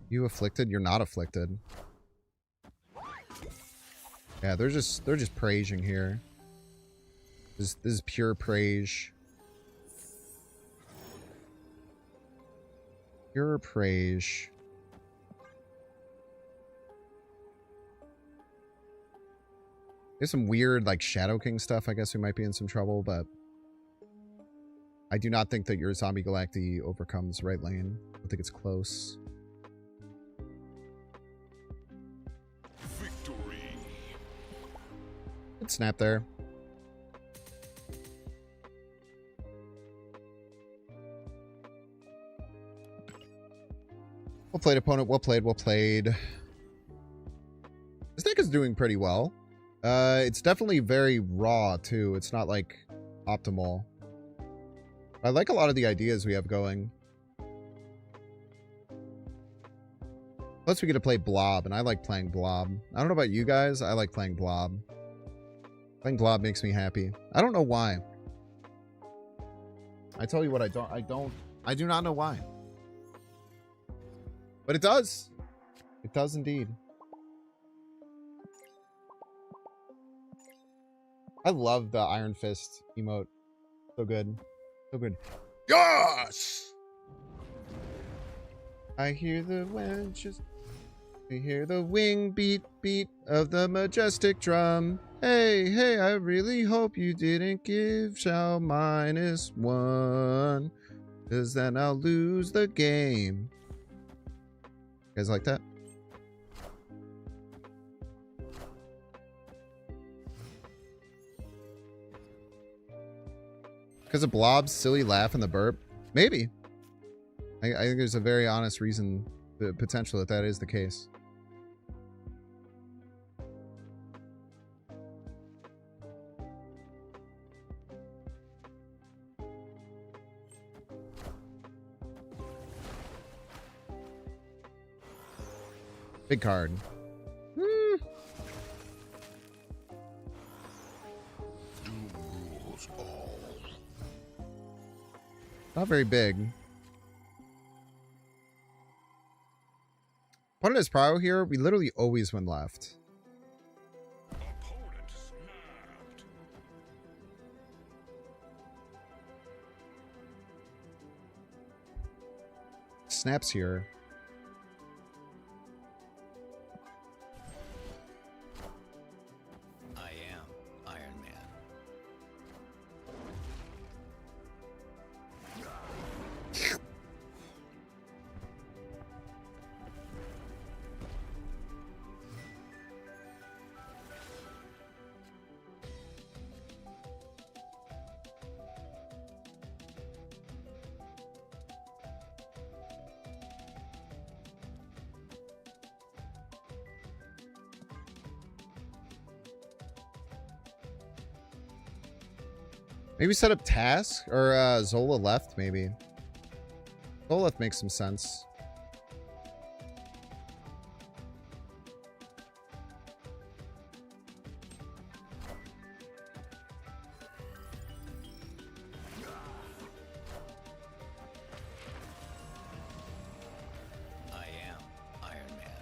You afflicted? You're not afflicted. Yeah, they're just praising here. This is pure praise. Pure praise. There's some weird, like, Shadow King stuff. I guess we might be in some trouble, but I do not think that your Zombie Galacti overcomes right lane. I think it's close. Victory. Good snap there. Well played, opponent. Well played, well played. This deck is doing pretty well. It's definitely very raw, too. It's not, like, optimal. I like a lot of the ideas we have going. Plus, we get to play Blob, and I like playing Blob. I don't know about you guys. I like playing Blob. Playing Blob makes me happy. I don't know why. I tell you what, I do not know why. But it does. It does indeed. I love the Iron Fist emote. So good. So good. Yes! I hear the wenches. I hear the wing beat of the majestic drum. Hey, hey, I really hope you didn't give Shao -1. Cause then I'll lose the game. You guys like that? Because of Blob's silly laugh and the burp? Maybe. I think there's a very honest reason, the potential that is the case. Big card. Doom rules us all. Not very big. Opponent is Prio here. We literally always win left. Opponent snapped. Snaps here. I am Iron Man. Maybe set up task or Zola left, maybe. Zola left makes some sense. I am Iron Man.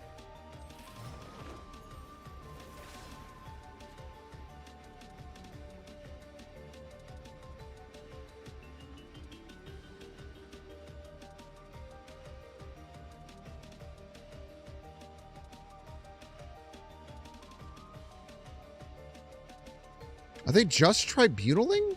Are they just tribunaling?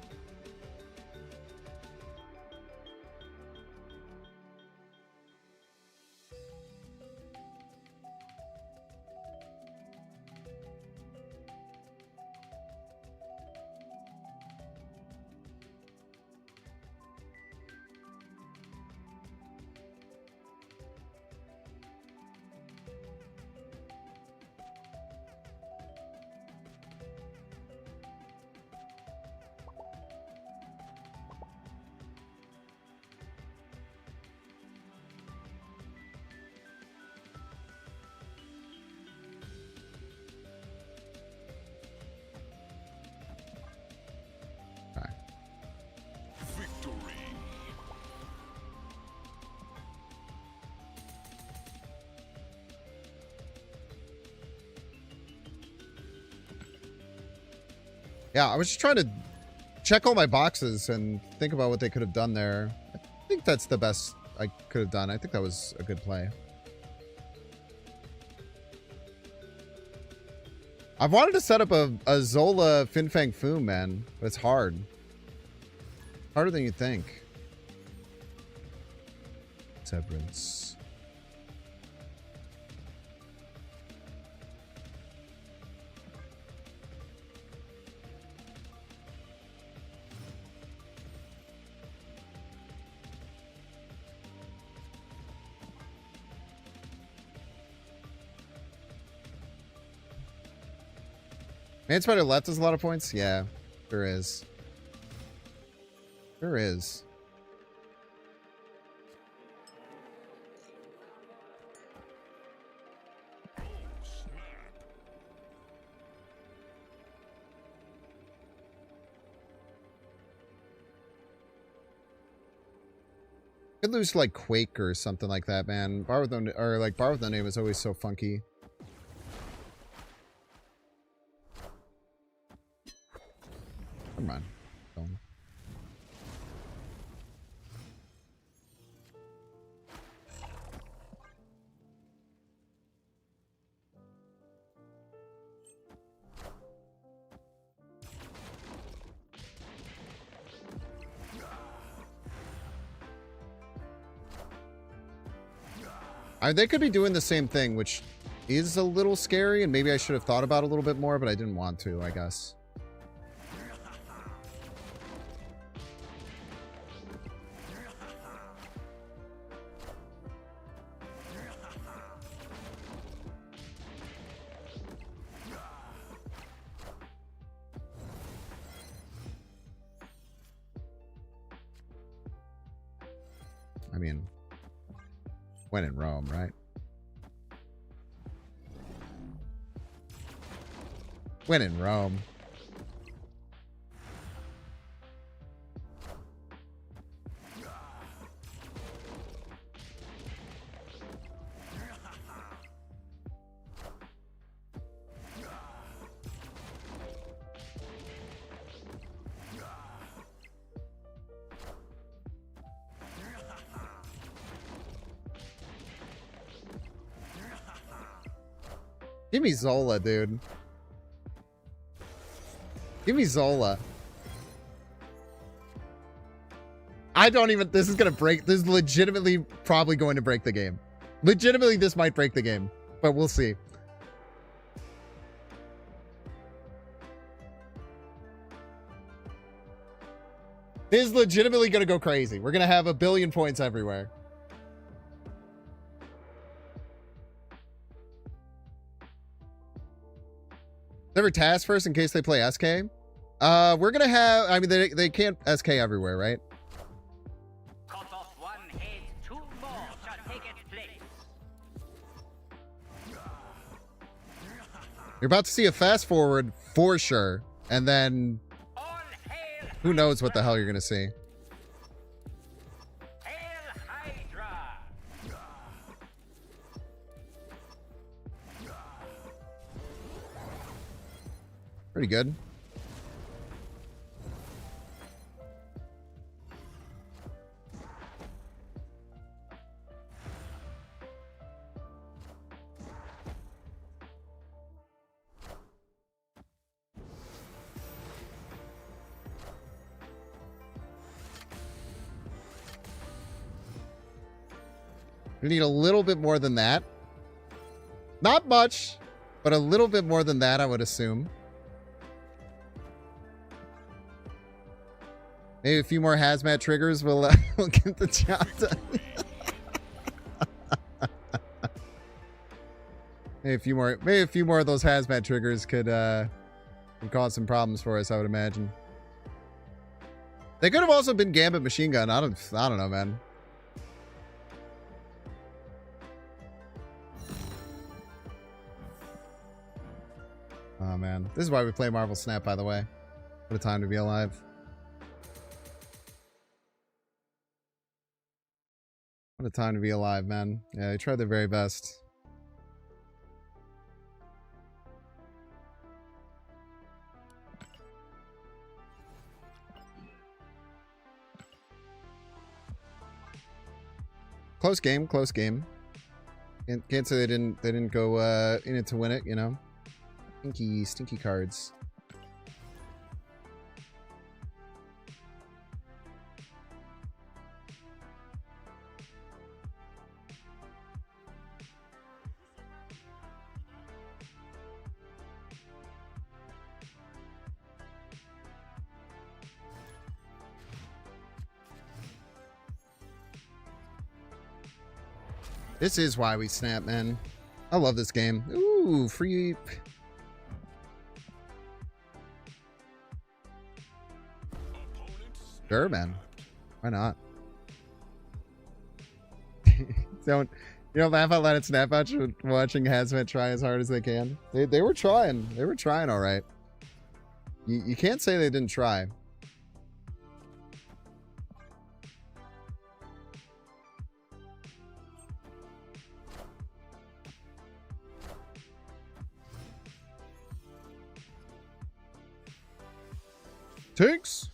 Victory. Yeah, I was just trying to check all my boxes and think about what they could have done there. I think that's the best I could have done. I think that was a good play. I've wanted to set up a Zola Fin Fang Foom, man, but it's hard. Harder than you think. Severance. Man Spider left us a lot of points? Yeah, there is. There is. Oh, snap. Could lose to, like, Quake or something like that, man. Bar with no, or like Bar with No Name is always so funky. Come on. Don't. They could be doing the same thing, which is a little scary, and maybe I should have thought about it a little bit more, but I didn't want to, I guess. I mean, when in Rome, right? When in Rome. Give me Zola, dude. Give me Zola. I don't even... This is going to break... This is legitimately probably going to break the game. Legitimately, this might break the game. But we'll see. This is legitimately going to go crazy. We're going to have a billion points everywhere. Never task first in case they play SK. We're going to have... I mean, they can't SK everywhere, right? Cut off one head, 2 more shall take its place. You're about to see a fast forward for sure. And then... Who knows what the hell you're going to see. Hail Hydra! Pretty good. We need a little bit more than that. Not much, but a little bit more than that, I would assume. Maybe a few more hazmat triggers will will get the job done. Maybe a few more of those hazmat triggers could cause some problems for us, I would imagine. They could have also been Gambit machine gun. I don't know, man. Oh man, this is why we play Marvel Snap, by the way. What a time to be alive. What a time to be alive, man. Yeah, they tried their very best. Close game, close game. Can't say they didn't go in it to win it, you know. Stinky cards. This is why we snap, man. I love this game. Ooh, free... Sure, man. Why not? Don't laugh out loud at snap out watching Hazmat try as hard as they can. They were trying. They were trying all right. You can't say they didn't try. Tanks.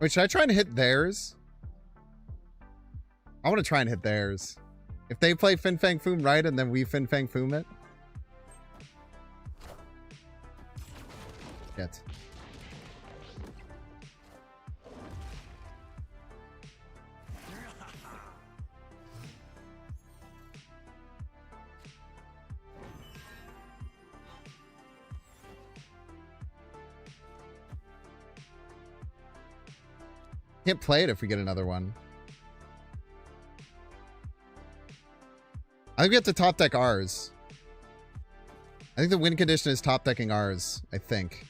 Wait, should I try and hit theirs? I want to try and hit theirs. If they play Fin Fang Foom right and then we Fin Fang Foom it. Shit. Can't play it if we get another one. I think we have to top deck ours. I think the win condition is top decking ours, I think.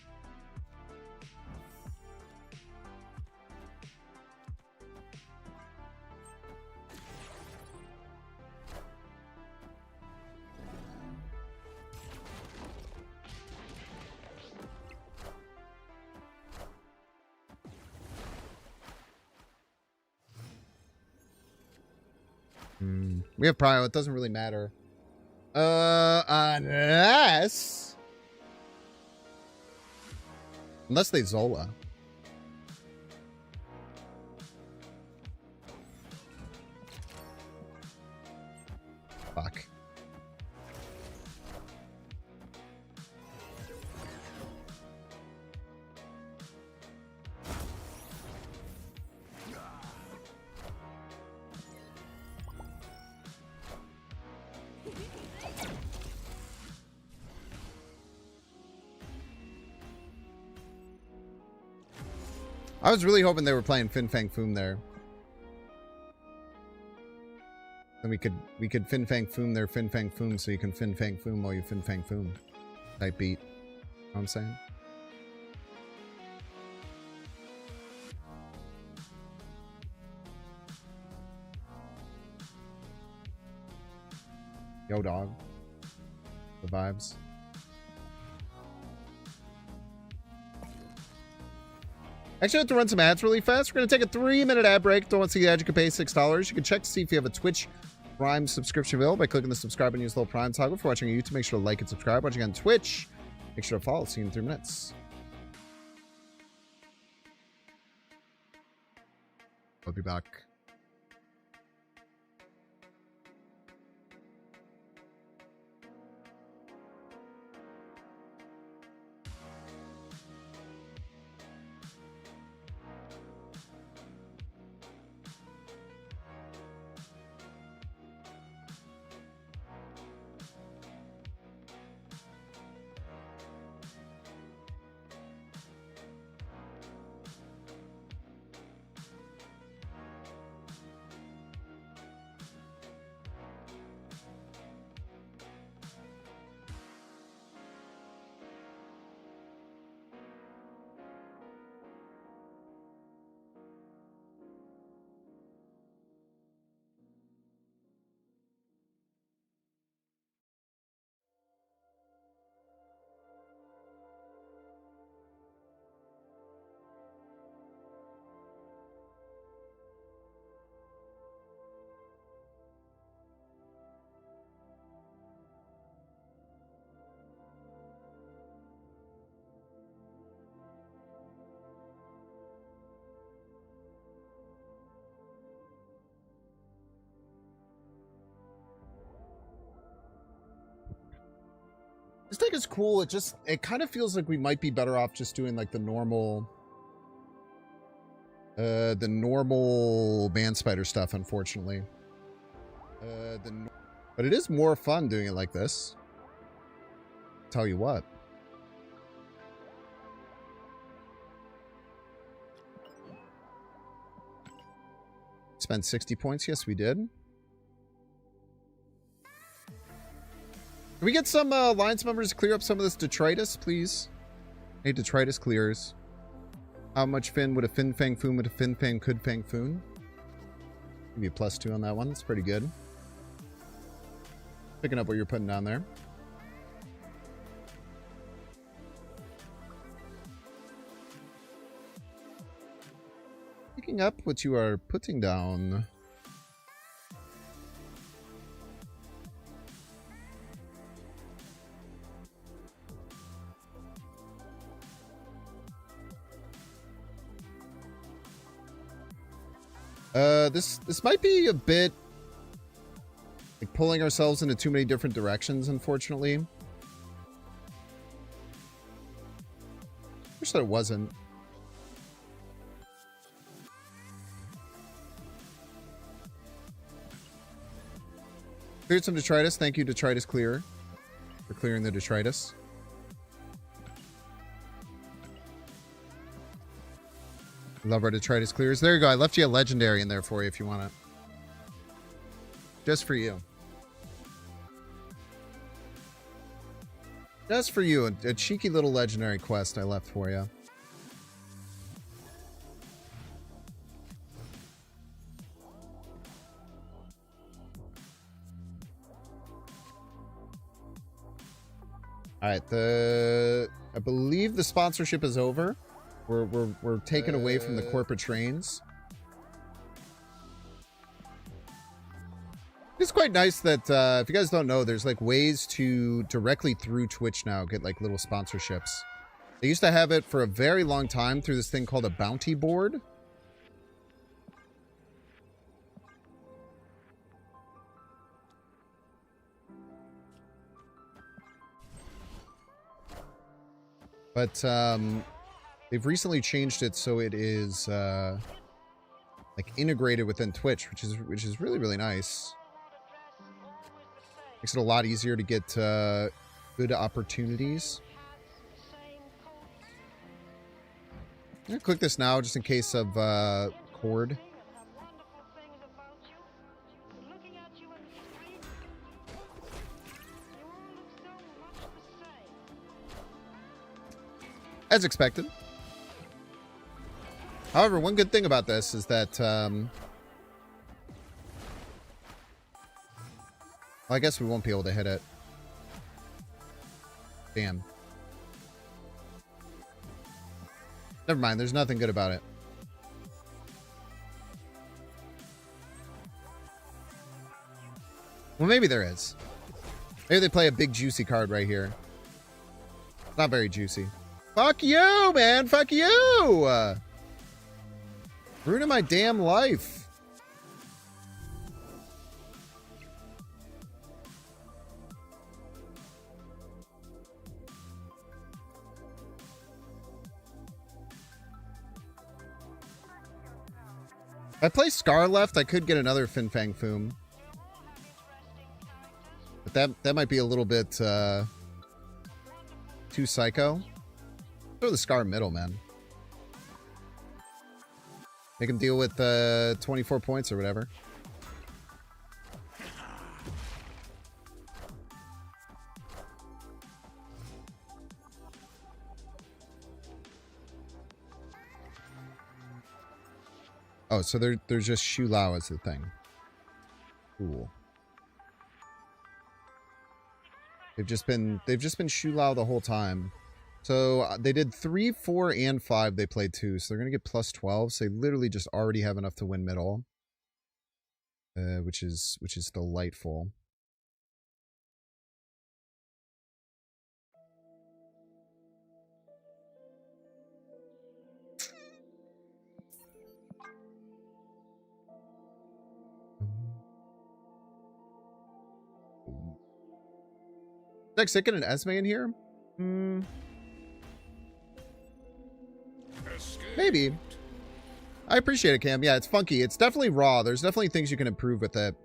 We have prio. It doesn't really matter. Unless they Zola. Fuck. I was really hoping they were playing Fin Fang Foom there. And we could Fin Fang Foom their Fin Fang Foom so you can Fin Fang Foom while you Fin Fang Foom. Type beat. Know what I'm saying? Yo, dog. The vibes. Actually, I have to run some ads really fast. We're going to take a 3-minute ad break. Don't want to see the ad, you can pay $6. You can check to see if you have a Twitch Prime subscription available by clicking the subscribe and use the little Prime toggle. For watching on YouTube, make sure to like and subscribe. Watching on Twitch, make sure to follow. See you in 3 minutes. I'll be back. This deck is cool. It kind of feels like we might be better off just doing like the normal band spider stuff, unfortunately. But it is more fun doing it like this. Tell you what. Spent 60 points. Yes, we did. Can we get some Alliance members to clear up some of this detritus, please? Hey, detritus clears. How much Fin would a Fin Fang Foon would a Fin Fang could Fang Foon? Give me a +2 on that one. It's pretty good. Picking up what you're putting down there. Picking up what you are putting down. This might be a bit like pulling ourselves into too many different directions, unfortunately. Wish that it wasn't. Cleared some detritus. Thank you, Detritus Clear, for clearing the detritus. Love our detritus clears. There you go. I left you a legendary in there for you if you want it. Just for you. Just for you. A cheeky little legendary quest I left for you. All right. I believe the sponsorship is over. We're taken away from the corporate trains. It's quite nice that, if you guys don't know, there's like ways to directly through Twitch now get like little sponsorships. They used to have it for a very long time through this thing called a bounty board. But they've recently changed it so it is like integrated within Twitch, which is really, really nice. Makes it a lot easier to get good opportunities. I'm gonna click this now just in case of cord. As expected. However, one good thing about this is that well, I guess we won't be able to hit it. Damn. Never mind, there's nothing good about it. Well, maybe there is. Maybe they play a big juicy card right here. Not very juicy. Fuck you, man! Fuck you! Ruining my damn life. If I play Scar left, I could get another Fin Fang Foom. But that might be a little bit too psycho. Throw the Scar middle, man. Make him deal with 24 points or whatever. Oh, so there's just Shu Lao as the thing. Cool. They've just been Shu Lao the whole time. So they did 3, 4, and 5. They played 2, so they're gonna get plus 12. So they literally just already have enough to win middle, which is delightful. Next, I get an Esme in here? Maybe. I appreciate it, Cam. Yeah, it's funky. It's definitely raw. There's definitely things you can improve with it.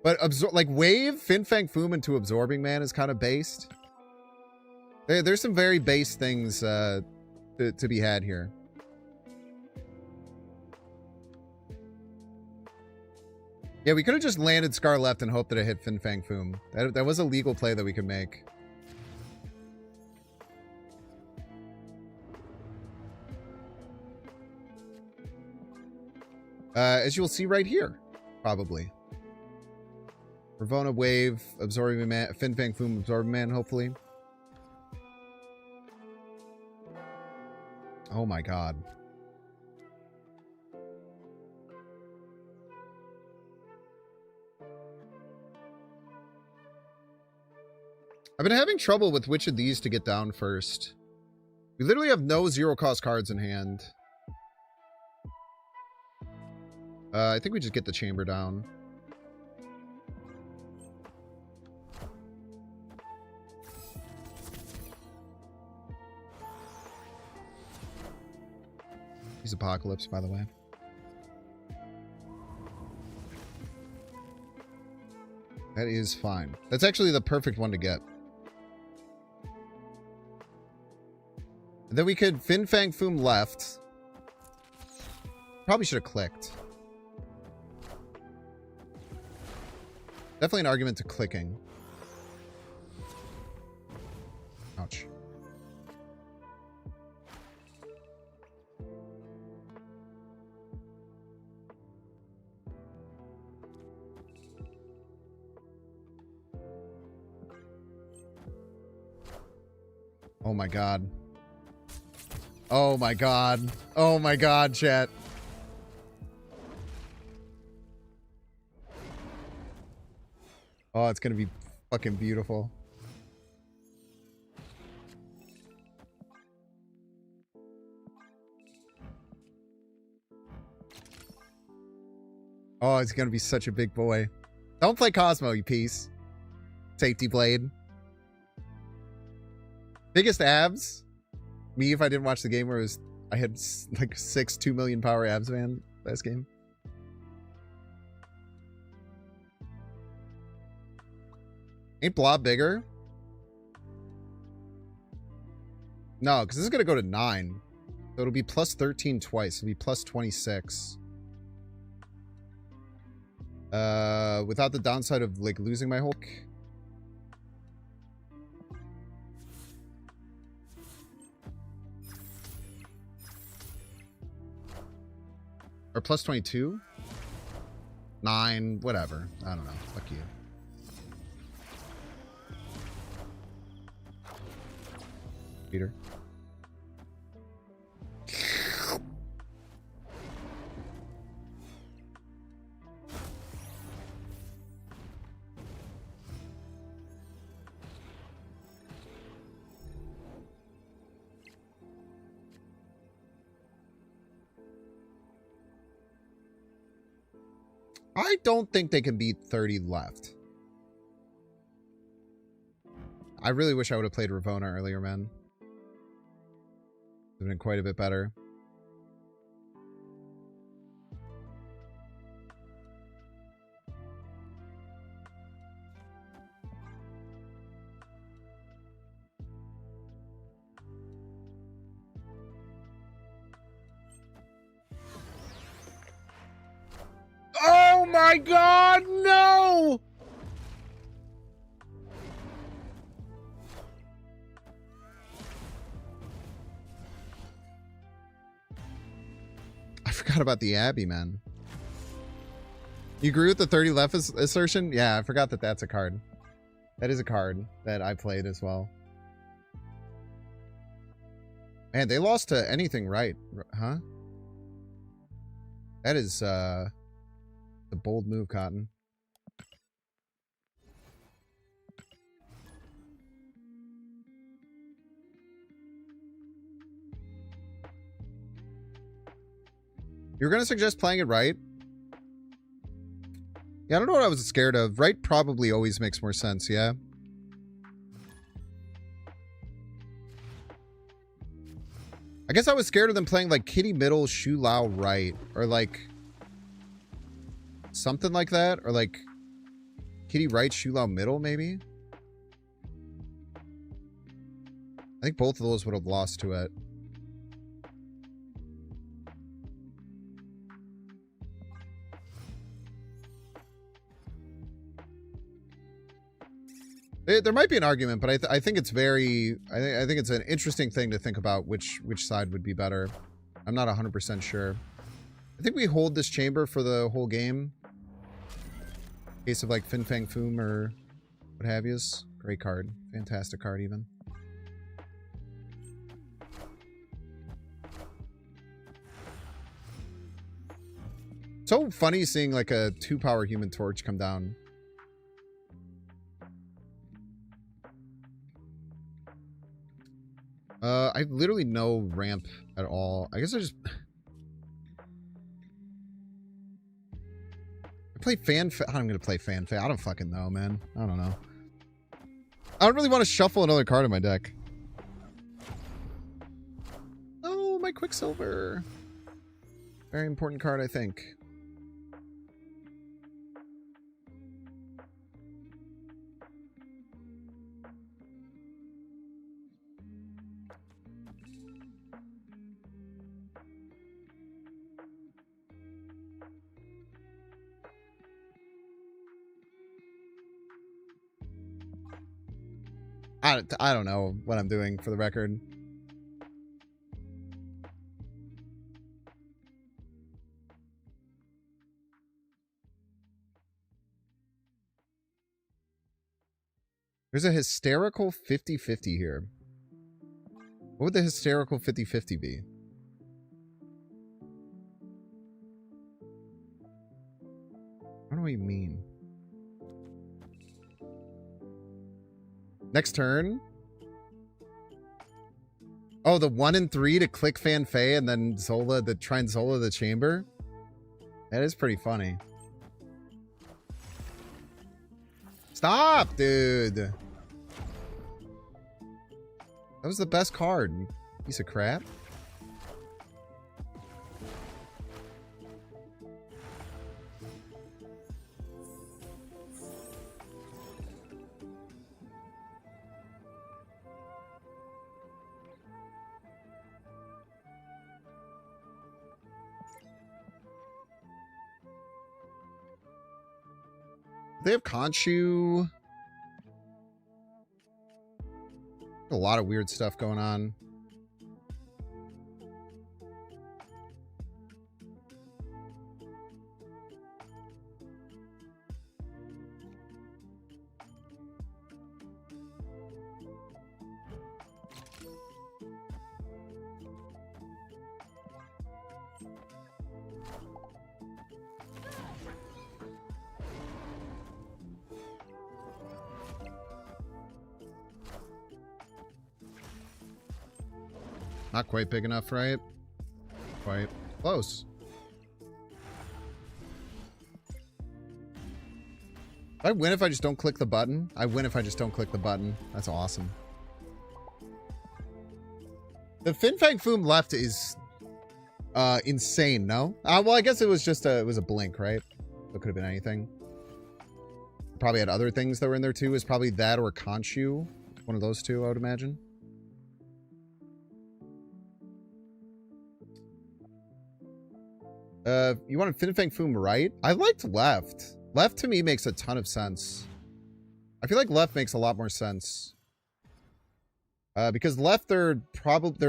But like Wave, Fin Fang Foom into Absorbing Man is kind of based. There's some very base things to be had here. Yeah, we could have just landed Scar left and hoped that it hit Fin Fang Foom. That was a legal play that we could make. As you'll see right here, probably. Ravona Wave, Absorbing Man, Fin Fang Foom, Absorbing Man, hopefully. Oh my god. I've been having trouble with which of these to get down first. We literally have no zero-cost cards in hand. I think we just get the chamber down. He's Apocalypse, by the way. That is fine. That's actually the perfect one to get. And then we could Fin Fang Foom left. Probably should have clicked. Definitely an argument to clicking. Ouch. Oh my god. Oh my god. Oh my god, chat. Oh, it's gonna be fucking beautiful. Oh, it's gonna be such a big boy. Don't play Cosmo, you piece. Safety blade. Biggest abs? Me if I didn't watch the game where it was, I had like 6 2 million power abs, man, last game. Ain't Blob bigger? No, because this is going to go to 9. So it'll be plus 13 twice. It'll be plus 26. Without the downside of like losing my Hulk. Or plus 22? 9, whatever. I don't know. Fuck you. Peter. I don't think they can beat 30 left. I really wish I would have played Ravona earlier, man. Would have been quite a bit better. Oh my god, no! I forgot about the Abbey, man. You agree with the 30 left assertion? Yeah, I forgot that that's a card. That is a card that I played as well. Man, they lost to anything right, huh? That is a bold move, Cotton. You're going to suggest playing it right? Yeah, I don't know what I was scared of. Right probably always makes more sense, yeah? I guess I was scared of them playing like Kitty Middle, Shu Lao right. Or like something like that. Or like Kitty right, Shu Lao middle, maybe? I think both of those would have lost to it. There might be an argument, but I think it's very... I think it's an interesting thing to think about which side would be better. I'm not 100% sure. I think we hold this chamber for the whole game. In case of like Fin Fang Foom or what have yous. Great card. Fantastic card even. So funny seeing like a 2-power Human Torch come down. I literally no ramp at all. I guess I just... I play I'm gonna play Fanfare. I don't fucking know, man. I don't know. I don't really want to shuffle another card in my deck. Oh, my Quicksilver. Very important card, I think. I don't know what I'm doing for the record. There's a hysterical 50-50 here. What would the hysterical 50-50 be? What do we mean? Next turn. Oh, the 1 and 3 to click Fan Fei and then Zola, try and Zola the chamber. That is pretty funny. Stop, dude. That was the best card, you piece of crap. They have Conchu. A lot of weird stuff going on. Not quite big enough, right? Quite close. I win if I just don't click the button. I win if I just don't click the button. That's awesome. The Fin Fang Foom left is insane, no? Well, I guess it was just it was a blink, right? It could have been anything. Probably had other things that were in there too. Is probably that or Conchu. One of those two, I would imagine. You wanted Fin Fang Foom right? I liked left. Left to me makes a ton of sense. I feel like left makes a lot more sense. Because left they're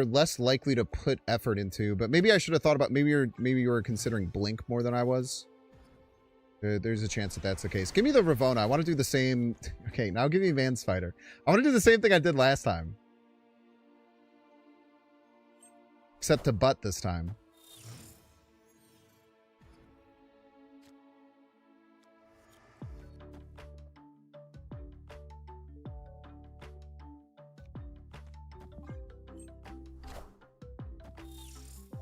less likely to put effort into, but maybe I should have thought about maybe you were considering Blink more than I was. There's a chance that that's the case. Give me the Ravona. I want to do the same. Okay, now give me Van Spider. I want to do the same thing I did last time. Except to butt this time.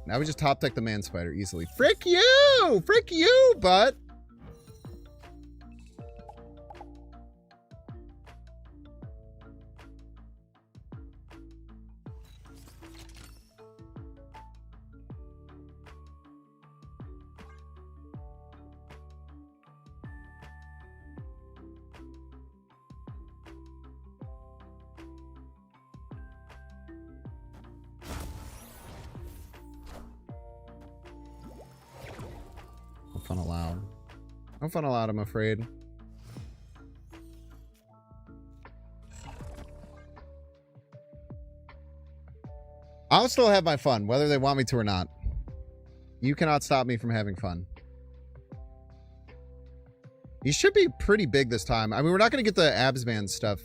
Now we just top deck the Man Spider easily. Frick you! Frick you, butt! Fun allowed. No fun allowed, I'm afraid. I'll still have my fun, whether they want me to or not. You cannot stop me from having fun. He should be pretty big this time. I mean, we're not going to get the abs man stuff,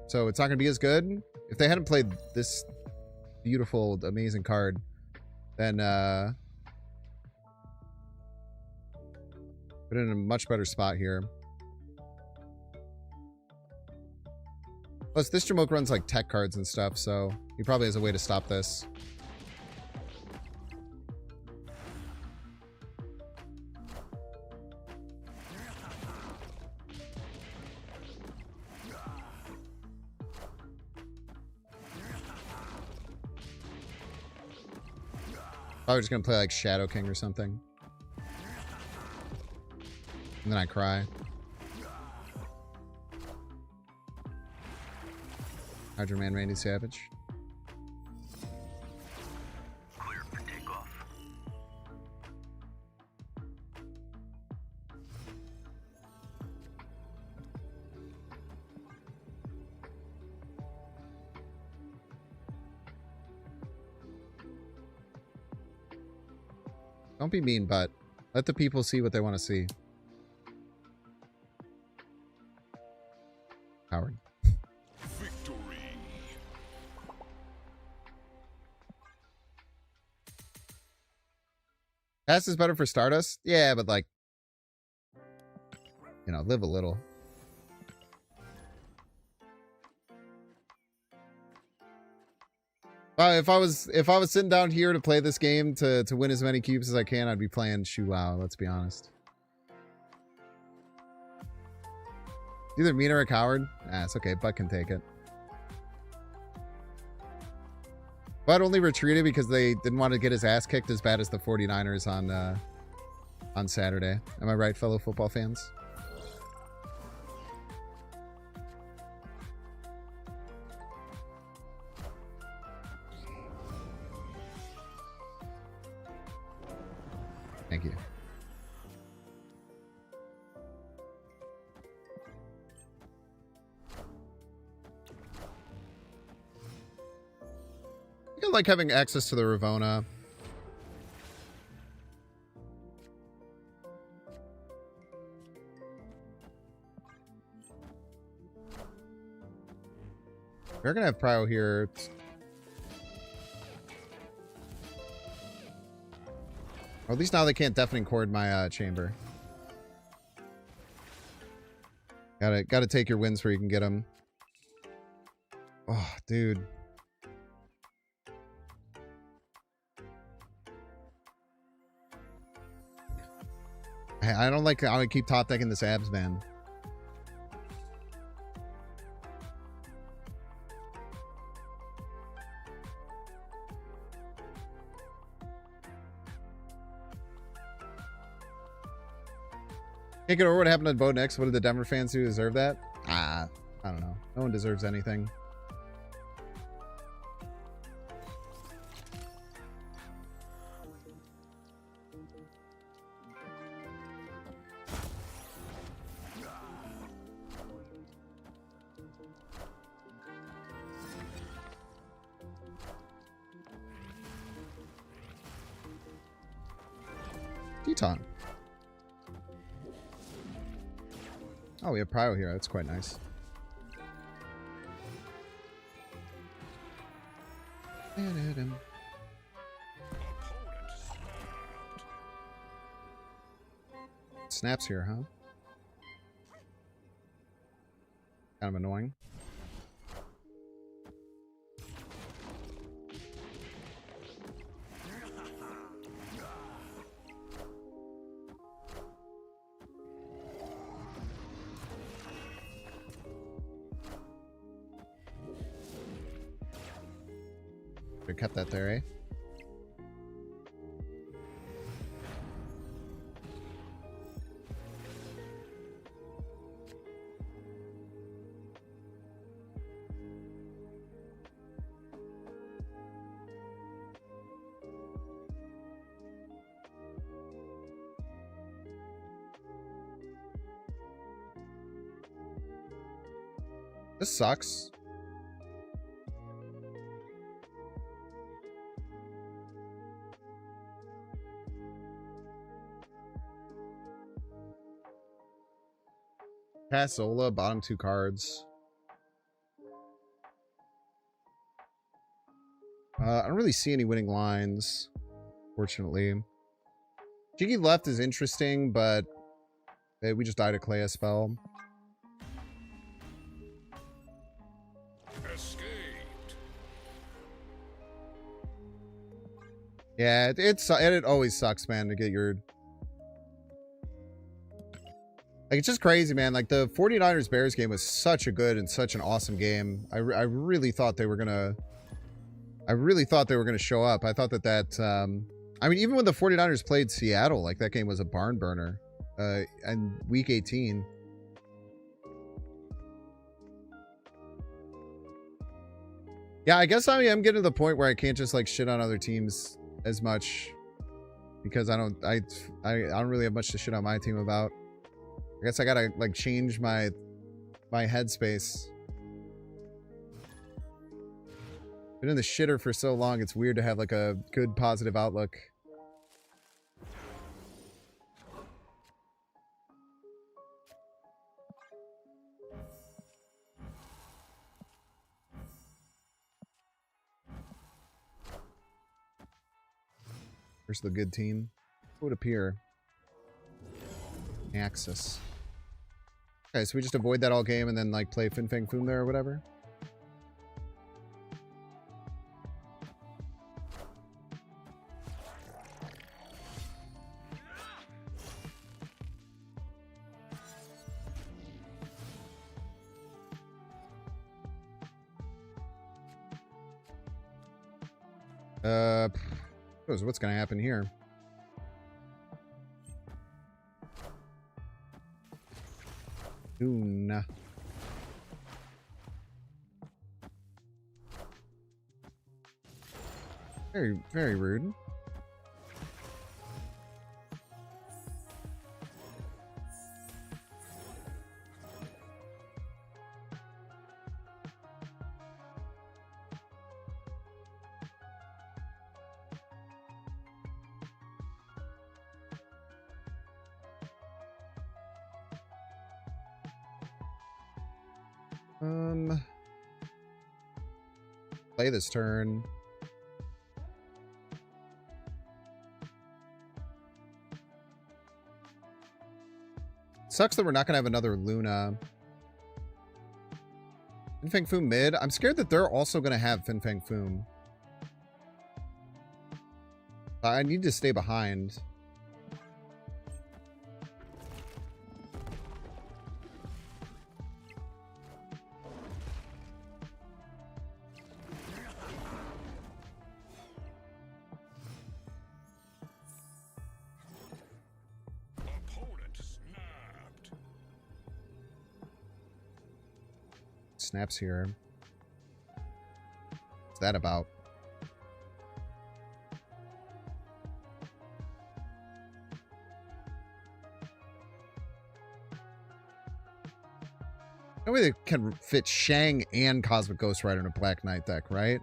so it's not going to be as good. If they hadn't played this beautiful, amazing card, then put in a much better spot here. Plus, this Jamoke runs like tech cards and stuff, so he probably has a way to stop this. Probably just gonna play like Shadow King or something. And then I cry. Hydro Man Randy Savage. Clear for takeoff. Don't be mean, but let the people see what they want to see. Howard. Victory. Pass is better for Stardust? Yeah, but like, you know, live a little. If I was sitting down here to play this game to win as many cubes as I can, I'd be playing Shu Lao, let's be honest. Either Mina or a coward. Ah, it's okay. Butt can take it. Bud only retreated because they didn't want to get his ass kicked as bad as the 49ers on Saturday. Am I right, fellow football fans? Thank you. I like having access to the Ravona. We're gonna have Prio here. Or at least now they can't deafening chord my chamber. Gotta take your wins where you can get them. Oh, dude. I don't like how I keep top decking this abs, man. Can't get over what happened to Bo Nix. What did the Denver fans do to deserve that? I don't know. No one deserves anything. Teton. Oh, we have Prio here. That's quite nice. Snaps here, huh? Kind of annoying. Kept that there, eh? This sucks. Pass Zola, bottom two cards. I don't really see any winning lines, fortunately. Jiggy left is interesting, but we just died a Clay spell. Escaped. Yeah, it always sucks, man, to get your... Like, it's just crazy, man. Like, the 49ers Bears game was such a good and such an awesome game. I really thought they were gonna... show up. I thought that I mean, even when the 49ers played Seattle, like, that game was a barn burner. And week 18. Yeah, I guess I am getting to the point where I can't just, like, shit on other teams as much. Because I don't really have much to shit on my team about. I guess I gotta, like, change my headspace. Been in the shitter for so long, it's weird to have, like, a good positive outlook. Where's the good team? It would appear. Axis. Okay, so we just avoid that all game and then, like, play Fin Fang Foom there or whatever? What's gonna happen here? Luna. Very, very rude. Play this turn. Sucks that we're not gonna have another Luna. Fin Fang Foom mid. I'm scared that they're also gonna have Fin Fang Foom. I need to stay behind. Snaps here. What's that about? No way they can fit Shang and Cosmic Ghost Rider in a Black Knight deck, right?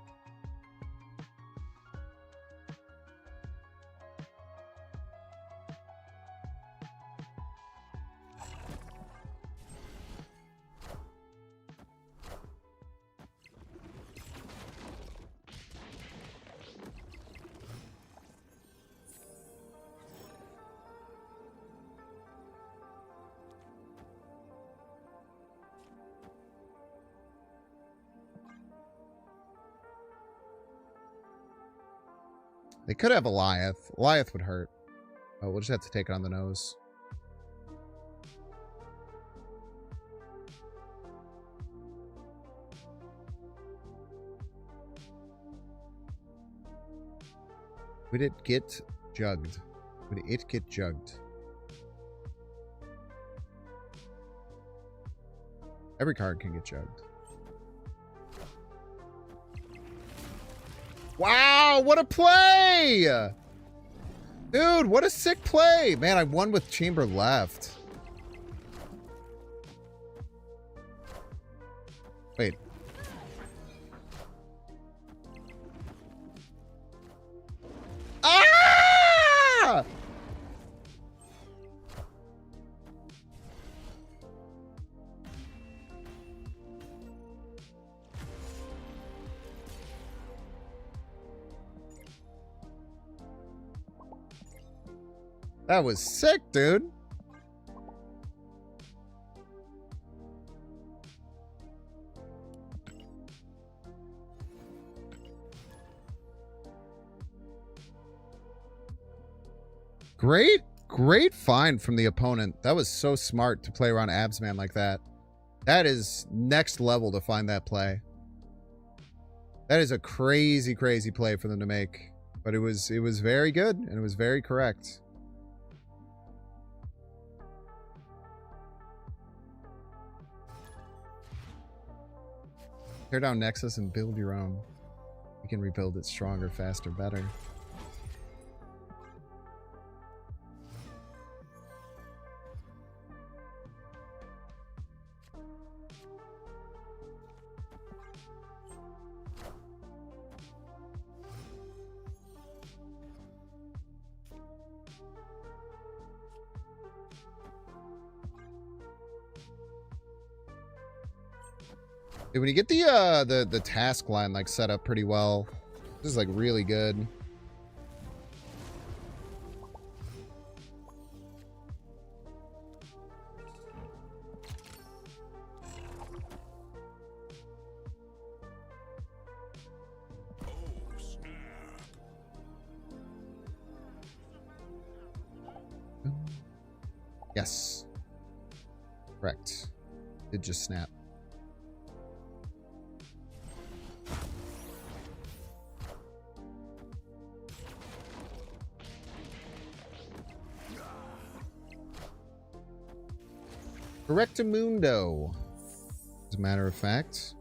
They could have Eliath. Eliath would hurt. Oh, we'll just have to take it on the nose. Would it get jugged? Would it get jugged? Every card can get jugged. Wow, what a play! Dude, what a sick play! Man, I won with Chamber left. Wait. Ah! That was sick, dude. Great find from the opponent. That was so smart to play around Absman like that. That is next level to find that play. That is a crazy play for them to make. But it was very good and it was very correct. Tear down Nexus and build your own. You can rebuild it stronger, faster, better. When you get the task line like set up pretty well, this is like really good. Yes. Correct. Did just snap. Correctamundo, as a matter of fact.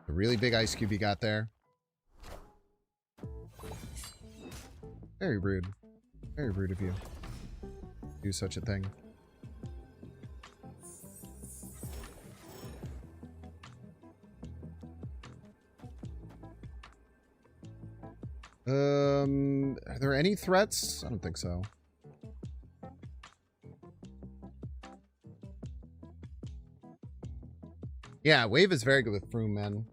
A really big ice cube you got there. Very rude. Very rude of you. Do such a thing. Are there any threats? I don't think so. Yeah, Wave is very good with Foom, man.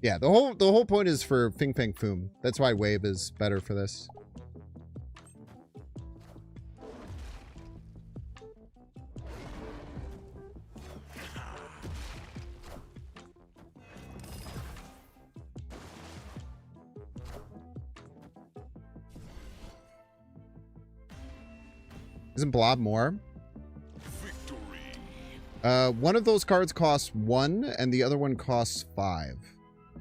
Yeah, the whole point is for Fing Fang Foom. That's why Wave is better for this. Isn't Blob more? One of those cards costs 1 and the other one costs 5.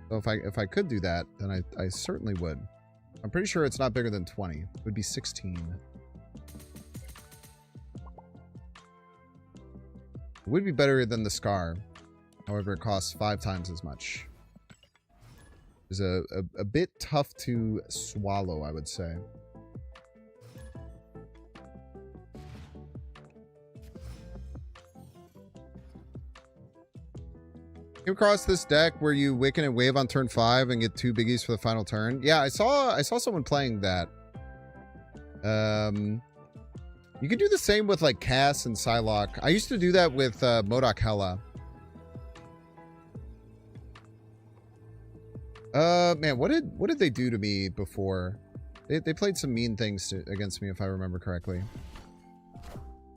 So if I could do that, then I certainly would. I'm pretty sure it's not bigger than 20. It would be 16. It would be better than the Scar. However, it costs 5 times as much. It's a bit tough to swallow, I would say. Came across this deck where you Wicken and Wave on turn 5 and get 2 biggies for the final turn. Yeah, I saw someone playing that. You could do the same with like Cass and Psylocke. I used to do that with MODOK Hela. Man, what did they do to me before? They played some mean things against me, if I remember correctly.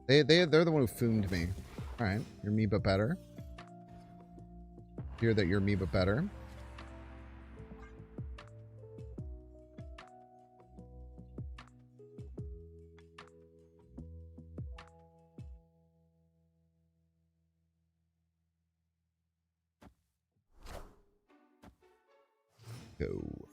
They're the one who foomed me. All right, you're me but better. Hear that you're me but better. Go.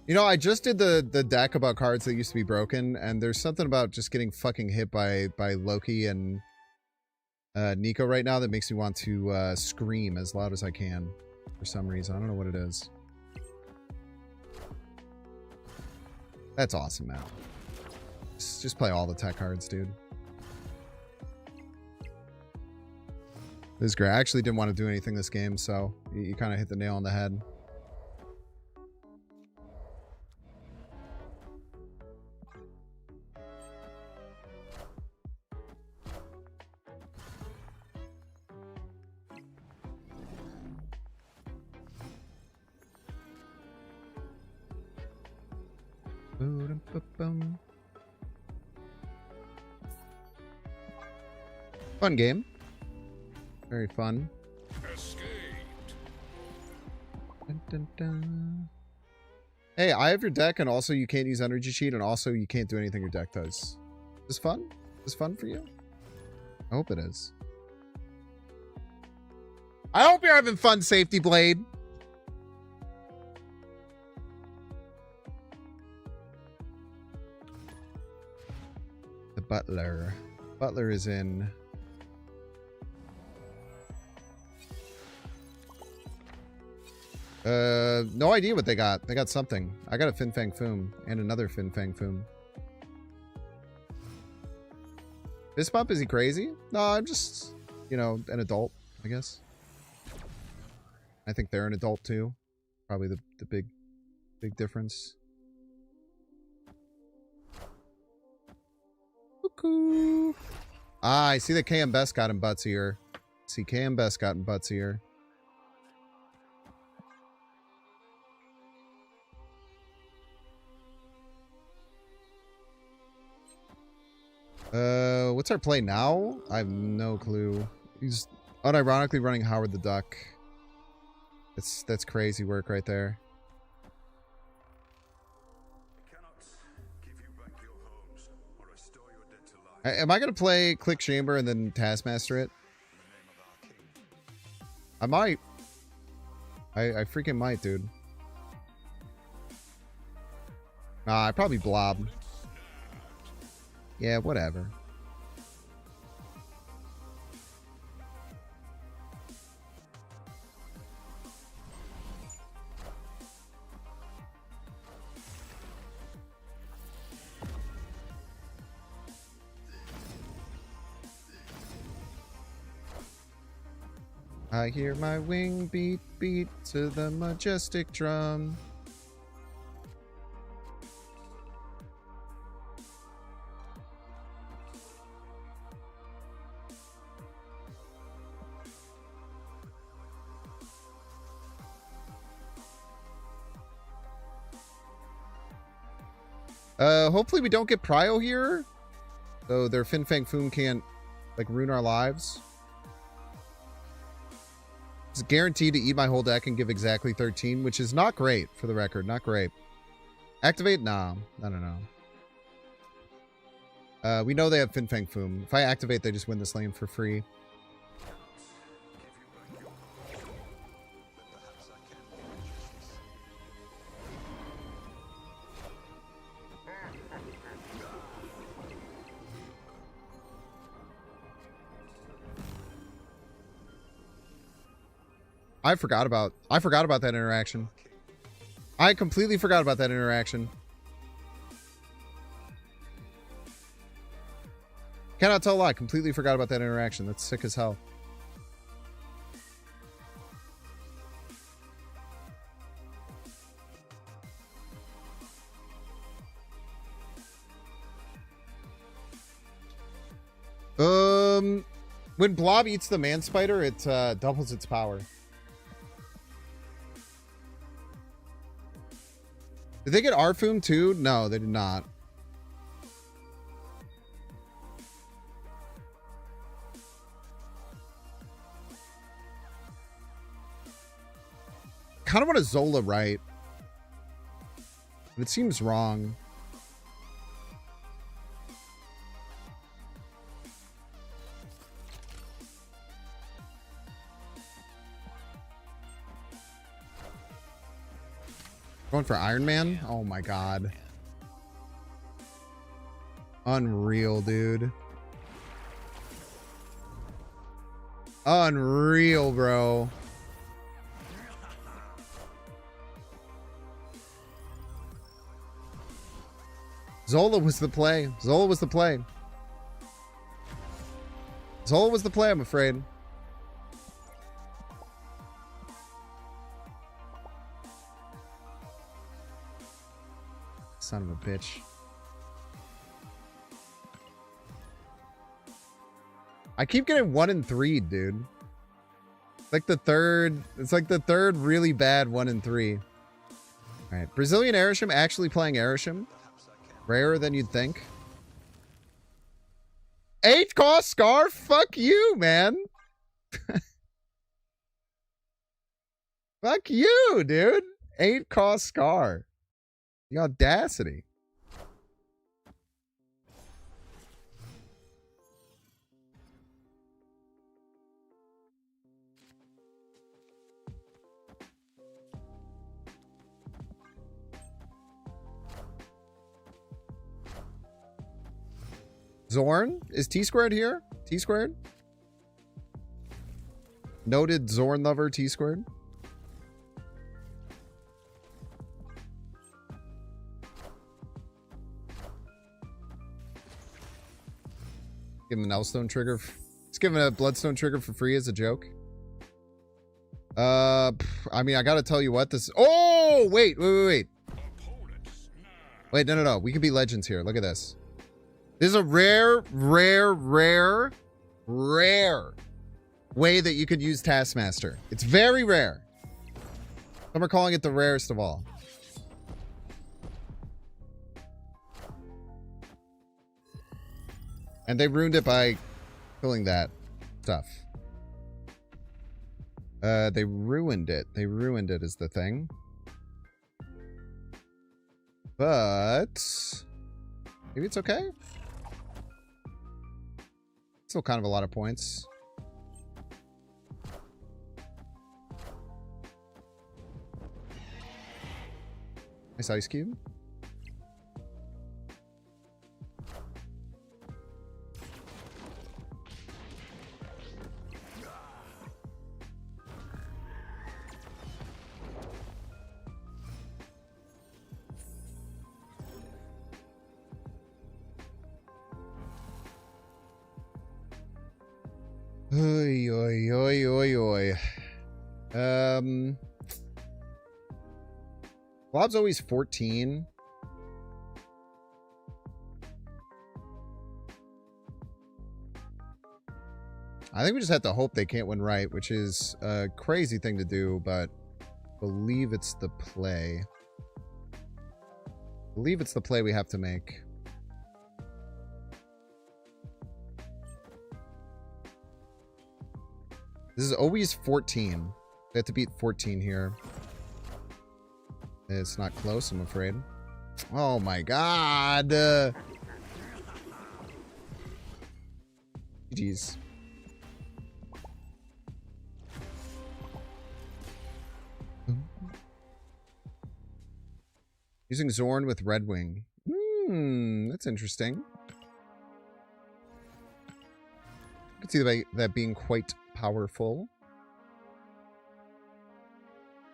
You know, I just did the deck about cards that used to be broken, and there's something about just getting fucking hit by Loki and Nico right now that makes me want to scream as loud as I can for some reason. I don't know what it is. That's awesome, man. Just play all the tech cards, dude. This is great. I actually didn't want to do anything this game, so you kind of hit the nail on the head. Fun game. Very fun. Escaped. Dun, dun, dun. Hey, I have your deck, and also you can't use energy cheat, and also you can't do anything your deck does. Is this fun? Is this fun for you? I hope it is. I hope you're having fun, Safety Blade. The Butler. Butler is in. No idea what they got. They got something. I got a Fin Fang Foom and another Fin Fang Foom. Fist bump, is he crazy? No, I'm just, you know, an adult, I guess. I think they're an adult too. Probably the big difference. Cuckoo. Ah, I see that KM Best got him buttsier. See, KM Best got him buttsier. What's our play now? I have no clue. He's unironically running Howard the Duck. That's crazy work right there. Am I gonna play Click Chamber and then Taskmaster it? I might. I freaking might, dude. Nah, I probably blob. Yeah, whatever. I hear my wing beat to the majestic drum. Hopefully we don't get Prio here. So their Fin Fang Foom can't, like, ruin our lives. It's guaranteed to eat my whole deck and give exactly 13, which is not great, for the record. Not great. Activate? Nah. No. We know they have Fin Fang Foom. If I activate, they just win this lane for free. I forgot about that interaction. I completely forgot about that interaction. Cannot tell a lie. Completely forgot about that interaction. That's sick as hell. When Blob eats the man spider, it doubles its power. Did they get Arfoom too? No, they did not. Kind of want a Zola right. But it seems wrong. Going for Iron Man? Oh my god. Unreal, dude. Unreal, bro. Zola was the play. Zola was the play. Zola was the play, I'm afraid. Son of a bitch. I keep getting 1 and 3, dude. It's like the third really bad 1 and 3. All right, Brazilian Airsham actually playing Airsham. Rarer than you'd think. 8 cost Scar? Fuck you, man. Fuck you, dude. 8 cost Scar. The audacity. Zorn? Is T squared here? T squared? Noted Zorn lover T squared. Give him an Elstone trigger. Let's give him a Bloodstone trigger for free as a joke. I mean, I gotta tell you what this. Oh, wait. Wait, no. We could be legends here. Look at this. This is a rare way that you could use Taskmaster. It's very rare. Some are calling it the rarest of all. And they ruined it by killing that stuff. They ruined it. They ruined it is the thing. But maybe it's okay. Still kind of a lot of points. Nice ice cube. Oy. Bob's always 14. I think we just have to hope they can't win right, which is a crazy thing to do, but I believe it's the play. I believe it's the play we have to make. This is always 14. They have to beat 14 here. It's not close, I'm afraid. Oh my god. GG's. Using Zorn with Red Wing. That's interesting. I can see that being quite powerful.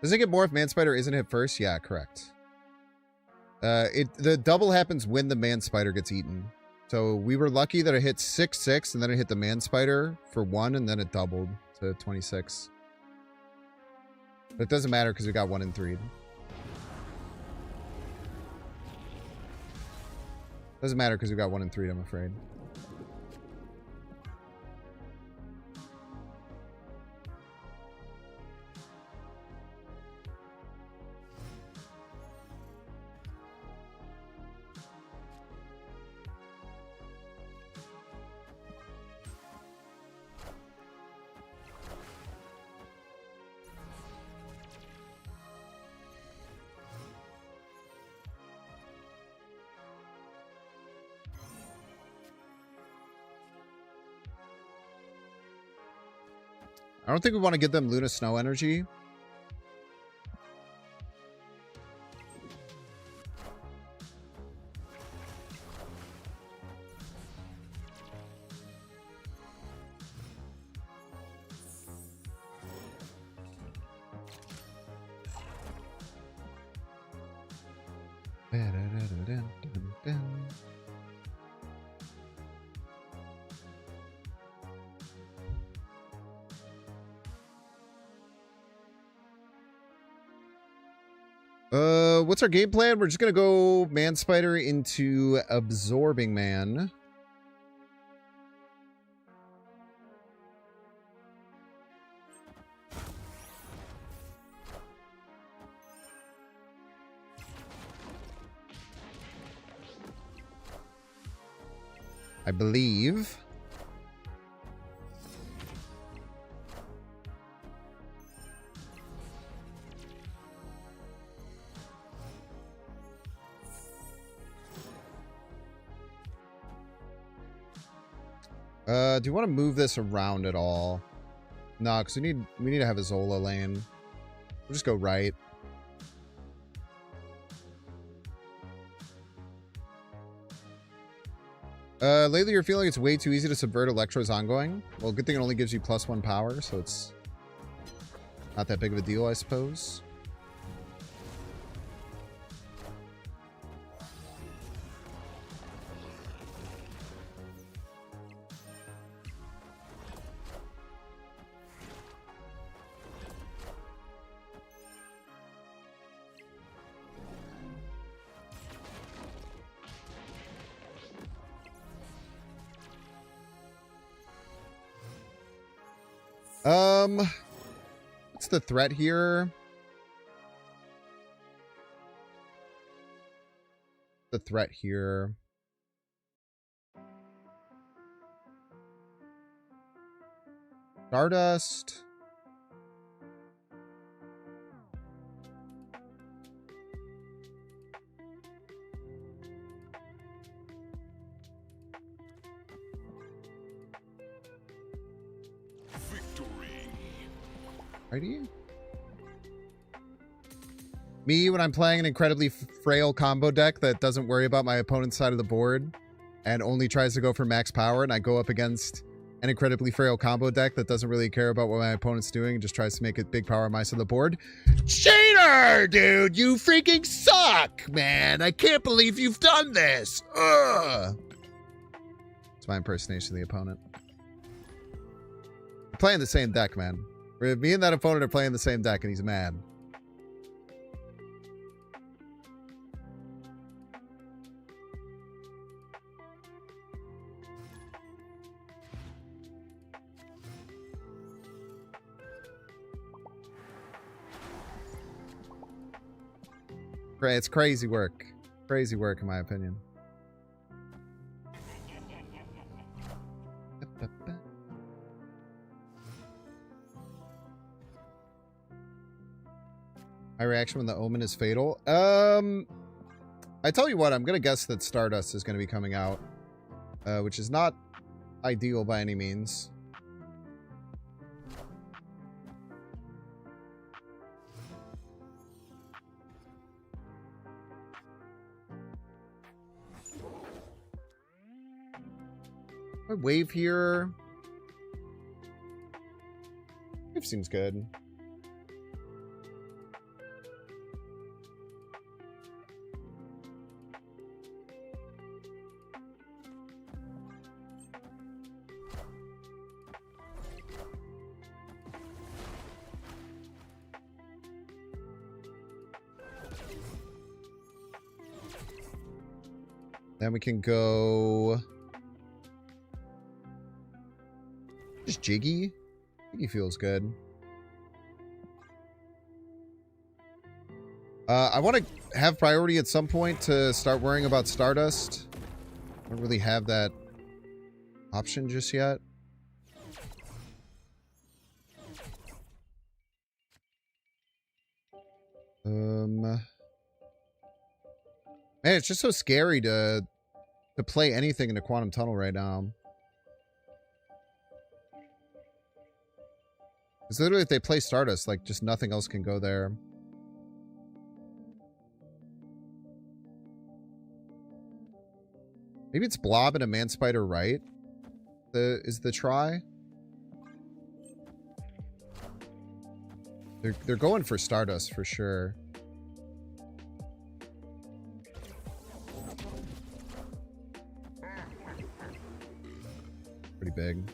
Does it get more if Man Spider isn't hit first? Yeah, correct. The double happens when the Man Spider gets eaten. So we were lucky that it hit 6/6 and then it hit the Man Spider for 1 and then it doubled to 26. But it doesn't matter because we got 1 and 3. Doesn't matter because we got 1 and 3, I'm afraid. I don't think we want to give them Luna Snow energy. What's our game plan? We're just gonna go Man Spider into Absorbing Man. I believe. Do you want to move this around at all? No, because we need to have a Zola lane. We'll just go right. Lately you're feeling it's way too easy to subvert Electro's ongoing. Well, good thing it only gives you +1 power, so it's not that big of a deal, I suppose. What's the threat here? The threat here. Stardust. Righty. Me, when I'm playing an incredibly frail combo deck that doesn't worry about my opponent's side of the board and only tries to go for max power, and I go up against an incredibly frail combo deck that doesn't really care about what my opponent's doing and just tries to make it big power on my side of the board. Cheater, dude! You freaking suck, man! I can't believe you've done this! Ugh! It's my impersonation of the opponent. We're playing the same deck, man. Me and that opponent are playing the same deck, and he's mad. It's crazy work. Crazy work, in my opinion. My reaction when the omen is fatal. I tell you what, I'm gonna guess that Stardust is gonna be coming out, which is not ideal by any means. My wave here. Wave seems good. Then we can go just Jiggy. Jiggy feels good. I want to have priority at some point to start worrying about Stardust. I don't really have that option just yet. Man, it's just so scary to play anything in a Quantum Tunnel right now. Because literally if they play Stardust, like, just nothing else can go there. Maybe it's Blob and a Man Spider, right? Is the try? They're going for Stardust for sure. Pretty big.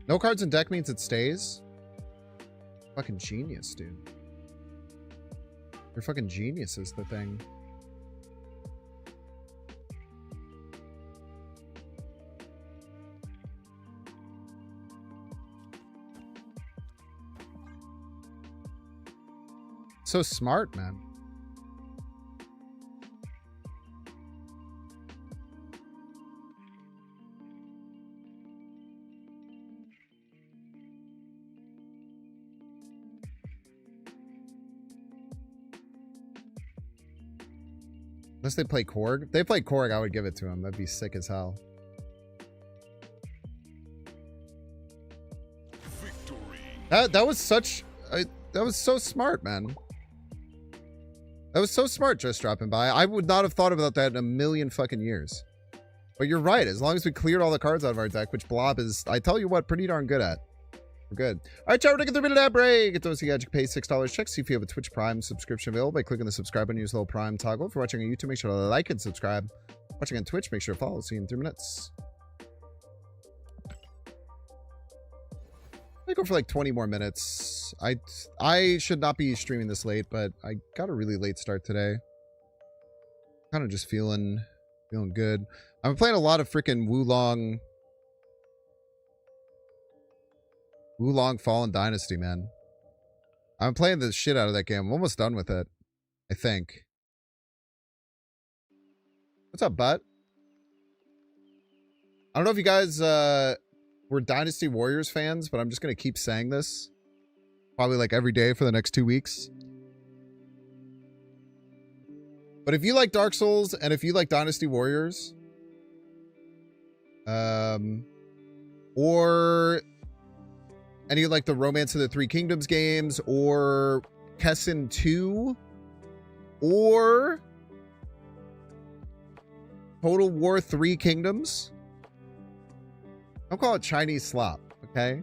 No cards in deck means it stays? Fucking genius, dude. You're fucking genius is the thing. So smart, man. Unless they play Korg. If they play Korg, I would give it to him. That'd be sick as hell. Victory. That was such... that was so smart, man. That was so smart just dropping by. I would not have thought about that in a million fucking years. But you're right. As long as we cleared all the cards out of our deck, which Blob is, I tell you what, pretty darn good at. We're good. All right, chat, we're taking 3 minute ad break. Get those you guys can pay $6. Check see if you have a Twitch Prime subscription available by clicking the subscribe button. Use the little Prime toggle. If you're watching on YouTube, make sure to like and subscribe. Watching on Twitch, make sure to follow. See you in 3 minutes. I go for like 20 more minutes. I should not be streaming this late, but I got a really late start today. Kind of just feeling good. I'm playing a lot of freaking Wulong Fallen Dynasty, man. I'm playing the shit out of that game. I'm almost done with it, I think. What's up, bud? I don't know if you guys were Dynasty Warriors fans, but I'm just going to keep saying this. Probably like every day for the next 2 weeks. But if you like Dark Souls and if you like Dynasty Warriors, or any of like the Romance of the Three Kingdoms games, or Kessen 2, or Total War 3 Kingdoms, don't call it Chinese slop, okay?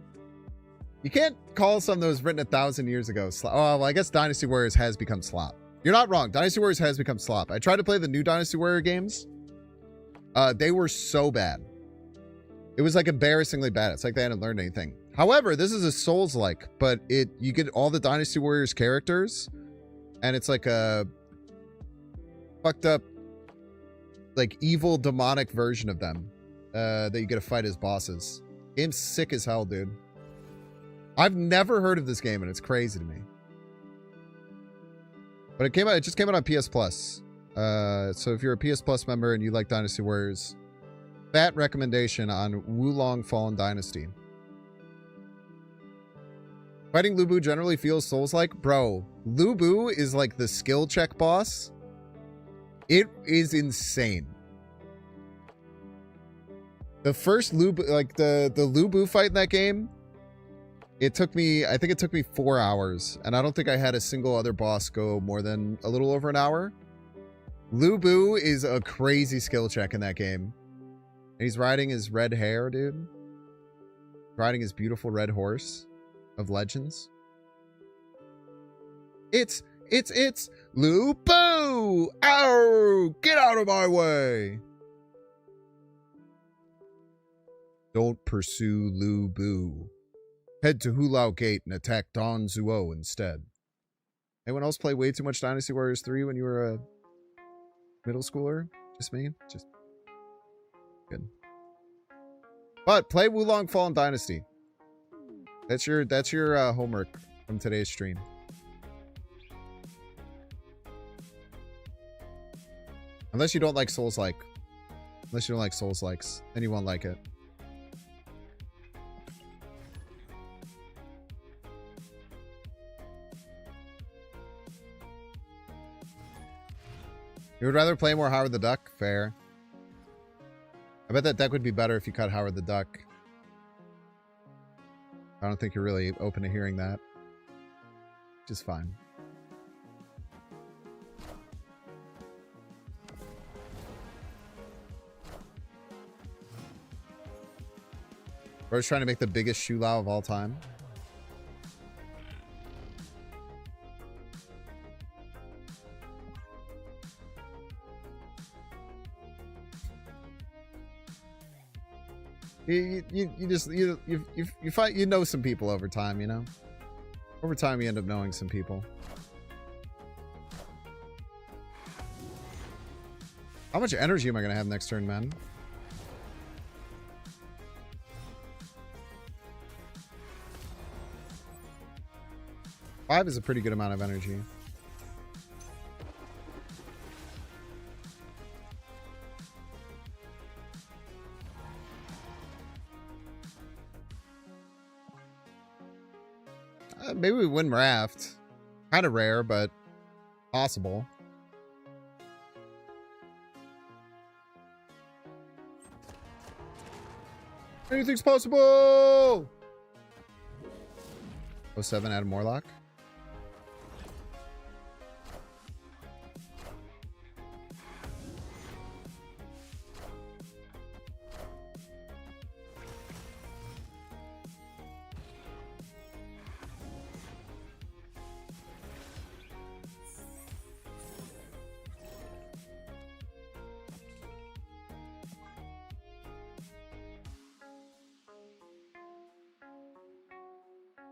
You can't call something that was written 1,000 years ago slop. Oh, well, I guess Dynasty Warriors has become slop. You're not wrong. Dynasty Warriors has become slop. I tried to play the new Dynasty Warrior games. They were so bad. It was like embarrassingly bad. It's like they hadn't learned anything. However, this is a Souls-like, but you get all the Dynasty Warriors characters, and it's like a fucked up, like evil demonic version of them that you get to fight as bosses. Game's sick as hell, dude. I've never heard of this game, and it's crazy to me. But it just came out on PS Plus. So if you're a PS Plus member and you like Dynasty Warriors, fat recommendation on Wulong Fallen Dynasty. Fighting Lu Bu generally feels Souls-like. Bro, Lu Bu is like the skill check boss. It is insane. The first Lu Bu, like the Lu Bu fight in that game, I think it took me 4 hours, and I don't think I had a single other boss go more than a little over an hour. Lu Bu is a crazy skill check in that game. And he's riding his red hair, dude. Riding his beautiful red horse of legends. It's Lu Bu! Ow! Get out of my way! Don't pursue Lu Bu. Head to Hulao Gate and attack Don Zuo instead. Anyone else play way too much Dynasty Warriors 3 when you were a middle schooler? Just me? Just good. But play Wulong Fallen Dynasty. That's your homework from today's stream. Unless you don't like Souls-like. Unless you don't like Souls-likes, then you won't like it. You would rather play more Howard the Duck? Fair. I bet that deck would be better if you cut Howard the Duck. I don't think you're really open to hearing that. Just fine. Bro's trying to make the biggest Shulao of all time. You find, you know some people over time, you know? Over time you end up knowing some people. How much energy am I gonna have next turn, man? Five is a pretty good amount of energy. Maybe we win Raft. Kind of rare, but possible. Anything's possible! 07 Adam Morlock.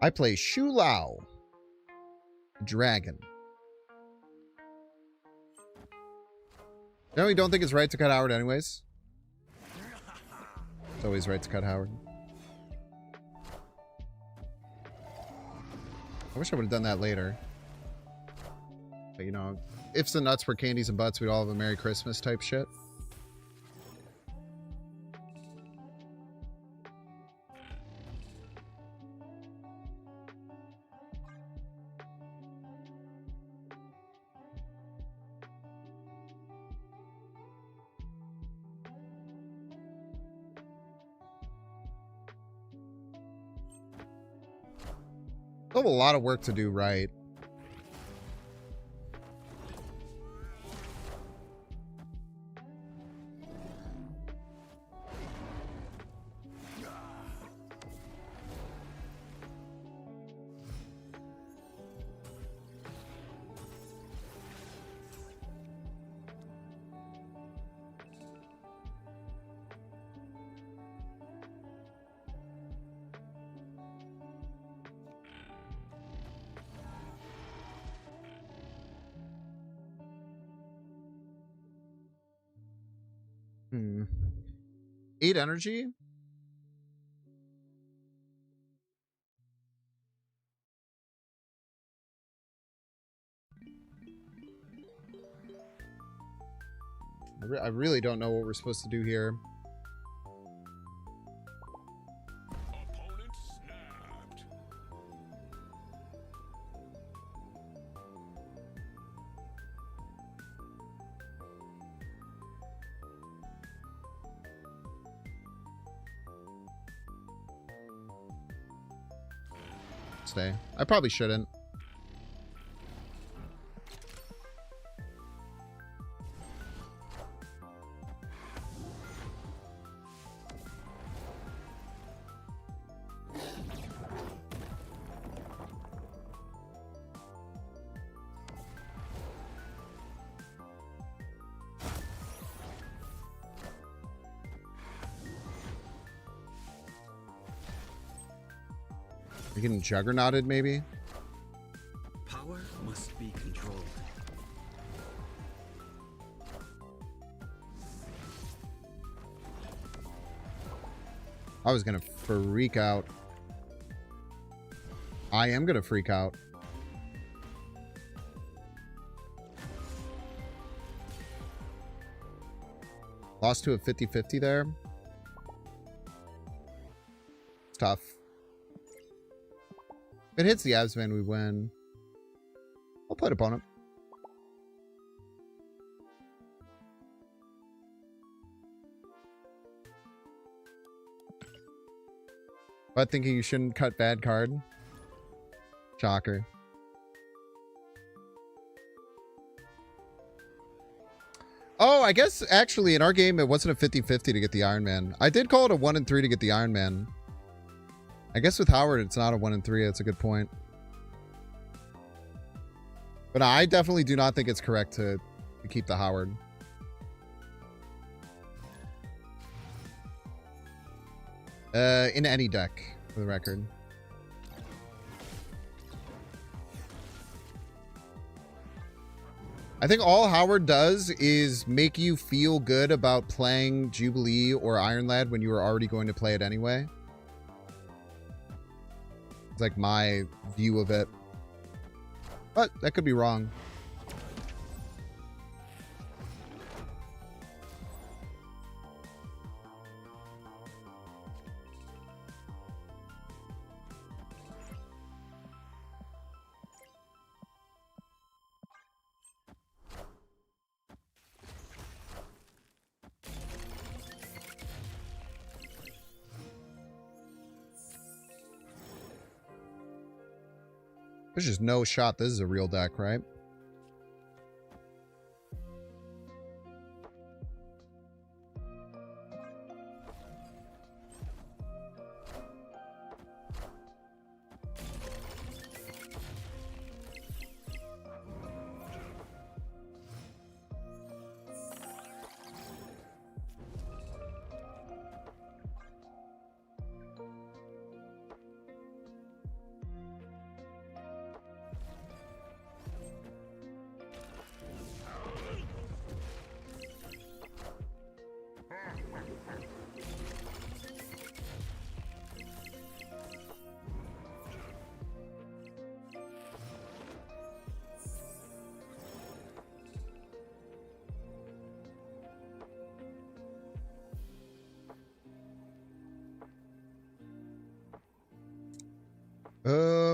I play Shu Lao, dragon. No, we don't think it's right to cut Howard anyways. It's always right to cut Howard. I wish I would have done that later. But, you know, ifs and nuts for candies and butts, we'd all have a Merry Christmas type shit. Still have a lot of work to do right. Hmm. 8 energy? I really don't know what we're supposed to do here. Opponent snapped. Stay. I probably shouldn't. You're getting juggernauted, maybe? Power must be controlled. I was gonna freak out. I am gonna freak out. Lost to a 50-50 there. It's tough. If it hits the Absman, we win. I'll put opponent. But thinking you shouldn't cut bad card. Shocker. Oh, I guess actually in our game it wasn't a 50-50 to get the Iron Man. I did call it a 1 and 3 to get the Iron Man. I guess with Howard it's not a 1 and 3. That's a good point. But I definitely do not think it's correct to keep the Howard. In any deck, for the record. I think all Howard does is make you feel good about playing Jubilee or Iron Lad when you were already going to play it anyway. It's like my view of it. But that could be wrong. There's just no shot this is a real deck, right?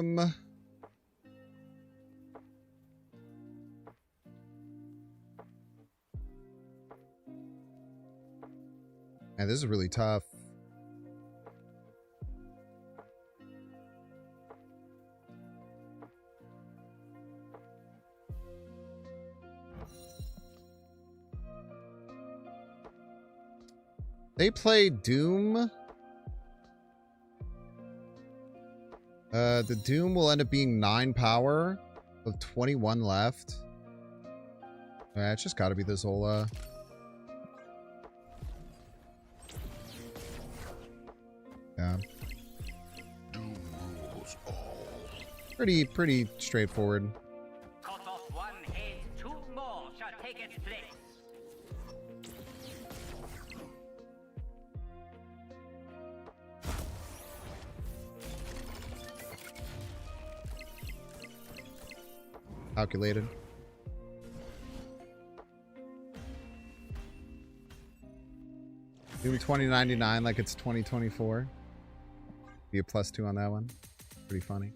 Man, this is really tough. They play Doom. The Doom will end up being 9 power with 21 left. It's just gotta be the Zola. Yeah. Doom rules all. Pretty straightforward. Cut off one head, 2 more shall take its place. Calculated. Doom 2099 like it's 2024. Be a +2 on that one. Pretty funny.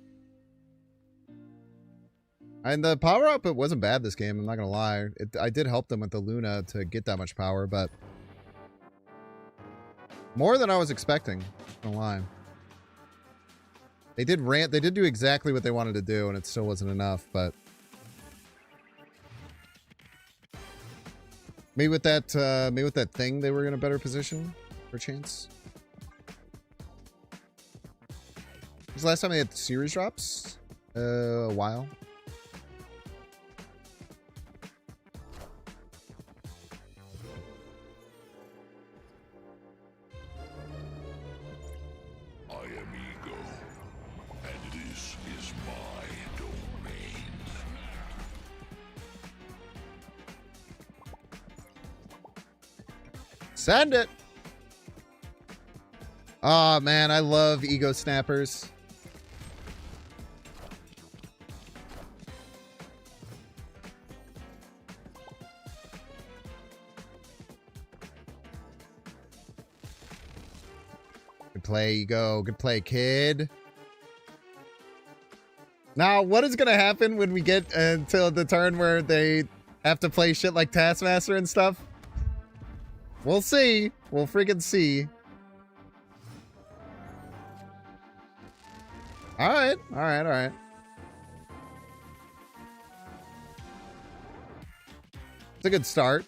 And the power output wasn't bad this game, I'm not gonna lie. I did help them with the Luna to get that much power, but more than I was expecting, not gonna lie. They did do exactly what they wanted to do, and it still wasn't enough, but maybe with that thing they were in a better position for a chance. When was the last time they had series drops? A while. I am ego, and this is my domain. Send it. Oh man, I love ego snappers. Good play, ego. Good play, kid. Now, what is going to happen when we get until the turn where they have to play shit like Taskmaster and stuff? We'll see. We'll freaking see. Alright. Alright, alright. It's a good start.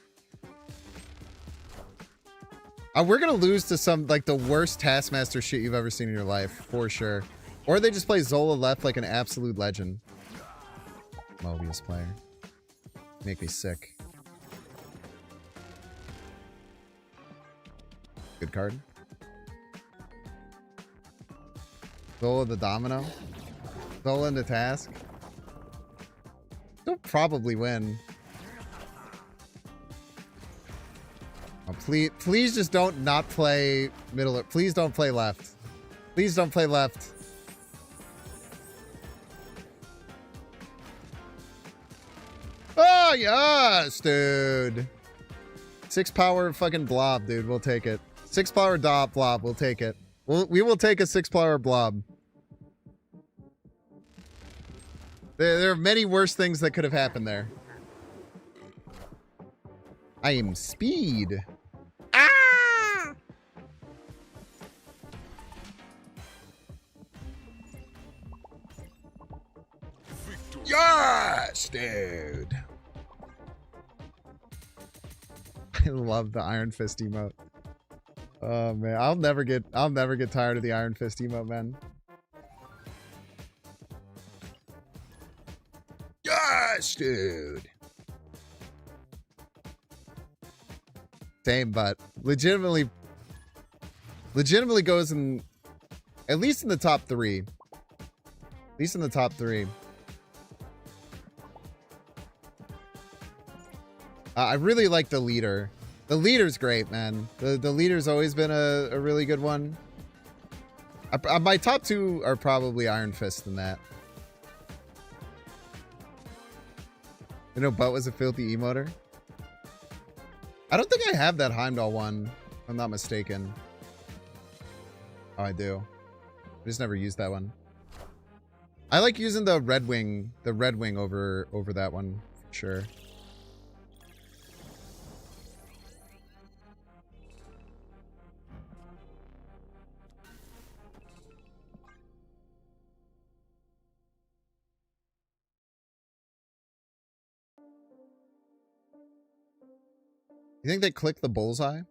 We're gonna lose to some, like, the worst Taskmaster shit you've ever seen in your life. For sure. Or they just play Zola left like an absolute legend. Mobius player. Make me sick. Good card. Zola the Domino. Zola into Task. They'll probably win. Oh, please just don't not play middle. Please don't play left. Please don't play left. Oh, yes, dude. 6 power fucking blob, dude. We'll take it. 6 power blob. We'll take it. We will take a 6 power blob. There are many worse things that could have happened there. I am speed. Ah! I love the Iron Fist emote. Oh man, I'll never get tired of the Iron Fist emote, man. Yes, dude. Same, but legitimately goes in at least in the top 3. At least in the top 3. I really like the leader. The leader's great, man. The leader's always been a really good one. My top 2 are probably Iron Fist than that. You know, Butt was a filthy emoter. I don't think I have that Heimdall one, if I'm not mistaken. Oh, I do. I just never used that one. I like using the Red Wing over that one, for sure. You think they click the bullseye?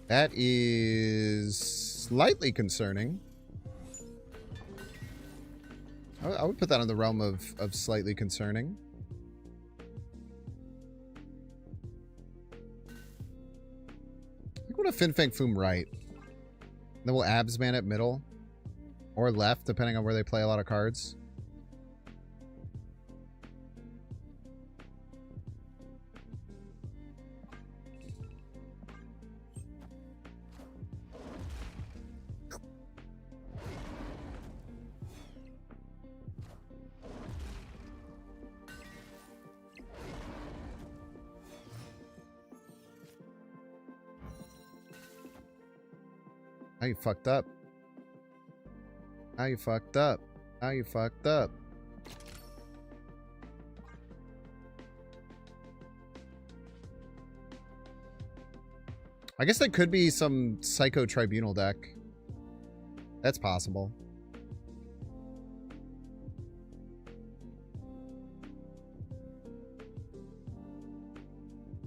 That is slightly concerning. I would put that in the realm of slightly concerning. I want to Fin Fang Foom right. Then we'll abs man at middle or left, depending on where they play a lot of cards. Now you fucked up. Now you fucked up. Now you fucked up. I guess that could be some Psycho Tribunal deck. That's possible.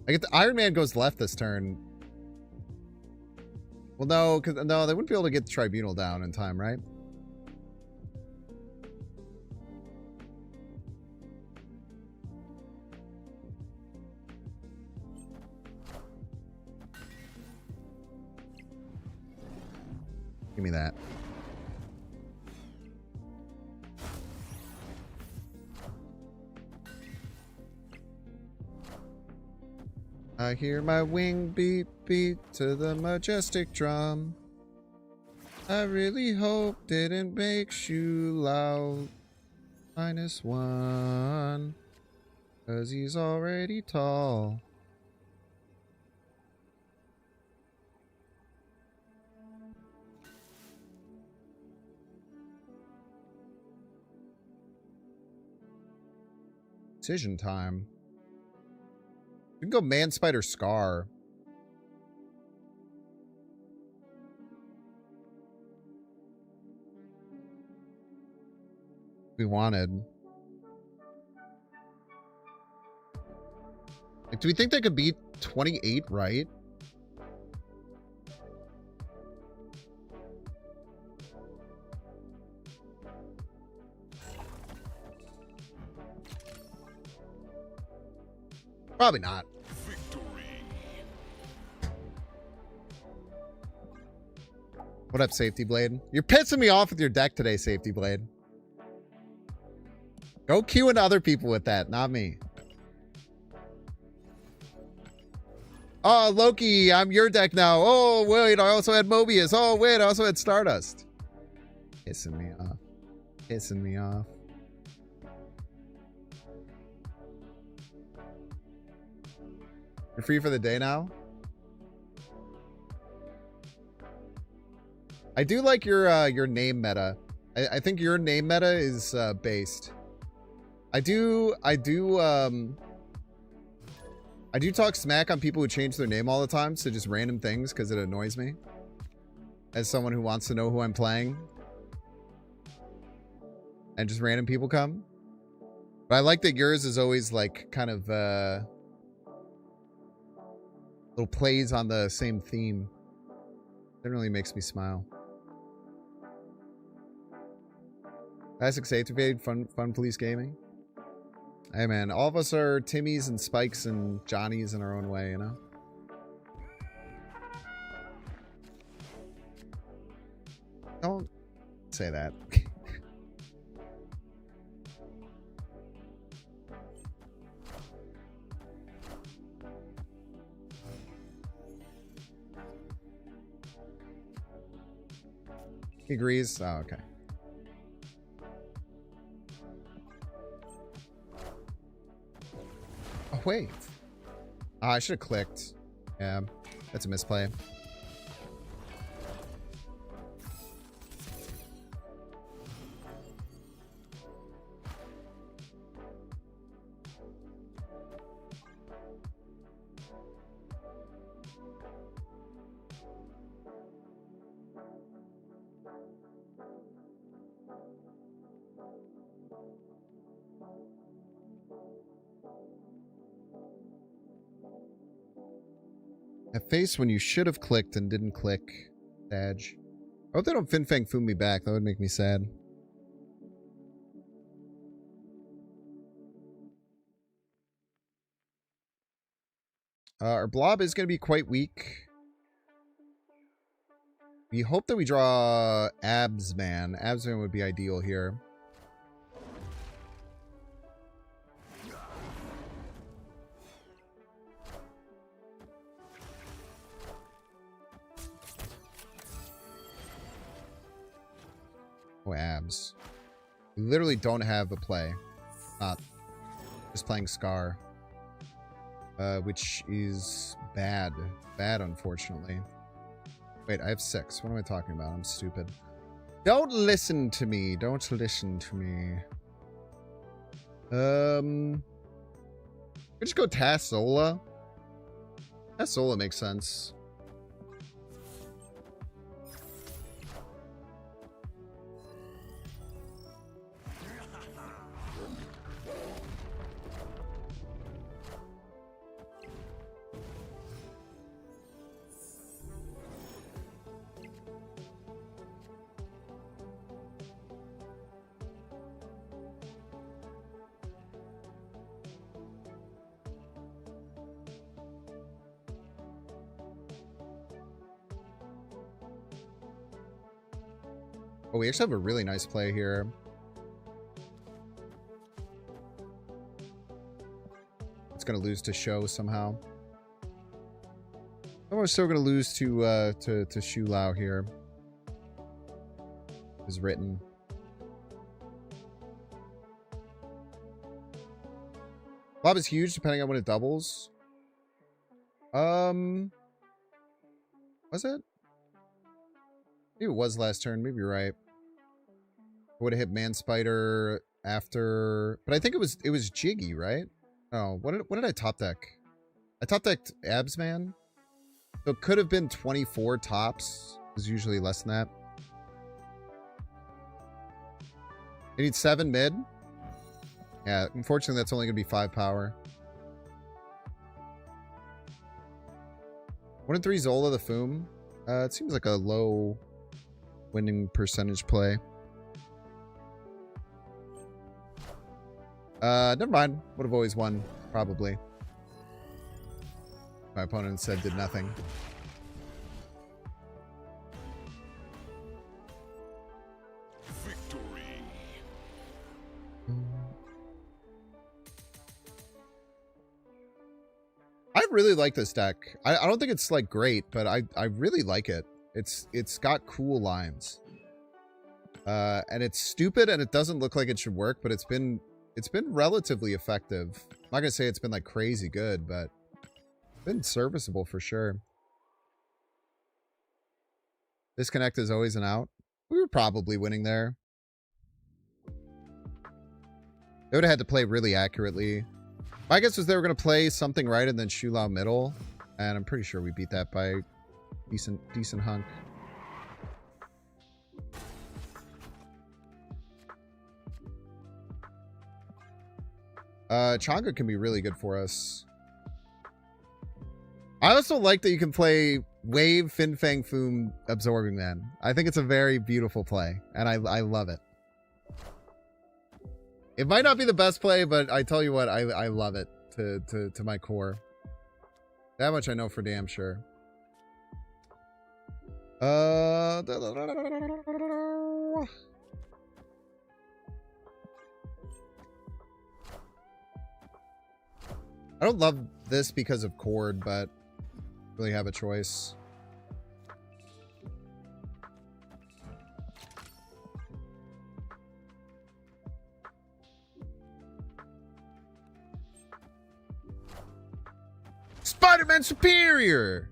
I get the Iron Man goes left this turn. Well, no, because no, they wouldn't be able to get the Tribunal down in time, right? Give me that. I hear my wing beat beat to the majestic drum. I really hope didn't make you loud. -1. 'Cause he's already tall. Decision time. We can go Man Spider Scar. We wanted. Like, do we think they could beat 28, right? Probably not. What up, Safety Blade? You're pissing me off with your deck today, Safety Blade. Go queue into other people with that, not me. Oh, Loki, I'm your deck now. Oh, wait, I also had Mobius. Oh, wait, I also had Stardust. Pissing me off. Pissing me off. You're free for the day now? I do like your name meta. I think your name meta is based. I do talk smack on people who change their name all the time, so just random things because it annoys me. as someone who wants to know who I'm playing. And just random people come. But I like that yours is always like kind of little plays on the same theme. Generally makes me smile. Classics activated, fun police gaming. Hey man, all of us are Timmys and Spikes and Johnnies in our own way, you know? Don't say that. He agrees? Oh, okay. Oh, wait. I should have clicked. Yeah, that's a misplay. That face when you should have clicked and didn't click. Badge. I hope they don't Fin Fang Foom me back. That would make me sad. Our blob is going to be quite weak. We hope that we draw Abs Man. Abs Man would be ideal here. Oh, Abs. We literally don't have a play. Not just playing Scar. Which is bad. Bad, unfortunately. Wait, I have 6. What am I talking about? I'm stupid. Don't listen to me. Don't listen to me. We just go Tassola. Tassola makes sense. Oh, we actually have a really nice play here. It's gonna lose to Show somehow. Oh, we're still gonna lose to Shu Lao here. Is written. Blob is huge depending on when it doubles. Was it? Maybe it was last turn. Maybe you're right. I would have hit Man Spider after, but I think it was Jiggy, right? Oh, what did I top deck? I top decked Abs Man, so it could have been 24 tops. It's usually less than that. You need 7 mid. Yeah, unfortunately, that's only gonna be 5 power. 1 in 3 Zola the Foom. It seems like a low winning percentage play. Never mind. Would have always won, probably. My opponent said did nothing. Victory. I really like this deck. I don't think it's like great, but I really like it. It's got cool lines. And it's stupid and it doesn't look like it should work, but it's been relatively effective. I'm not gonna say it's been like crazy good, but it's been serviceable for sure. Disconnect is always an out. We were probably winning there. They would have had to play really accurately. My guess was they were gonna play something right and then Shu Lao middle, and I'm pretty sure we beat that by decent hunk. Changa can be really good for us. I also like that you can play Wave, Fin Fang Foom, Absorbing Man. I think it's a very beautiful play, and I love it. It might not be the best play, but I tell you what, I love it to my core. That much I know for damn sure. I don't love this because of chord, but really have a choice. Spider-Man Superior!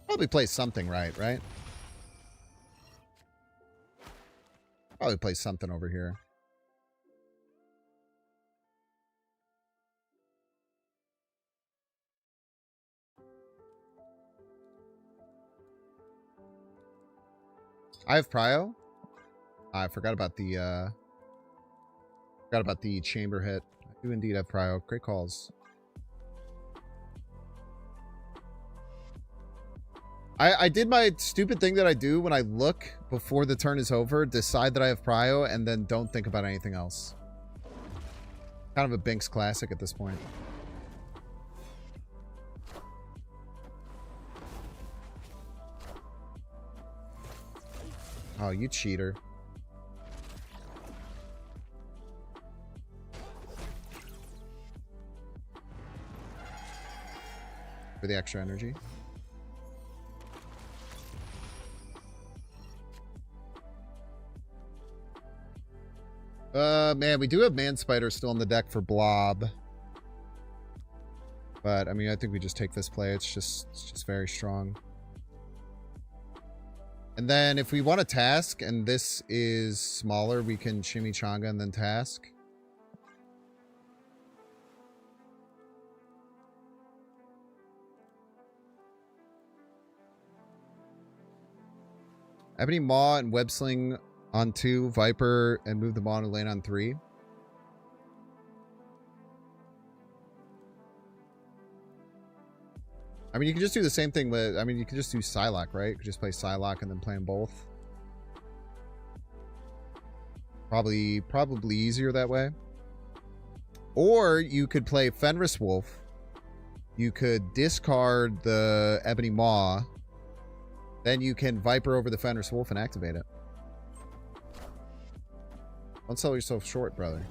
Probably play something right? Probably play something over here. I have Prio. I forgot about the chamber hit. I do indeed have Prio. Great calls. I did my stupid thing that I do when I look before the turn is over, decide that I have Prio, and then don't think about anything else. Kind of a Binks classic at this point. Oh, you cheater. For the extra energy. Man, we do have Man Spider still on the deck for Blob. But, I mean, I think we just take this play. It's just very strong. And then if we want to task, and this is smaller, we can Chimichanga and then task. Ebony Maw and Web Sling on 2, Viper, and move the Maw to lane on 3. I mean, you can just do the same thing with... I mean, you can just do Psylocke, right? You could just play Psylocke and then play them both. Probably easier that way. Or you could play Fenris Wolf. You could discard the Ebony Maw. Then you can Viper over the Fenris Wolf and activate it. Don't sell yourself short, brother.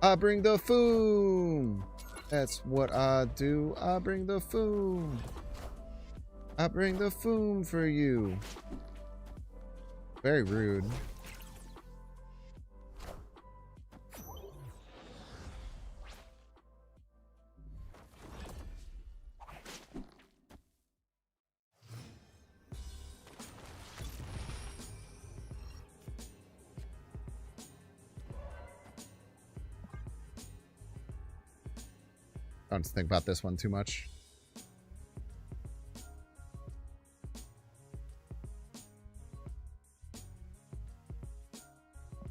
I bring the foom. That's what I do. I bring the foom. I bring the foom for you. Very rude. I don't think about this one too much.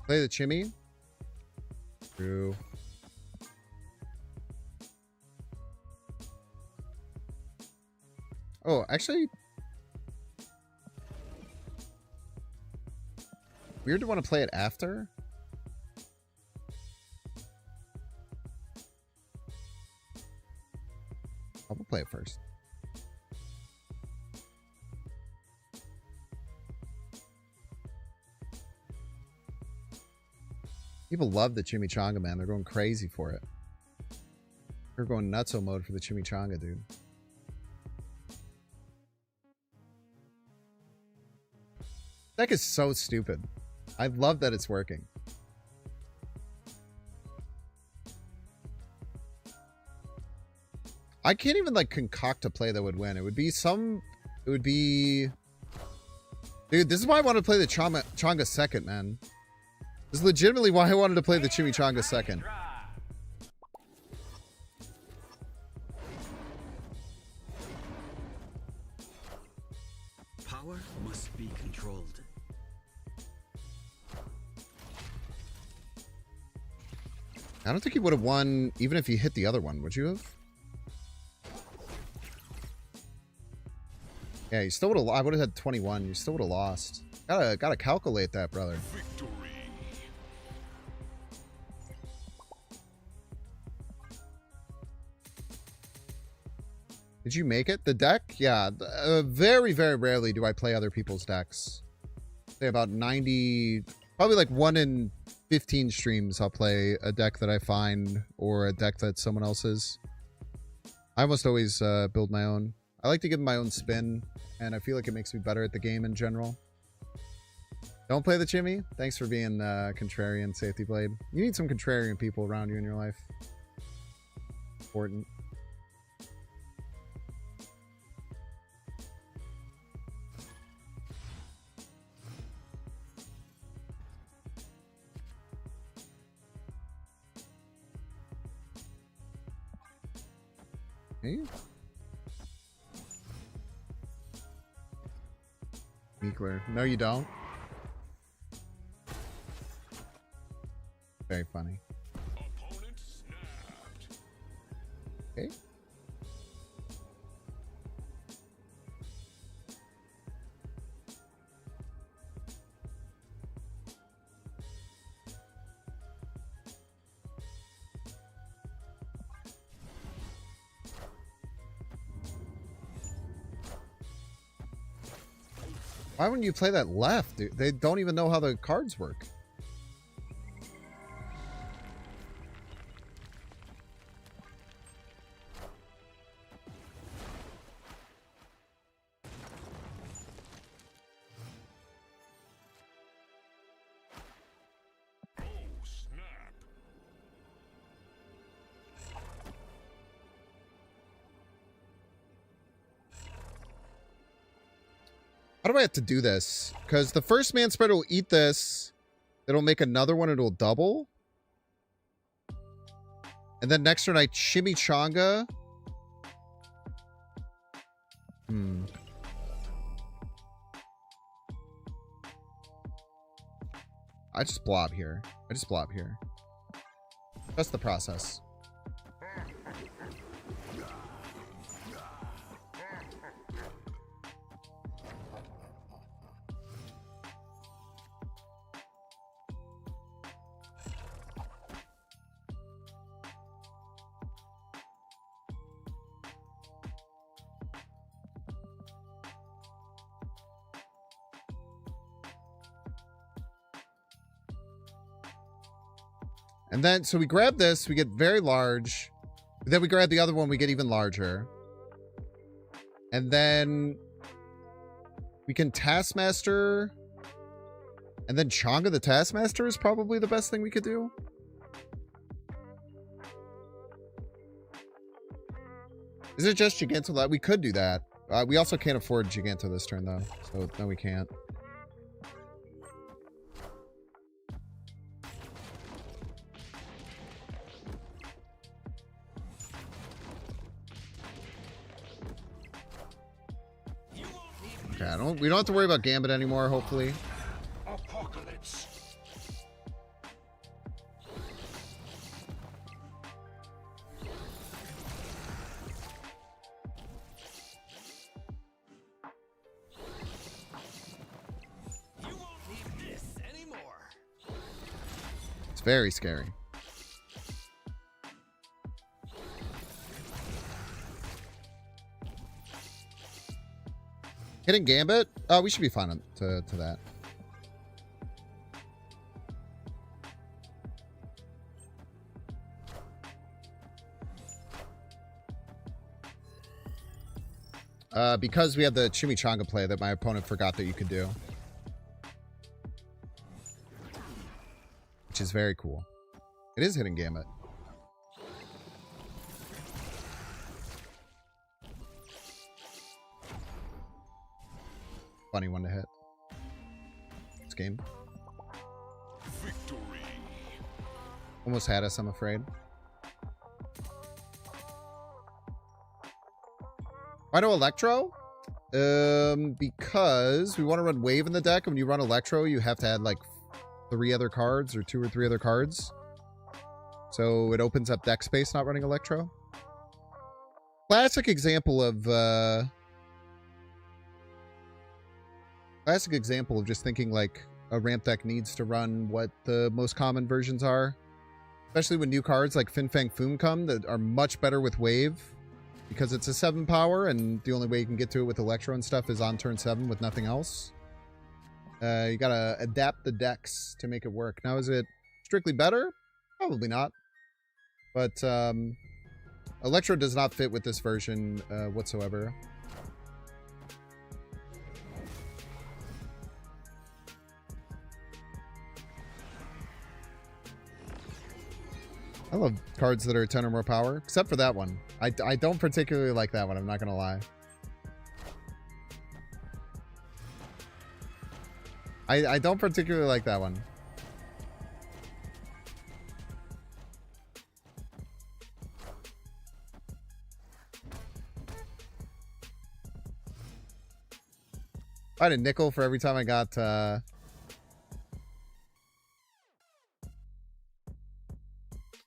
Play the Chimmy. True. Oh, actually... Weird to want to play it after. I'll play it first. People love the Chimichanga, man. They're going crazy for it. They're going nutso mode for the Chimichanga, dude. Deck is so stupid. I love that it's working. I can't even like concoct a play that would win. It would be dude, this is why I want to play the Changa second, man. This is legitimately why I wanted to play the Chimichanga second. must be controlled. I don't think you would have won even if you hit the other one, would you have? Yeah, you still would have. I would have had 21. You still would have lost. Gotta calculate that, brother. Victory. Did you make it? The deck? Yeah. Very, very rarely do I play other people's decks. Say about 90, probably like 1 in 15 streams I'll play a deck that I find or a deck that someone else's. I almost always build my own. I like to give my own spin, and I feel like it makes me better at the game in general. Don't play the Chimmy. Thanks for being contrarian, Safety Blade. You need some contrarian people around you in your life. Important. Hey. Meekler. No, you don't. Very funny. Opponent snapped. Okay. Why wouldn't you play that left, dude? They don't even know how the cards work. Oh, snap. How do I have to do this? Because the first man spread will eat this. It'll make another one. It'll double. And then next turn I chimichanga. I just blob here. That's the process. And then, so we grab this, we get very large. Then we grab the other one, we get even larger. And then we can Taskmaster. And then Changa the Taskmaster is probably the best thing we could do. Is it just Giganto? We could do that. We also can't afford Giganto this turn, though. So, no, we can't. Okay, we don't have to worry about Gambit anymore, hopefully. Apocalypse. You won't need this anymore. It's very scary. Hitting Gambit? Oh, we should be fine to that. Because we had the chimichanga play that my opponent forgot that you could do. Which is very cool. It is hitting Gambit. Funny one to hit. This game. Victory. Almost had us, I'm afraid. Why no Electro? Because we want to run Wave in the deck. And when you run Electro, you have to add like 3 other cards or 2 or 3 other cards. So it opens up deck space not running Electro. Classic example of just thinking like a ramp deck needs to run what the most common versions are. Especially when new cards like Bring The Foom come that are much better with Wave. Because it's a 7 power, and the only way you can get to it with Electro and stuff is on turn 7 with nothing else. You gotta adapt the decks to make it work. Now, is it strictly better? Probably not. But Electro does not fit with this version whatsoever. I love cards that are 10 or more power, except for that one. I don't particularly like that one, I'm not going to lie. I don't particularly like that one. I had a nickel for every time I got...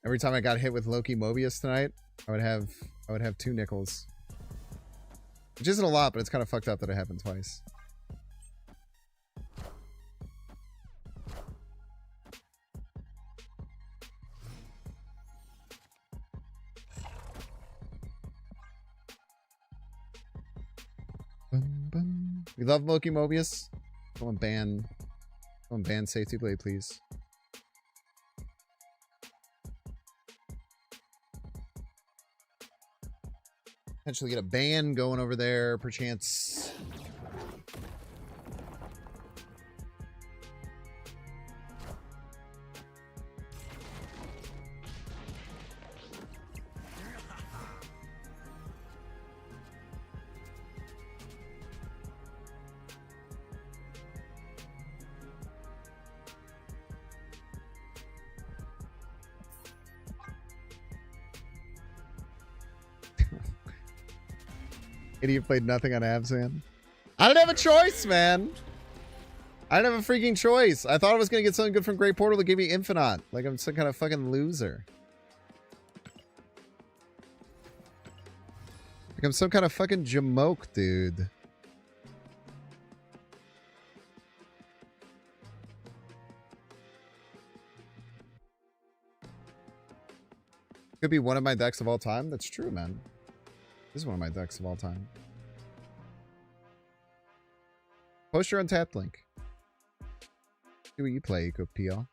Every time I got hit with Loki Mobius tonight, I would have 2 nickels. Which isn't a lot, but it's kind of fucked up that it happened twice. We love Loki Mobius. Someone ban Safety Blade, please. Potentially get a ban going over there, perchance. Idiot played nothing on Abzan. I didn't have a choice, man. I didn't have a freaking choice. I thought I was going to get something good from Great Portal to give me Infinite. Like I'm some kind of fucking loser. Like I'm some kind of fucking jamoke, dude. Could be one of my decks of all time. That's true, man. This is one of my decks of all time. Post your untapped link. See what you play, Eco PL.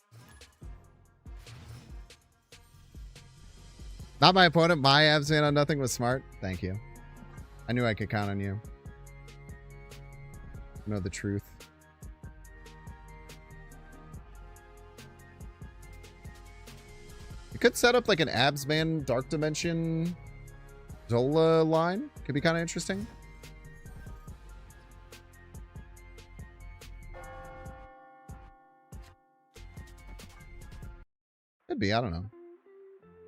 Not my opponent. My Abzan on nothing was smart. Thank you. I knew I could count on you. You know the truth. You could set up like an Abzan Dark Dimension Zola line. Could be kind of interesting. Could be, I don't know.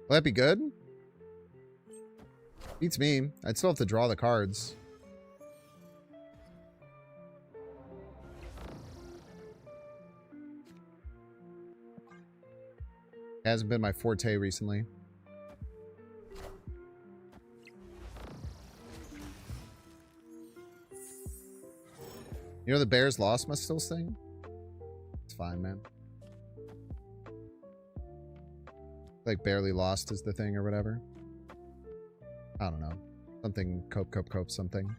Will that be good? Beats me. I'd still have to draw the cards. Hasn't been my forte recently. You know the Bears loss must still sting? It's fine, man. Like barely lost is the thing or whatever. I don't know. Something cope something.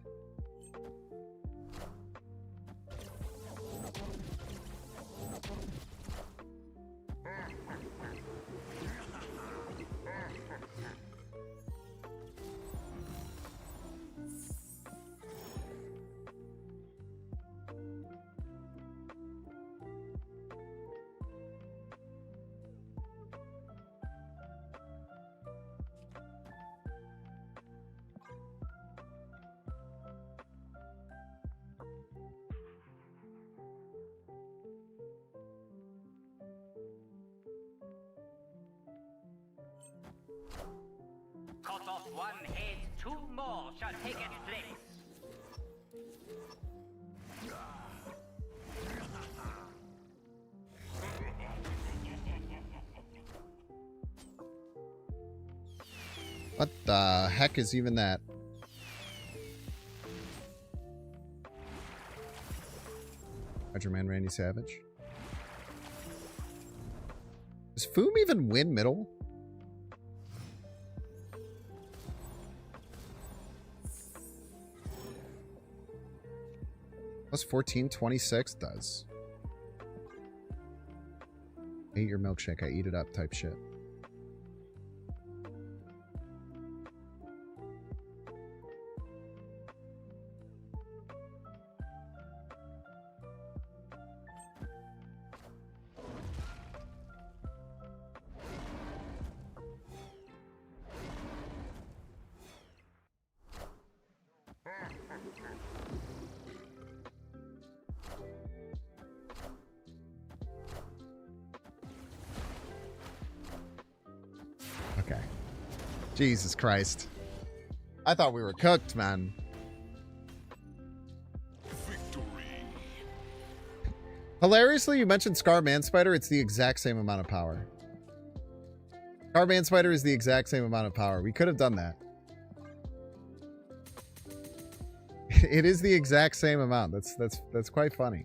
Cut off one head, 2 more shall take its place. What the heck is even that? Roger Man Randy Savage. Does Foom even win middle? Plus 14, 26 does. I eat your milkshake, I eat it up type shit. Okay. Jesus Christ. I thought we were cooked, man. Victory. Hilariously, you mentioned Scar Man Spider. It's the exact same amount of power. Scar Man Spider is the exact same amount of power. We could have done that. It is the exact same amount. That's quite funny.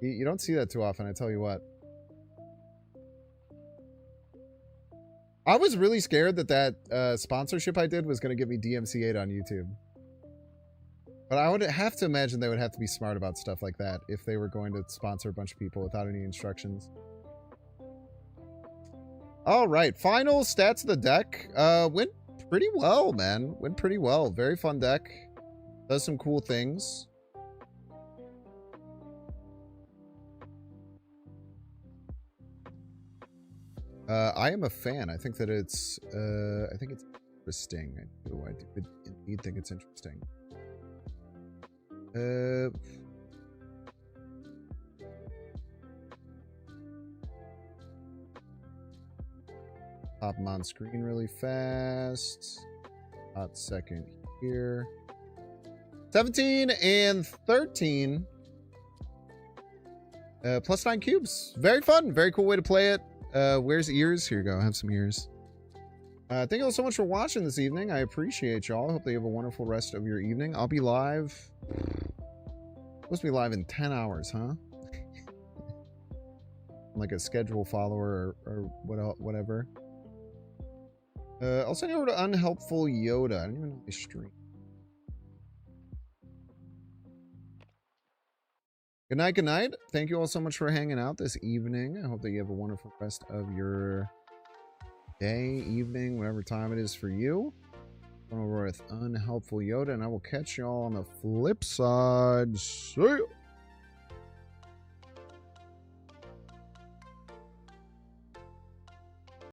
You don't see that too often, I tell you what. I was really scared that sponsorship I did was going to get me DMCA'd on YouTube. But I would have to imagine they would have to be smart about stuff like that if they were going to sponsor a bunch of people without any instructions. All right, final stats of the deck. Went pretty well, man. Went pretty well. Very fun deck. Does some cool things. I am a fan. I think that it's interesting. I do indeed think it's interesting. Pop them on screen really fast. Hot second here. 17 and 13. Plus 9 cubes. Very fun. Very cool way to play it. Where's ears? Here you go. Have some ears. Thank you all so much for watching this evening. I appreciate y'all. Hope that you have a wonderful rest of your evening. I'll be live. Supposed to be live in 10 hours, huh? I'm like a schedule follower or whatever. I'll send you over to Unhelpful Yoda. I don't even know my stream. Good night, good night. Thank you all so much for hanging out this evening. I hope that you have a wonderful rest of your day, evening, whatever time it is for you. I'm over with Unhelpful Yoda, and I will catch y'all on the flip side. See ya!